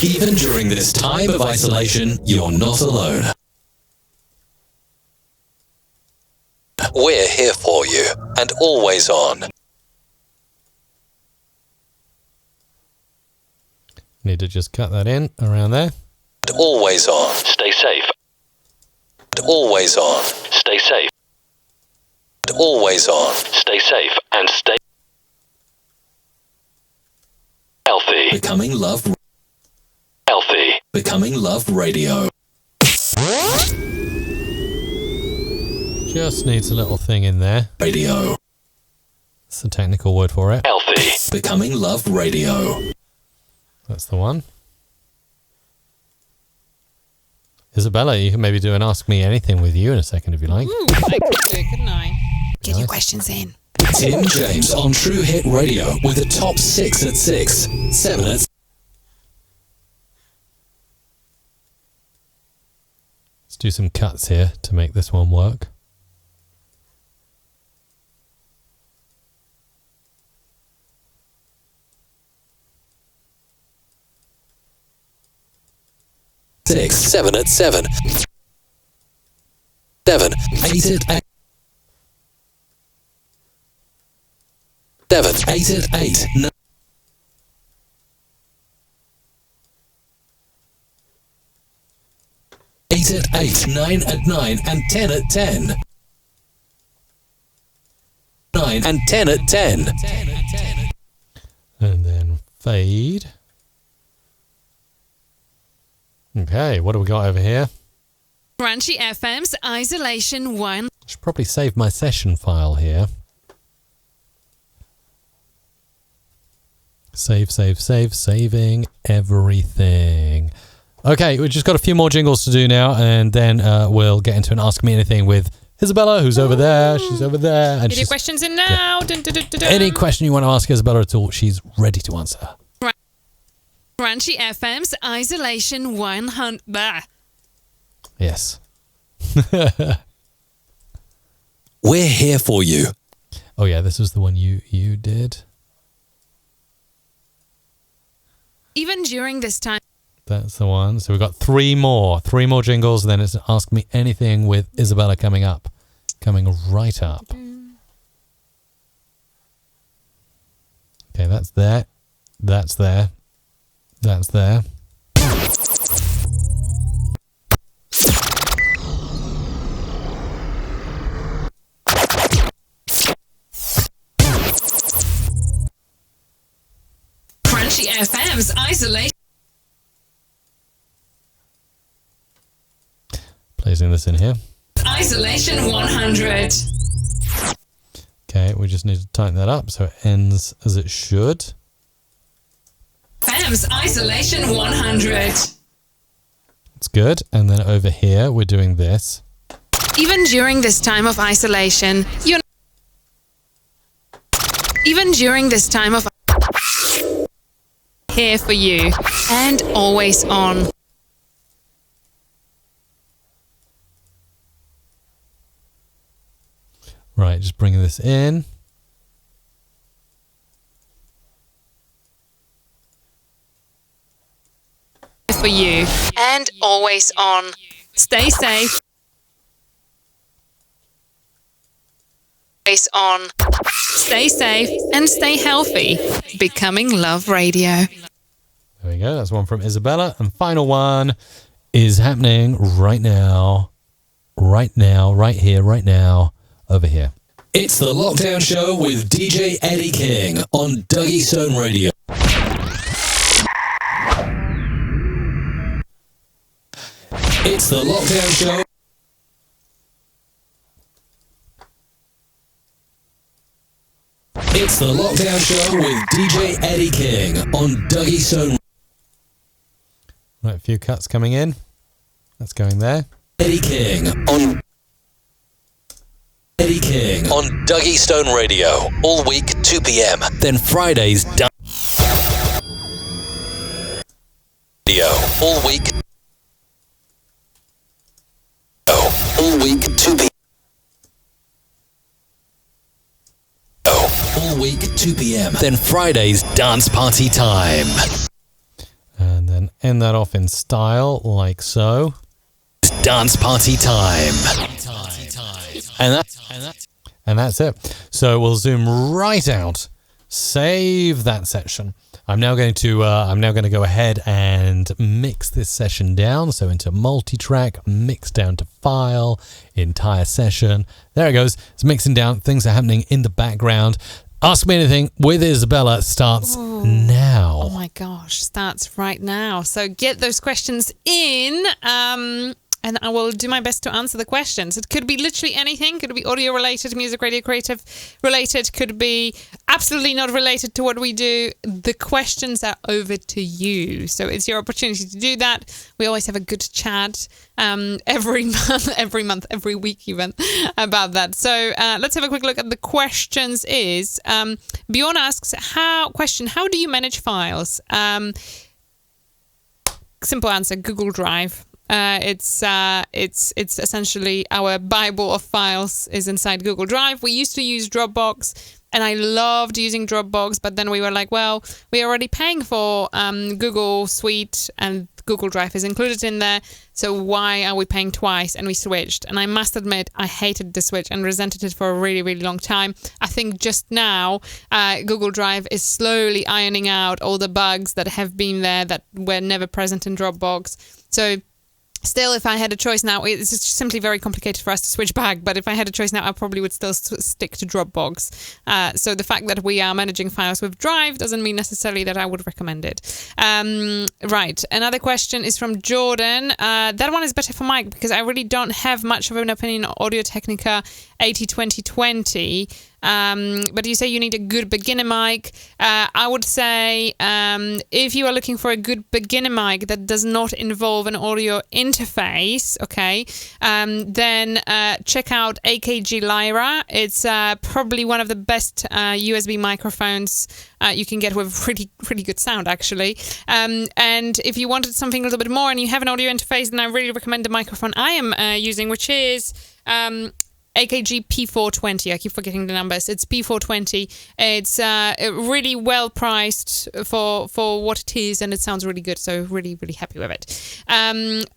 Speaker 7: Even during this time of isolation, you're not alone. We're here for you and always on.
Speaker 1: Need to just cut that in around there.
Speaker 7: And always on. Stay safe. And always on. Stay safe. And always on. Stay safe and stay healthy. Becoming Love. Healthy. Becoming Love Radio.
Speaker 1: Just needs a little thing in there.
Speaker 7: Radio.
Speaker 1: That's the technical word for it.
Speaker 7: Healthy. Becoming Love Radio.
Speaker 1: That's the one. Isabella, you can maybe do an Ask Me Anything with you in a second if you like.
Speaker 2: Ooh, I could do it, couldn't I?
Speaker 5: Get your questions in.
Speaker 7: Tim James on True Hit Radio with the top 6 at 6, 7 at...
Speaker 1: Let's do some cuts here to make this one work.
Speaker 7: Six, 7 at 7, 7, 8 at 8, 7, 8 at 8, 8 at 8, 9 at 9, and 10 at 10. 9 and 10 at 10.
Speaker 1: And then fade. Okay, what do we got over here?
Speaker 5: Crunchy FM's Isolation 1.
Speaker 1: Should probably save my session file here. Saving everything. Okay, we've just got a few more jingles to do now, and then we'll get into an Ask Me Anything with Isabella, who's over there. She's over there. And
Speaker 2: Get your questions in now. Dun, dun, dun, dun, dun.
Speaker 1: any question you want to ask Isabella at all, she's ready to answer.
Speaker 5: Crunchy FM's Isolation 100. Bah.
Speaker 1: Yes.
Speaker 7: We're here for you.
Speaker 1: Oh yeah, this was the one you did.
Speaker 2: Even during this time.
Speaker 1: That's the one. So we've got three more jingles. Then it's Ask Me Anything with Isabella coming right up. Okay, that's there. That's there. That's there.
Speaker 5: Crunchy FM's Isolation.
Speaker 1: Placing this in here.
Speaker 5: Isolation 100.
Speaker 1: Okay, we just need to tighten that up so it ends as it should.
Speaker 5: FM's Isolation 100.
Speaker 1: It's good. And then over here, we're doing this.
Speaker 2: Even during this time of isolation, even during this time of here for you and always on.
Speaker 1: Right, just bringing this in.
Speaker 2: For you and always on. Stay safe. Always on. Stay safe and stay healthy. Becoming Love Radio.
Speaker 1: There we go. That's one from Isabella. And final one is happening right now. Right now. Right here. Right now. Over here.
Speaker 7: It's the Lockdown Show with DJ Eddie King on Dougie Stone Radio. It's the Lockdown Show. It's the Lockdown Show with DJ Eddie King on Dougie Stone.
Speaker 1: Right, a few cuts coming in. That's going there.
Speaker 7: Eddie King on Dougie Stone Radio all week 2 p.m. Then Fridays radio all week 2 p.m. All week 2 p.m. Then Fridays dance party time.
Speaker 1: And then end that off in style like so.
Speaker 7: Dance party time.
Speaker 1: And that's it. So we'll zoom right out. Save that section. I'm now going to go ahead and mix this session down. So into multi-track, mix down to file, entire session. There it goes. It's mixing down. Things are happening in the background. Ask Me Anything with Isabella starts now.
Speaker 2: Oh my gosh, starts right now. So get those questions in. And I will do my best to answer the questions. It could be literally anything. Could be audio related, music, radio, creative related. Could be absolutely not related to what we do. The questions are over to you. So it's your opportunity to do that. We always have a good chat every week even about that. So let's have a quick look at the questions. Bjorn asks, how do you manage files? Simple answer, Google Drive. It's essentially our Bible of files is inside Google Drive. We used to use Dropbox, and I loved using Dropbox, but then we were like, well, we're already paying for Google Suite, and Google Drive is included in there, so why are we paying twice? And we switched. And I must admit, I hated the switch and resented it for a really, really long time. I think just now, Google Drive is slowly ironing out all the bugs that have been there that were never present in Dropbox. So still, if I had a choice now, it's just simply very complicated for us to switch back. But if I had a choice now, I probably would still stick to Dropbox. So the fact that we are managing files with Drive doesn't mean necessarily that I would recommend it. Right. Another question is from Jordan. That one is better for Mike because I really don't have much of an opinion on Audio Technica 80-20-20. But you say you need a good beginner mic. I would say if you are looking for a good beginner mic that does not involve an audio interface, okay, then check out AKG Lyra. It's probably one of the best USB microphones you can get with pretty good sound, actually. And if you wanted something a little bit more and you have an audio interface, then I really recommend the microphone I am using, which is AKG P420. I keep forgetting the numbers. It's P420. It's really well priced for what it is, and it sounds really good. So really, really happy with it.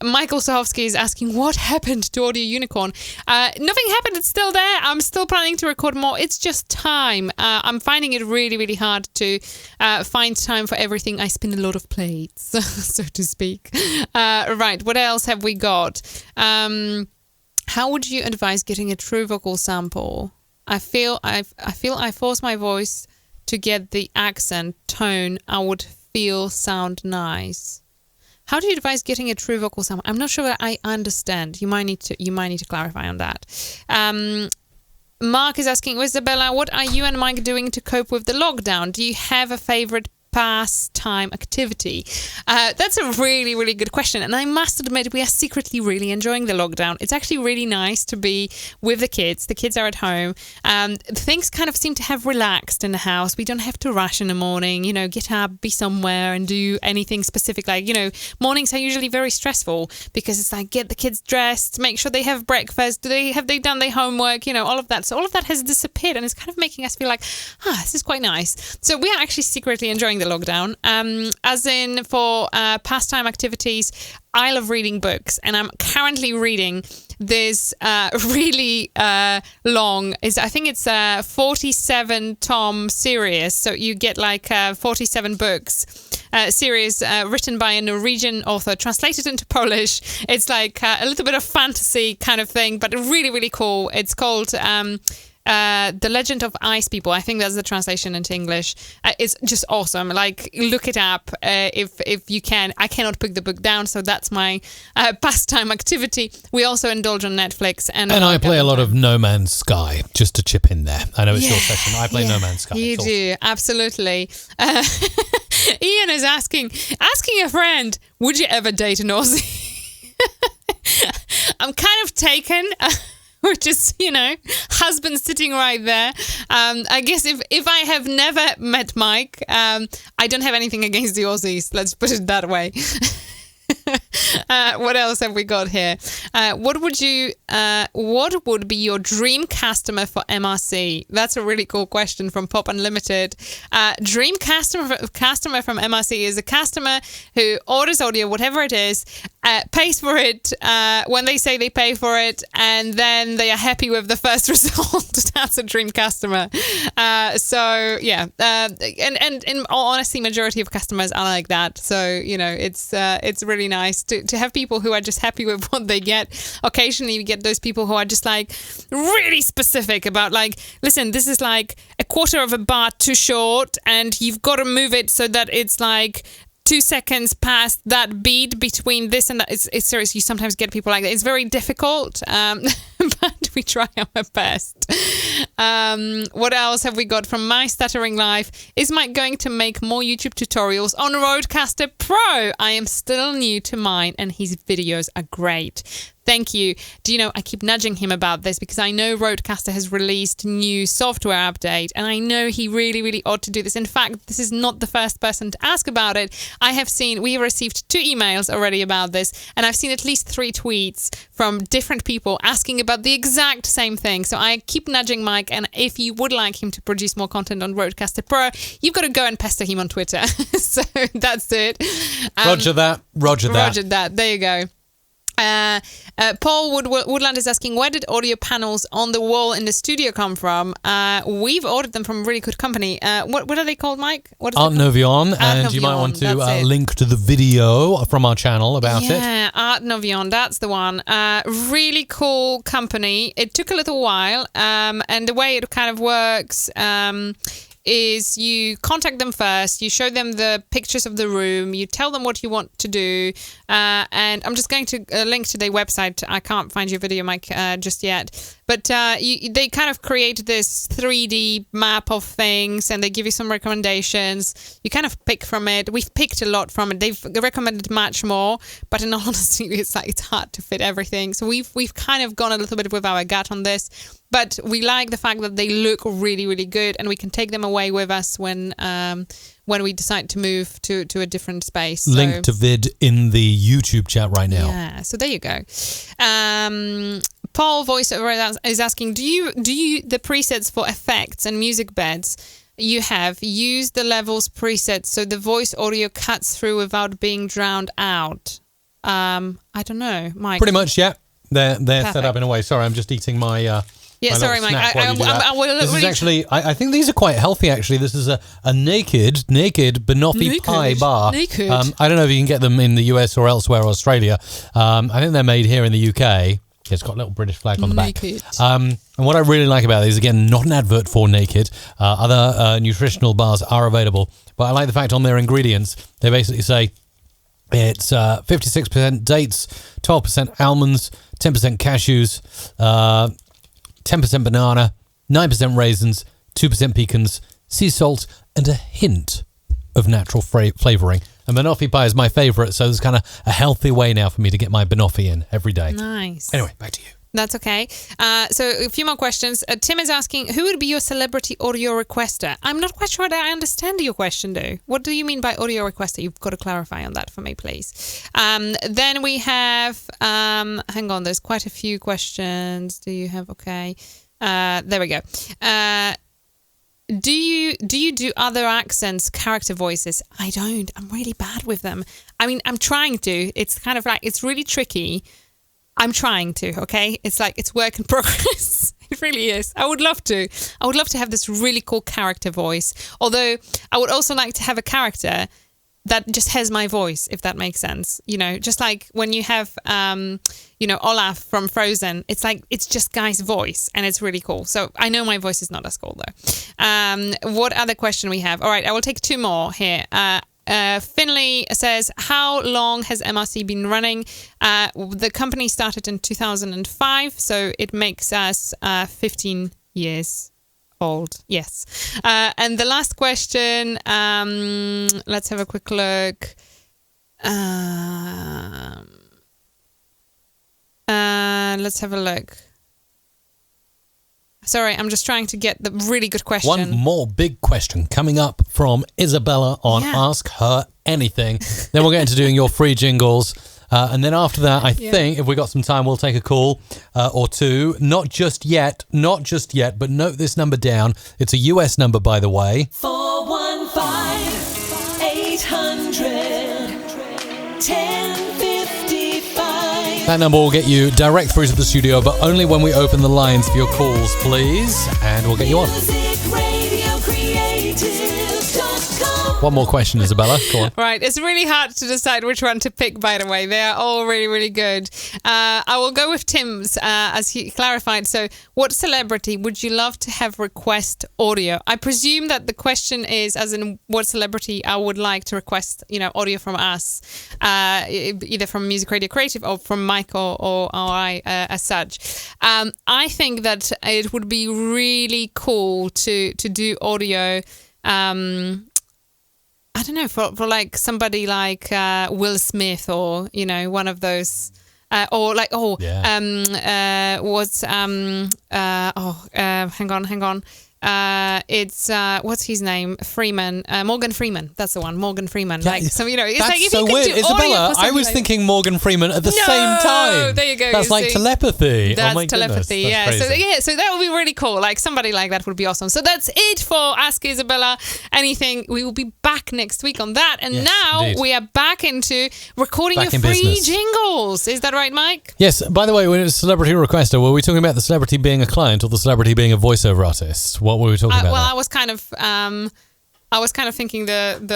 Speaker 2: Michael Sahovsky is asking, what happened to Audio Unicorn? Nothing happened. It's still there. I'm still planning to record more. It's just time. I'm finding it really, really hard to find time for everything. I spin a lot of plates, so to speak. Right. What else have we got? How would you advise getting a true vocal sample? I feel I force my voice to get the accent tone I would feel sound nice. How do you advise getting a true vocal sample? I'm not sure that I understand. You might need to clarify on that. Mark is asking, Isabella, what are you and Mike doing to cope with the lockdown? Do you have a favorite pastime activity? That's a really, really good question. And I must admit, we are secretly really enjoying the lockdown. It's actually really nice to be with the kids. The kids are at home. Things kind of seem to have relaxed in the house. We don't have to rush in the morning, get up, be somewhere and do anything specific. Like, mornings are usually very stressful because it's like, get the kids dressed, make sure they have breakfast. Have they done their homework? All of that. So all of that has disappeared and it's kind of making us feel like, this is quite nice. So we are actually secretly enjoying the lockdown. As in for pastime activities, I love reading books, and I'm currently reading this really long, I think it's a 47 tom series, so you get like 47 books series written by a Norwegian author, translated into Polish. It's like a little bit of fantasy kind of thing, but really, really cool. It's called The Legend of Ice People. I think that's the translation into English. It's just awesome. Like, look it up if you can. I cannot put the book down, so that's my pastime activity. We also indulge on Netflix. And
Speaker 1: I play a lot of No Man's Sky, just to chip in there. I know it's your session. I play No Man's Sky.
Speaker 2: You do, absolutely. Ian is asking a friend, would you ever date an Aussie? I'm kind of taken. Which is, husband sitting right there. I guess if I have never met Mike, I don't have anything against the Aussies. Let's put it that way. What else have we got here? What would be your dream customer for MRC? That's a really cool question from Pop Unlimited. Dream customer from MRC is a customer who orders audio, whatever it is, pays for it when they say they pay for it, and then they are happy with the first result. That's a dream customer. So yeah, and in all honesty, majority of customers are like that. So it's really nice to have people who are just happy with what they get. Occasionally you get those people who are just like really specific about like, listen, this is like a quarter of a bar too short and you've got to move it so that it's like 2 seconds past that beat between this and that. It's serious. You sometimes get people like that. It's very difficult, but we try our best. What else have we got from My Stuttering Life? Is Mike going to make more YouTube tutorials on Rodecaster Pro? I am still new to mine and his videos are great. Thank you. Do you know, I keep nudging him about this because I know Rodecaster has released new software update and I know he really, really ought to do this. In fact, this is not the first person to ask about it. We have received 2 emails already about this and I've seen at least 3 tweets from different people asking about the exact same thing. So I keep nudging Mike, and if you would like him to produce more content on Rodecaster Pro, you've got to go and pester him on Twitter. So that's it.
Speaker 1: Roger that.
Speaker 2: Roger that. There you go. Paul Woodland is asking, where did audio panels on the wall in the studio come from? We've ordered them from a really good company. What are they called, Mike?
Speaker 1: Art Novion, and you might want to link to the video from our channel about it.
Speaker 2: Yeah, Art Novion, that's the one. Really cool company. It took a little while, and the way it kind of works is you contact them first, you show them the pictures of the room, you tell them what you want to do, and I'm just going to link to their website. I can't find your video, Mike, just yet. But they kind of create this 3D map of things and they give you some recommendations. You kind of pick from it. We've picked a lot from it. They've recommended much more, but in all honesty, it's hard to fit everything. So we've kind of gone a little bit with our gut on this. But we like the fact that they look really, really good and we can take them away with us when we decide to move to a different space.
Speaker 1: Link to vid in the YouTube chat right now.
Speaker 2: Yeah, so there you go. Paul voiceover is asking, do you the presets for effects and music beds you have use the levels presets so the voice audio cuts through without being drowned out? I don't know, Mike.
Speaker 1: Pretty much, yeah. They're set up in a way. Sorry, I'm just eating my.
Speaker 2: Sorry, Mike.
Speaker 1: This is actually. I think these are quite healthy. Actually, this is a naked banoffee pie bar.
Speaker 2: Naked.
Speaker 1: I don't know if you can get them in the US or elsewhere, Australia. I think they're made here in the UK. It's got a little British flag on the back. And what I really like about these, again, not an advert for Naked. Other nutritional bars are available, but I like the fact on their ingredients they basically say. It's 56% dates, 12% almonds, 10% cashews, 10% banana, 9% raisins, 2% pecans, sea salt, and a hint of natural flavouring. And banoffee pie is my favourite, so there's kind of a healthy way now for me to get my banoffee in every day.
Speaker 2: Nice.
Speaker 1: Anyway, back to you.
Speaker 2: That's okay. So a few more questions. Tim is asking, who would be your celebrity audio requester? I'm not quite sure that I understand your question, though. What do you mean by audio requester? You've got to clarify on that for me, please. Then we have, hang on, there's quite a few questions. Do you have, okay. There we go. Do you do other accents, character voices? I don't. I'm really bad with them. I mean, I'm trying to. It's kind of like, it's really tricky. I'm trying to, okay? It's like, it's work in progress. It really is. I would love to. I would love to have this really cool character voice. Although, I would also like to have a character that just has my voice, if that makes sense. You know, just like when you have, Olaf from Frozen, it's like, it's just Guy's voice, and it's really cool. So, I know my voice is not as cool, though. What other question we have? All right, I will take two more here. Finley says, how long has MRC been running? The company started in 2005, so it makes us 15 years old. Yes. And the last question, let's have a quick look. Let's have a look. Sorry, I'm just trying to get the really good question.
Speaker 1: One more big question coming up from Isabella on Ask Her Anything. Then we'll get into doing your free jingles. And then after that, I think if we got some time, we'll take a call or two. Not just yet, but note this number down. It's a US number, by the way.
Speaker 8: 415-800-1055.
Speaker 1: That number will get you direct through to the studio, but only when we open the lines for your calls, please. And we'll get you on. One more question, Isabella. Go on.
Speaker 2: Right. It's really hard to decide which one to pick, by the way. They are all really, really good. I will go with Tim's, as he clarified. So, what celebrity would you love to have request audio? I presume that the question is, as in, what celebrity I would like to request, audio from us, either from Music Radio Creative or from Mike or I, as such. I think that it would be really cool to do audio. I don't know, for like somebody like Will Smith or, one of those, hang on. It's what's his name? Freeman, Morgan Freeman. That's the one, Morgan Freeman.
Speaker 1: Yeah,
Speaker 2: like it's
Speaker 1: that's
Speaker 2: like if
Speaker 1: so
Speaker 2: you could
Speaker 1: weird,
Speaker 2: do
Speaker 1: Isabella.
Speaker 2: audio
Speaker 1: I was thinking Morgan Freeman at the same time.
Speaker 2: There you go.
Speaker 1: That's like telepathy.
Speaker 2: That's
Speaker 1: oh my
Speaker 2: telepathy.
Speaker 1: Goodness. That's crazy.
Speaker 2: So that would be really cool. Like somebody like that would be awesome. So that's it for Ask Isabella Anything. We will be back next week on that. And now
Speaker 1: indeed.
Speaker 2: we are back into recording your free
Speaker 1: business.
Speaker 2: jingles. Is that right, Mike?
Speaker 1: Yes. By the way, when it was celebrity requester, were we talking about the celebrity being a client or the celebrity being a voiceover artist? What were we talking about?
Speaker 2: Well,
Speaker 1: there?
Speaker 2: I was kind of thinking both,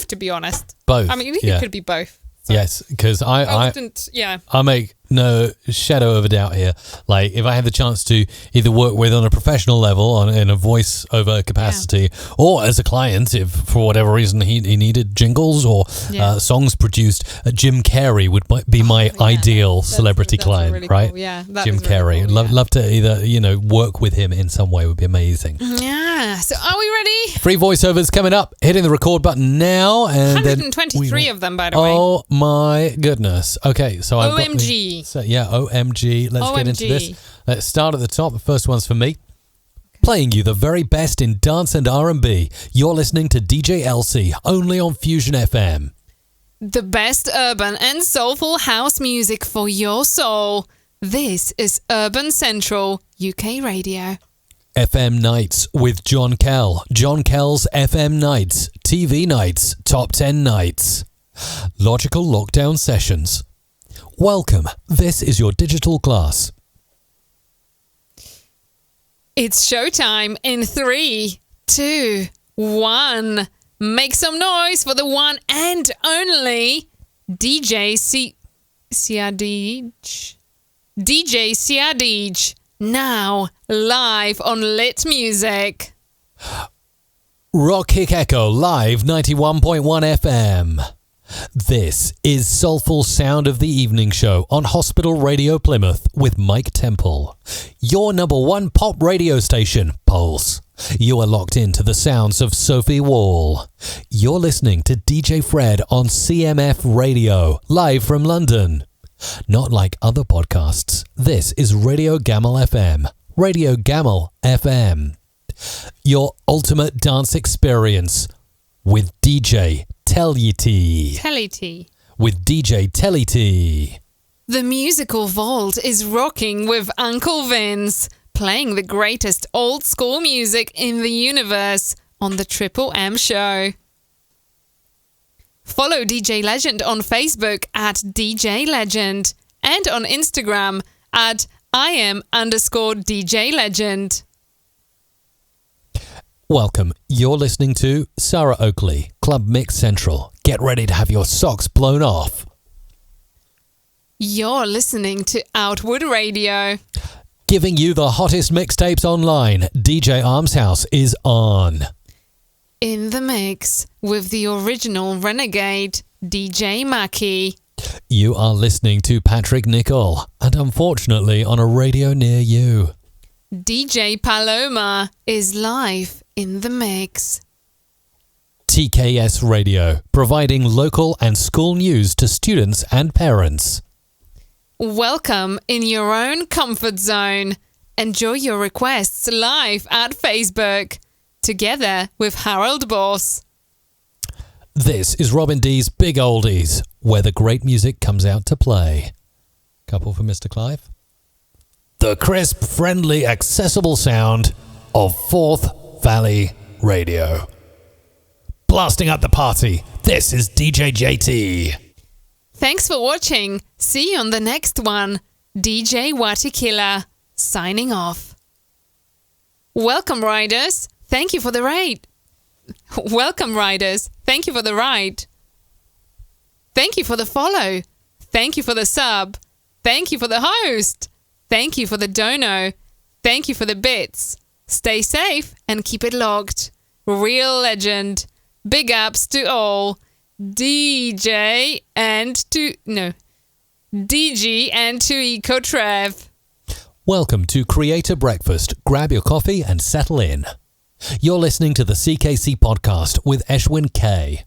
Speaker 2: to be honest.
Speaker 1: Both.
Speaker 2: I mean, it could be both. So.
Speaker 1: Yes, because I make no shadow of a doubt here. Like, if I had the chance to either work with on a professional level in a voice-over capacity, or as a client, if for whatever reason he needed jingles or songs produced, Jim Carrey would be my ideal celebrity client,
Speaker 2: really
Speaker 1: right?
Speaker 2: Cool. Yeah,
Speaker 1: Jim Carrey.
Speaker 2: Really cool,
Speaker 1: love to either work with him in some way would be amazing.
Speaker 2: Yeah. So are we ready?
Speaker 1: Free voiceovers coming up. Hitting the record button now, and
Speaker 2: 123 of them, by the way.
Speaker 1: Oh my goodness. Okay, so I've got
Speaker 2: OMG.
Speaker 1: OMG. Let's get into this. Let's start at the top. The first one's for me. Playing you the very best in dance and R&B. You're listening to DJ LC, only on Fusion FM.
Speaker 2: The best urban and soulful house music for your soul. This is Urban Central, UK Radio.
Speaker 1: FM Nights with John Kell. John Kell's FM Nights, TV Nights, Top 10 Nights. Logical Lockdown Sessions. Welcome. This is your digital class.
Speaker 2: It's showtime in 3, 2, 1. Make some noise for the one and only DJ Siadij. DJ Siadij. Now, live on Lit Music.
Speaker 1: Rock Kick Echo Live 91.1 FM. This is Soulful Sound of the Evening Show on Hospital Radio Plymouth with Mike Temple. Your number one pop radio station, Pulse. You are locked into the sounds of Sophie Wall. You're listening to DJ Fred on CMF Radio, live from London. Not like other podcasts, this is Radio Gamel FM. Radio Gamel FM. Your ultimate dance experience with DJ Telly-T.
Speaker 2: Telly-T.
Speaker 1: With DJ Telly-T.
Speaker 2: The musical vault is rocking with Uncle Vince, playing the greatest old school music in the universe on the Triple M Show. Follow DJ Legend on Facebook at DJ Legend and on Instagram at @IM_DJ Legend.
Speaker 1: Welcome. You're listening to Sarah Oakley, Club Mix Central. Get ready to have your socks blown off.
Speaker 2: You're listening to Outward Radio.
Speaker 1: Giving you the hottest mixtapes online, DJ Arms House is on.
Speaker 2: In the mix with the original renegade, DJ Mackie.
Speaker 1: You are listening to Patrick Nicol, and unfortunately on a radio near you.
Speaker 2: DJ Paloma is live in the mix.
Speaker 1: TKS Radio, providing local and school news to students and parents.
Speaker 2: Welcome in your own comfort zone. Enjoy your requests live at Facebook, together with Harold Boss.
Speaker 1: This is Robin D's Big Oldies, where the great music comes out to play. Couple for Mr. Clive. The crisp, friendly, accessible sound of Fourth Valley Radio. Blasting up the party, this is DJ JT.
Speaker 2: Thanks for watching. See you on the next one. DJ Watikilla, signing off. Welcome, riders. Thank you for the ride. Welcome, riders. Thank you for the ride. Thank you for the follow. Thank you for the sub. Thank you for the host. Thank you for the dono. Thank you for the bits. Stay safe and keep it locked. Real legend. Big ups to all. DG and to Eco Trev.
Speaker 1: Welcome to Creator Breakfast. Grab your coffee and settle in. You're listening to the CKC podcast with Eshwin K.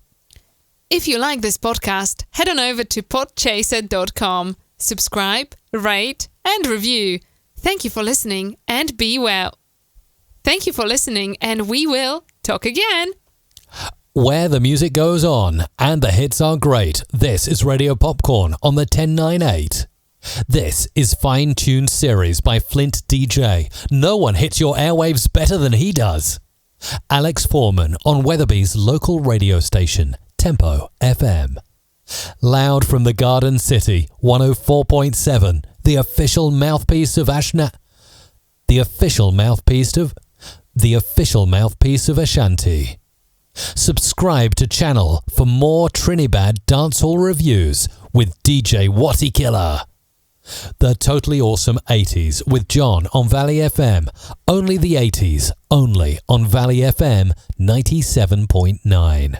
Speaker 2: If you like this podcast, head on over to podchaser.com. Subscribe, rate, and review. Thank you for listening and be well. Thank you for listening and we will talk again.
Speaker 1: Where the music goes on and the hits are great, this is Radio Popcorn on the 1098. This is Fine Tuned Series by Flint DJ. No one hits your airwaves better than he does. Alex Foreman on Weatherby's local radio station, Tempo FM. Loud from the Garden City, 104.7, the official mouthpiece of The official mouthpiece of Ashanti. Subscribe to channel for more Trinidad dancehall reviews with DJ Watikilla. The totally awesome 80s with John on Valley FM. Only the 80s, only on Valley FM 97.9.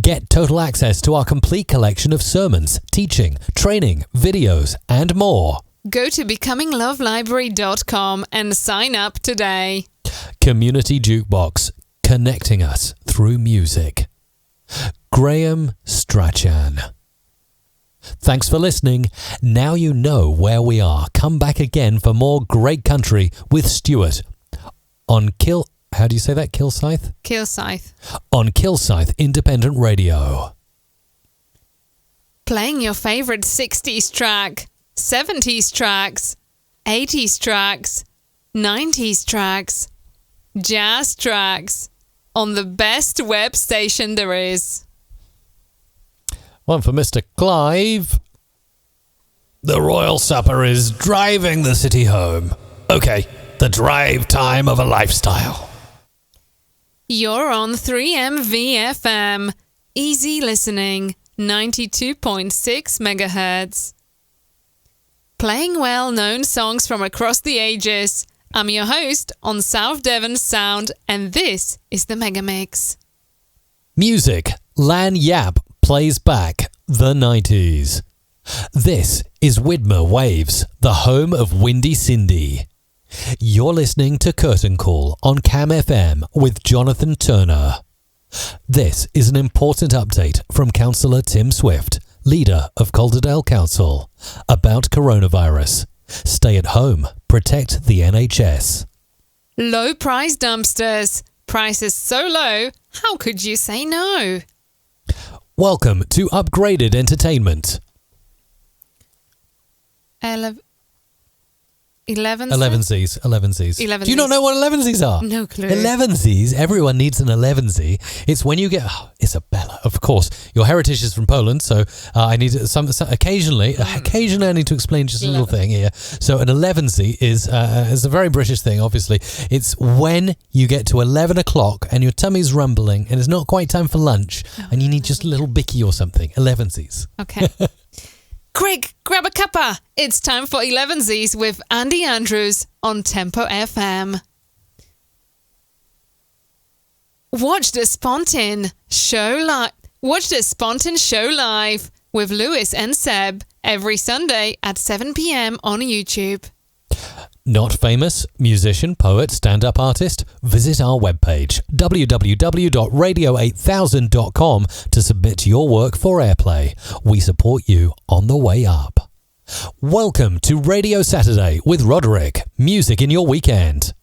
Speaker 1: Get total access to our complete collection of sermons, teaching, training, videos, and more.
Speaker 2: Go to becominglovelibrary.com and sign up today.
Speaker 1: Community Jukebox, connecting us through music. Graham Strachan. Thanks for listening. Now you know where we are. Come back again for more great country with Stuart on how do you say that? Kilsyth?
Speaker 2: Kilsyth.
Speaker 1: On Kilsyth Independent Radio.
Speaker 2: Playing your favorite 60s track, 70s tracks, 80s tracks, 90s tracks, jazz tracks on the best web station there is.
Speaker 1: One for Mr. Clive. The Royal Supper is driving the city home. Okay, the drive time of a lifestyle.
Speaker 2: You're on 3MVFM. Easy listening, 92.6 megahertz. Playing well-known songs from across the ages. I'm your host on South Devon's Sound, and this is the Mega Mix.
Speaker 1: Music, Lan Yap plays back the 90s. This is Widmer Waves, the home of Windy Cindy. You're listening to Curtain Call on Cam FM with Jonathan Turner. This is an important update from Councillor Tim Swift, leader of Calderdale Council, about coronavirus. Stay at home, protect the NHS.
Speaker 2: Low price dumpsters. Prices so low, how could you say no?
Speaker 1: Welcome to Upgraded Entertainment. 11sies. Do you not know what 11sies are?
Speaker 2: No clue.
Speaker 1: 11sies, everyone needs an 11sie. It's when you get... Oh, Isabella, of course. Your heritage is from Poland, so I need some occasionally I need to explain just a little thing here. So an 11sie is a very British thing, obviously. It's when you get to 11 o'clock and your tummy's rumbling and it's not quite time for lunch and you need just a little bicky or something. 11sies.
Speaker 2: Okay. Quick, grab a cuppa. It's time for 11sies with Andy Andrews on Tempo FM. Watch the Spontan show live with Lewis and Seb every Sunday at 7 p.m. on YouTube.
Speaker 1: Not famous, musician, poet, stand-up artist? Visit our webpage, www.radio8000.com, to submit your work for airplay. We support you on the way up. Welcome to Radio Saturday with Roderick, music in your weekend.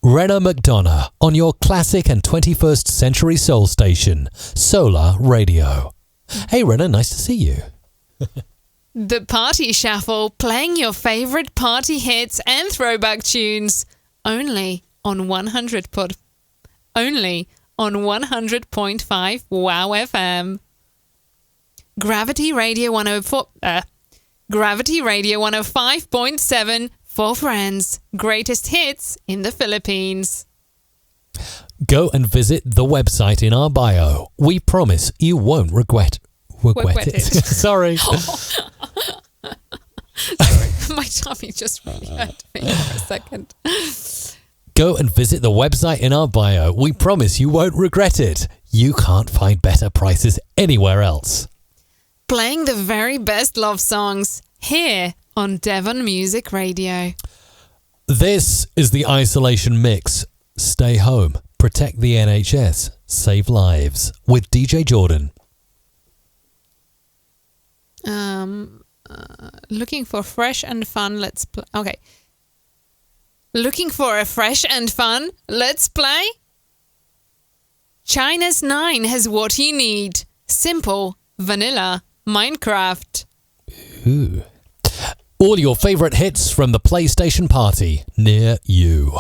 Speaker 1: Renna McDonough on your classic and 21st century soul station, Solar Radio. Hey Renna, nice to see you.
Speaker 2: The Party Shuffle, playing your favorite party hits and throwback tunes, only on 100.5 Wow FM. Gravity Radio 105.7 for Friends, greatest hits in the Philippines.
Speaker 1: Go and visit the website in our bio. We promise you won't regret it. Sorry.
Speaker 2: Sorry, my tummy just really hurt me for a second.
Speaker 1: Go and visit the website in our bio. We promise you won't regret it. You can't find better prices anywhere else.
Speaker 2: Playing the very best love songs here on Devon Music Radio.
Speaker 1: This is the Isolation Mix. Stay home, protect the NHS, save lives with DJ Jordan.
Speaker 2: Looking for fresh and fun, let's play. Okay. Looking for a fresh and fun, let's play? China's 9 has what you need. Simple, vanilla, Minecraft.
Speaker 1: Ooh. All your favourite hits from the PlayStation Party near you.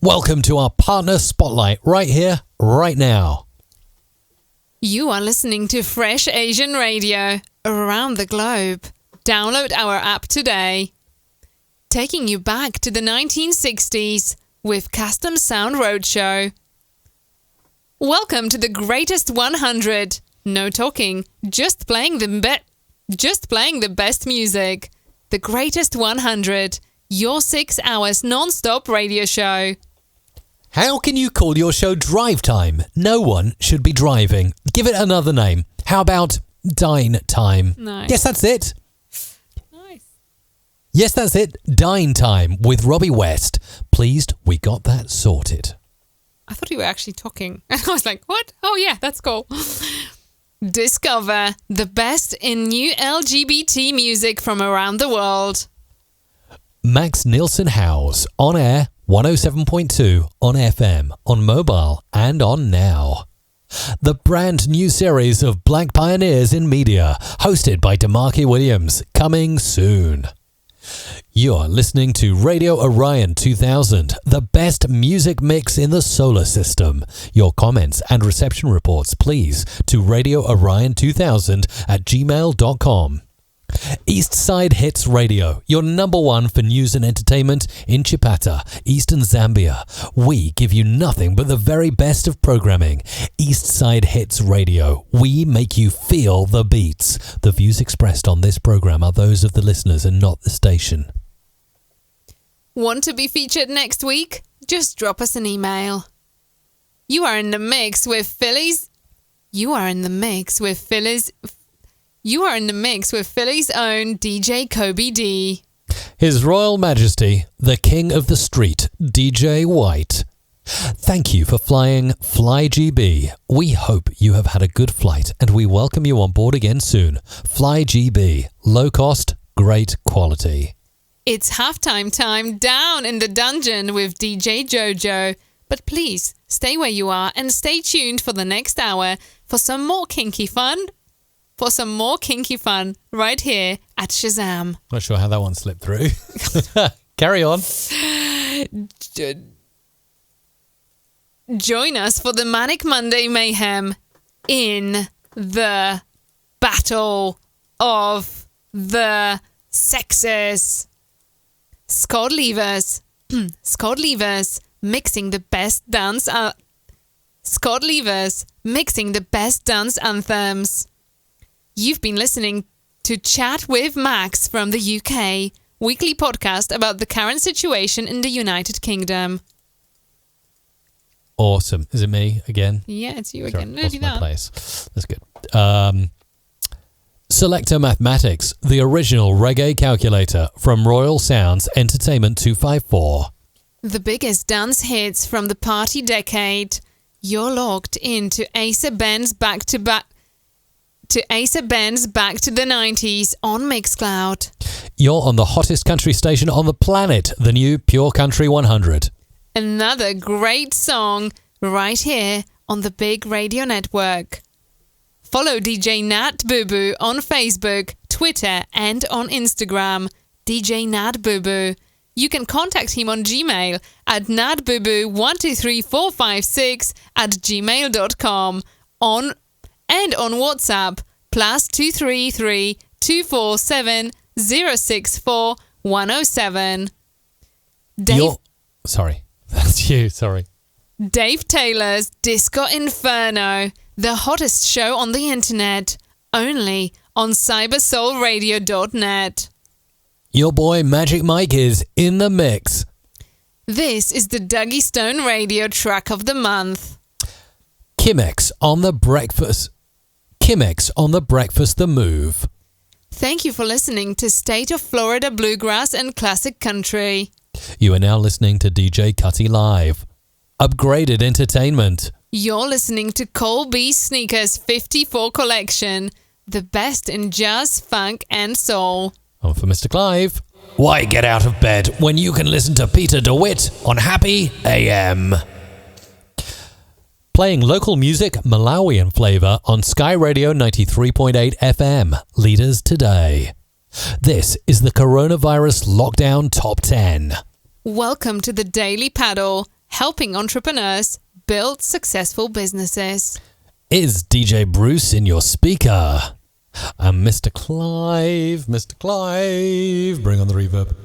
Speaker 1: Welcome to our partner spotlight right here, right now.
Speaker 2: You are listening to Fresh Asian Radio around the globe. Download our app today. Taking you back to the 1960s with Custom Sound Roadshow. Welcome to the Greatest 100. No talking, just playing the best music. The Greatest 100, your 6 hours non-stop radio show.
Speaker 1: How can you call your show Drive Time? No one should be driving. Give it another name. How about Dine Time?
Speaker 2: Nice.
Speaker 1: Yes, that's it.
Speaker 2: Nice.
Speaker 1: Yes, that's it. Dine Time with Robbie West. Pleased we got that sorted.
Speaker 2: I thought you were actually talking. I was like, what? Oh, yeah, that's cool. Discover the best in new LGBT music from around the world.
Speaker 1: Max Nielsen House on air, 107.2 on FM, on mobile and on now. the brand new series of Black Pioneers in Media, hosted by DeMarque Williams, coming soon. You're listening to Radio Orion 2000, the best music mix in the solar system. Your comments and reception reports, please, to radioorion2000@gmail.com. East Side Hits Radio, your number one for news and entertainment in Chipata, Eastern Zambia. We give you nothing but the very best of programming. East Side Hits Radio. We make you feel the beats. The views expressed on this program are those of the listeners and not the station.
Speaker 2: Want to be featured next week? Just drop us an email. You are in the mix with Philly's own DJ Kobe D.
Speaker 1: His Royal Majesty, the King of the Street, DJ White. Thank you for flying FlyGB. We hope you have had a good flight and we welcome you on board again soon. FlyGB, low cost, great quality.
Speaker 2: It's halftime time down in the dungeon with DJ Jojo. But please, stay where you are and stay tuned for the next hour for some more kinky fun. Right here at Shazam.
Speaker 1: Not sure how that one slipped through. Carry on.
Speaker 2: Join us for the Manic Monday Mayhem in the Battle of the Sexes. Scott Levers mixing the best dance anthems. You've been listening to Chat with Max from the UK, weekly podcast about the current situation in the United Kingdom.
Speaker 1: Awesome. Is it me again?
Speaker 2: Yeah, it's you
Speaker 1: Sure,
Speaker 2: again.
Speaker 1: lost my place. That's good. Selector Mathematics, the original reggae calculator from Royal Sounds Entertainment 254.
Speaker 2: The biggest dance hits from the party decade. You're logged into Asa Ben's back to the 90s on Mixcloud.
Speaker 1: You're on the hottest country station on the planet, the new Pure Country 100.
Speaker 2: Another great song right here on the Big Radio Network. Follow DJ Nat Boo Boo on Facebook, Twitter, and on Instagram. DJ Nat Boo Boo. You can contact him on Gmail at natbooboo123456@gmail.com and on WhatsApp +233 247 064 107.
Speaker 1: Sorry, that's you. Sorry.
Speaker 2: Dave Taylor's Disco Inferno, the hottest show on the internet, only on cybersoulradio.net.
Speaker 1: Your boy Magic Mike is in the mix.
Speaker 2: This is the Dougie Stone Radio track of the month.
Speaker 1: Kimex on the breakfast. The Move.
Speaker 2: Thank you for listening to State of Florida Bluegrass and Classic Country.
Speaker 1: You are now listening to DJ Cutty Live. Upgraded entertainment.
Speaker 2: You're listening to Cole B. Sneakers 54 collection, the best in jazz, funk, and soul.
Speaker 1: On for Mr. Clive. Why get out of bed when you can listen to Peter DeWitt on Happy AM? Playing local music, Malawian flavour on Sky Radio 93.8 FM. Leaders today. This is the Coronavirus Lockdown Top 10.
Speaker 2: Welcome to the Daily Paddle, helping entrepreneurs build successful businesses.
Speaker 1: Is DJ Bruce in your speaker? And Mr. Clive, bring on the reverb.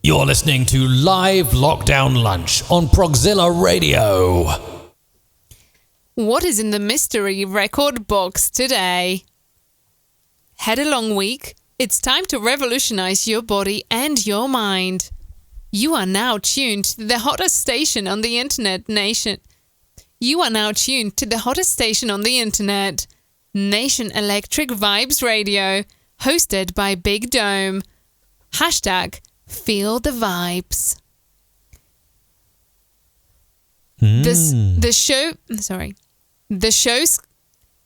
Speaker 1: You're listening to Live Lockdown Lunch on Progzilla Radio.
Speaker 2: What is in the mystery record box today? Had a long week? It's time to revolutionize your body and your mind. You are now tuned to the hottest station on the internet, Nation. Nation Electric Vibes Radio, hosted by Big Dome. #Feel the Vibes.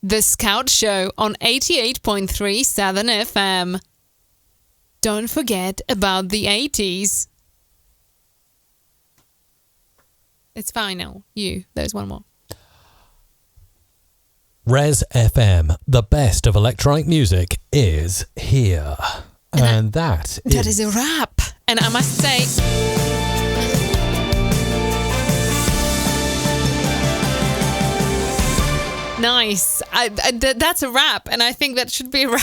Speaker 2: The Scout Show on 88.3 Southern FM. Don't forget about the 80s. It's fine now. There's one more.
Speaker 1: Res FM, the best of electronic music, is here. And that
Speaker 2: is a wrap. And I must say... Nice. That's a wrap, and I think that should be a wrap.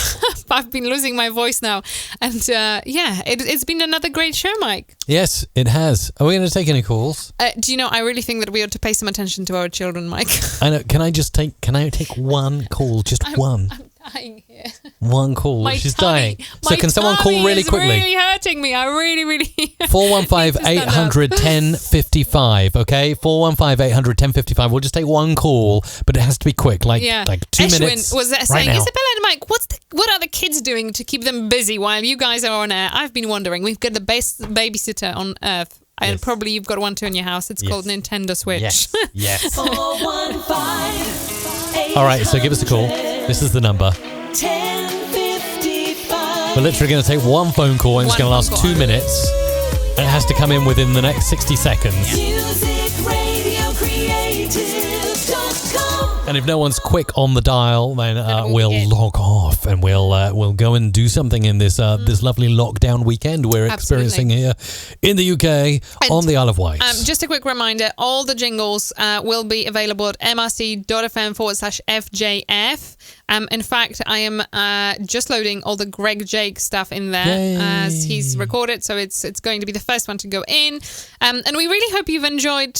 Speaker 2: I've been losing my voice now. And it's been another great show, Mike.
Speaker 1: Yes, it has. Are we going to take any calls?
Speaker 2: Do you know, I really think that we ought to pay some attention to our children, Mike.
Speaker 1: I know. Can I take one call? Just one.
Speaker 2: I'm dying here.
Speaker 1: One call. She's dying. So can someone call really quickly?
Speaker 2: It's really hurting me. I really
Speaker 1: 415-800-1055, okay? 415-800-1055. We'll just take one call, but it has to be quick, like 2 minutes.
Speaker 2: Was that
Speaker 1: right
Speaker 2: saying,
Speaker 1: now.
Speaker 2: Isabella and Mike, what are the kids doing to keep them busy while you guys are on air? I've been wondering. We've got the best babysitter on earth. And
Speaker 1: Yes.
Speaker 2: probably you've got one too in your house. It's called Nintendo Switch.
Speaker 1: Yes.
Speaker 8: 415.
Speaker 1: All right, so give us a call. This is the number.
Speaker 8: 1055.
Speaker 1: We're literally going to take one phone call, and it's going to last 2 minutes. And it has to come in within the next 60 seconds.
Speaker 8: MusicRadioCreative.com.
Speaker 1: And if no one's quick on the dial, then we'll log off and we'll go and do something in this this lovely lockdown weekend we're experiencing here in the UK on the Isle of Wight.
Speaker 2: Just a quick reminder, all the jingles will be available at mrc.fm/FJF. In fact, I am just loading all the Greg Jake stuff in there as he's recorded, so it's going to be the first one to go in. And we really hope you've enjoyed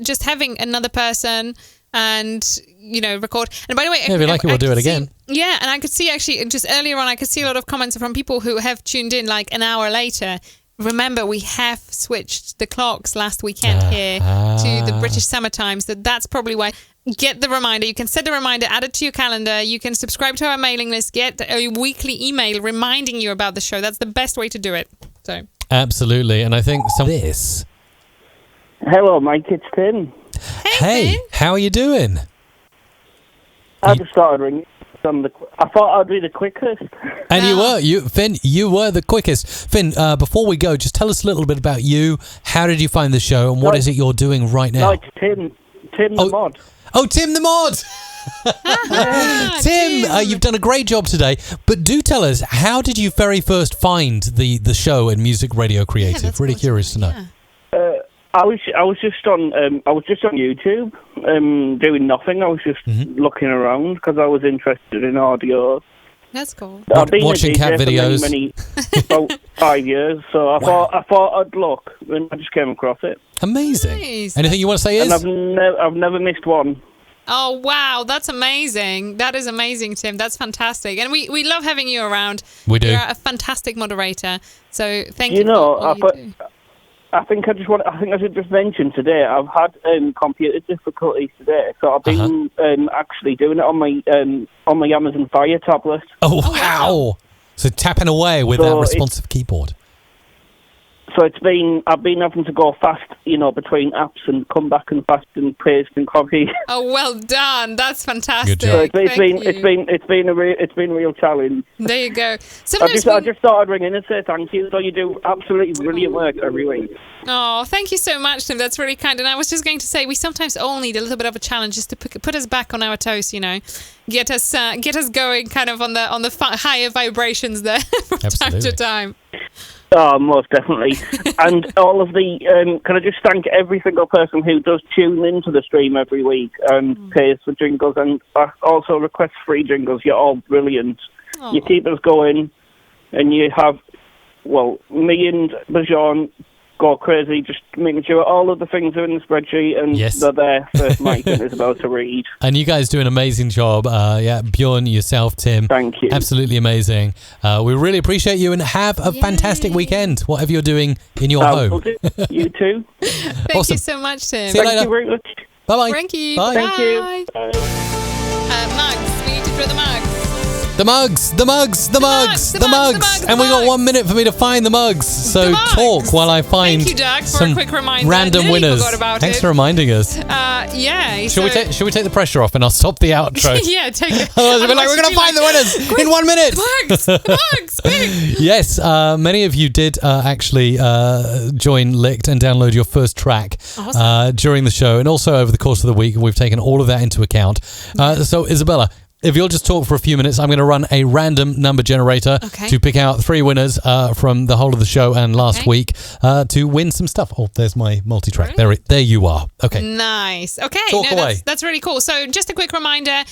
Speaker 2: just having another person and record. And by the way,
Speaker 1: if you like it, we'll do it again.
Speaker 2: Yeah, and I could see actually just earlier on, I could see a lot of comments from people who have tuned in like an hour later. Remember, we have switched the clocks last weekend here to the British summer time, so that's probably why. Get the reminder. You can set the reminder, add it to your calendar. You can subscribe to our mailing list, get a weekly email reminding you about the show. That's the best way to do it. So
Speaker 1: Absolutely, and I think this.
Speaker 9: Hello, Mike. It's Tim.
Speaker 1: Hey, how are you doing?
Speaker 9: I just started ringing. I thought I'd be the quickest.
Speaker 1: And Finn, you were the quickest. Finn, before we go, just tell us a little bit about you. How did you find the show, and what is it you're doing right now?
Speaker 9: No, it's Tim the mod.
Speaker 1: Oh, Tim the mod! Tim, you've done a great job today. But do tell us, how did you very first find the show and Music Radio Creative? Really curious to know.
Speaker 2: Yeah.
Speaker 9: I was just on YouTube, doing nothing. I was just looking around because I was interested in audio.
Speaker 2: That's cool.
Speaker 9: I've been
Speaker 1: Watching
Speaker 9: a DJ
Speaker 1: cat videos.
Speaker 9: about 5 years, so I thought I'd look, and I just came across it.
Speaker 1: Amazing.
Speaker 2: Nice.
Speaker 1: Anything you want to say
Speaker 9: And
Speaker 1: is?
Speaker 9: I've never missed one.
Speaker 2: Oh, wow. That's amazing. That is amazing, Tim. That's fantastic. And we love having you around.
Speaker 1: We do.
Speaker 2: You're a fantastic moderator. So thank you.
Speaker 9: You know,
Speaker 2: for all you do.
Speaker 9: I think I should just mention today, I've had computer difficulties today, so I've been actually doing it on my Amazon Fire tablet.
Speaker 1: Oh, wow. So tapping away with that responsive keyboard.
Speaker 9: So I've been having to go fast, between apps and come back and fast and paste and copy.
Speaker 2: Oh, well done. That's fantastic.
Speaker 1: Good job.
Speaker 9: So it's been a real challenge.
Speaker 2: There you go.
Speaker 9: I
Speaker 2: Sometimes
Speaker 9: just started ringing and say thank you. So you do absolutely brilliant work every week.
Speaker 2: Oh, thank you so much, Tim. That's really kind. And I was just going to say, we sometimes all need a little bit of a challenge just to put us back on our toes. Get us going, kind of on the higher vibrations there from time to time.
Speaker 9: Oh, most definitely. And all of the, can I just thank every single person who does tune into the stream every week and pays for jingles and also requests free jingles. You're all brilliant.
Speaker 2: Oh.
Speaker 9: You keep us going, and you have, me and Bajan go crazy just making sure all of the things are in the spreadsheet and they're there for Mike and Isabel to read.
Speaker 1: And you guys do an amazing job. Bjorn, yourself, Tim.
Speaker 9: Thank you.
Speaker 1: Absolutely amazing. We really appreciate you, and have a fantastic weekend, whatever you're doing in your home.
Speaker 9: You too.
Speaker 2: Thank you so much, Tim.
Speaker 1: See you later.
Speaker 9: Thank you very much.
Speaker 1: Bye-bye.
Speaker 2: Thank you.
Speaker 1: Bye.
Speaker 2: Bye.
Speaker 9: Thank you.
Speaker 2: Mugs. We need to throw the mugs.
Speaker 1: The mugs. And we got 1 minute for me to find the mugs. So talk while I find
Speaker 2: Thank you, Doug, for
Speaker 1: some
Speaker 2: a quick reminder.
Speaker 1: random
Speaker 2: Nearly
Speaker 1: winners.
Speaker 2: forgot about
Speaker 1: Thanks
Speaker 2: it.
Speaker 1: for reminding us.
Speaker 2: Yeah.
Speaker 1: Should we take the pressure off and I'll stop the outro?
Speaker 2: Yeah, take it.
Speaker 1: Otherwise, we'll be like, we're going to find the winners in 1 minute.
Speaker 2: The mugs, quick.
Speaker 1: Yes, many of you did actually join Licked and download your first track during the show, and also over the course of the week. We've taken all of that into account. So, Isabella, if you'll just talk for a few minutes, I'm going to run a random number generator to pick out 3 winners from the whole of the show and last week to win some stuff. Oh, there's my multi-track.
Speaker 2: Brilliant.
Speaker 1: There you are. Okay.
Speaker 2: Nice. Okay.
Speaker 1: Talk away.
Speaker 2: That's really cool. So just a quick reminder,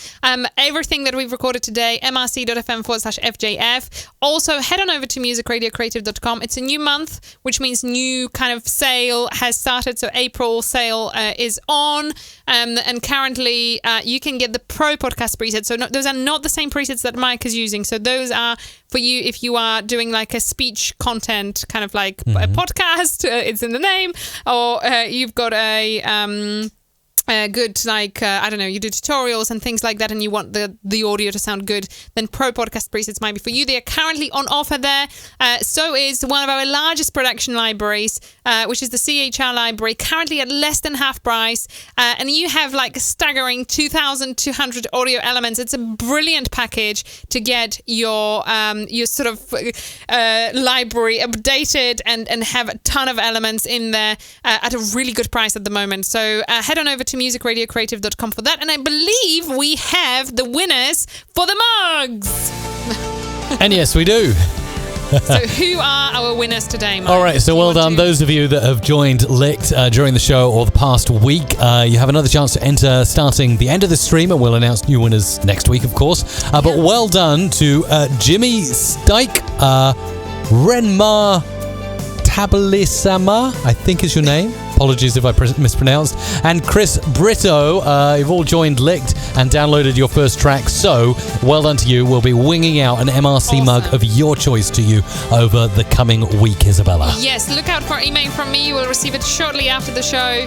Speaker 2: everything that we've recorded today, mrc.fm/FJF. Also, head on over to musicradiocreative.com. It's a new month, which means new kind of sale has started. So April sale is on. And currently you can get the Pro Podcast presets. So those are not the same presets that Mike is using. So those are for you if you are doing like a speech content, kind of like a podcast, it's in the name, or you've got a good, like, I don't know, you do tutorials and things like that and you want the audio to sound good, then Pro Podcast presets might be for you. They are currently on offer there. So is one of our largest production libraries, which is the CHR library, currently at less than half price. And you have like a staggering 2,200 audio elements. It's a brilliant package to get your sort of library updated and have a ton of elements in there at a really good price at the moment. So head on over to musicradiocreative.com for that. And I believe we have the winners for the mugs.
Speaker 1: And yes, we do.
Speaker 2: So who are our winners today, Mike?
Speaker 1: All right, so well done. Those of you that have joined Licked during the show or the past week, you have another chance to enter starting the end of the stream, and we'll announce new winners next week, of course. But well done to Jimmy Stike, Renmar Tabalisama, I think is your name. Apologies if I mispronounced. And Chris Brito, you've all joined Licked and downloaded your first track. So, well done to you. We'll be winging out an MRC mug of your choice to you over the coming week, Isabella.
Speaker 2: Yes, look out for an email from me. You will receive it shortly after the show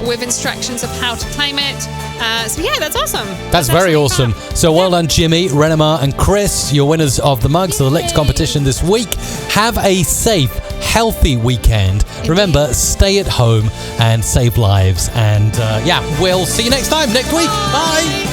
Speaker 2: with instructions of how to claim it. So, yeah, that's awesome.
Speaker 1: That's very awesome. Fun. So, well done, Jimmy, Renamar, and Chris, your winners of the mugs of the Licked competition this week. Have a safe, healthy weekend. Remember, stay at home and save lives. And we'll see you next time, next week. Bye.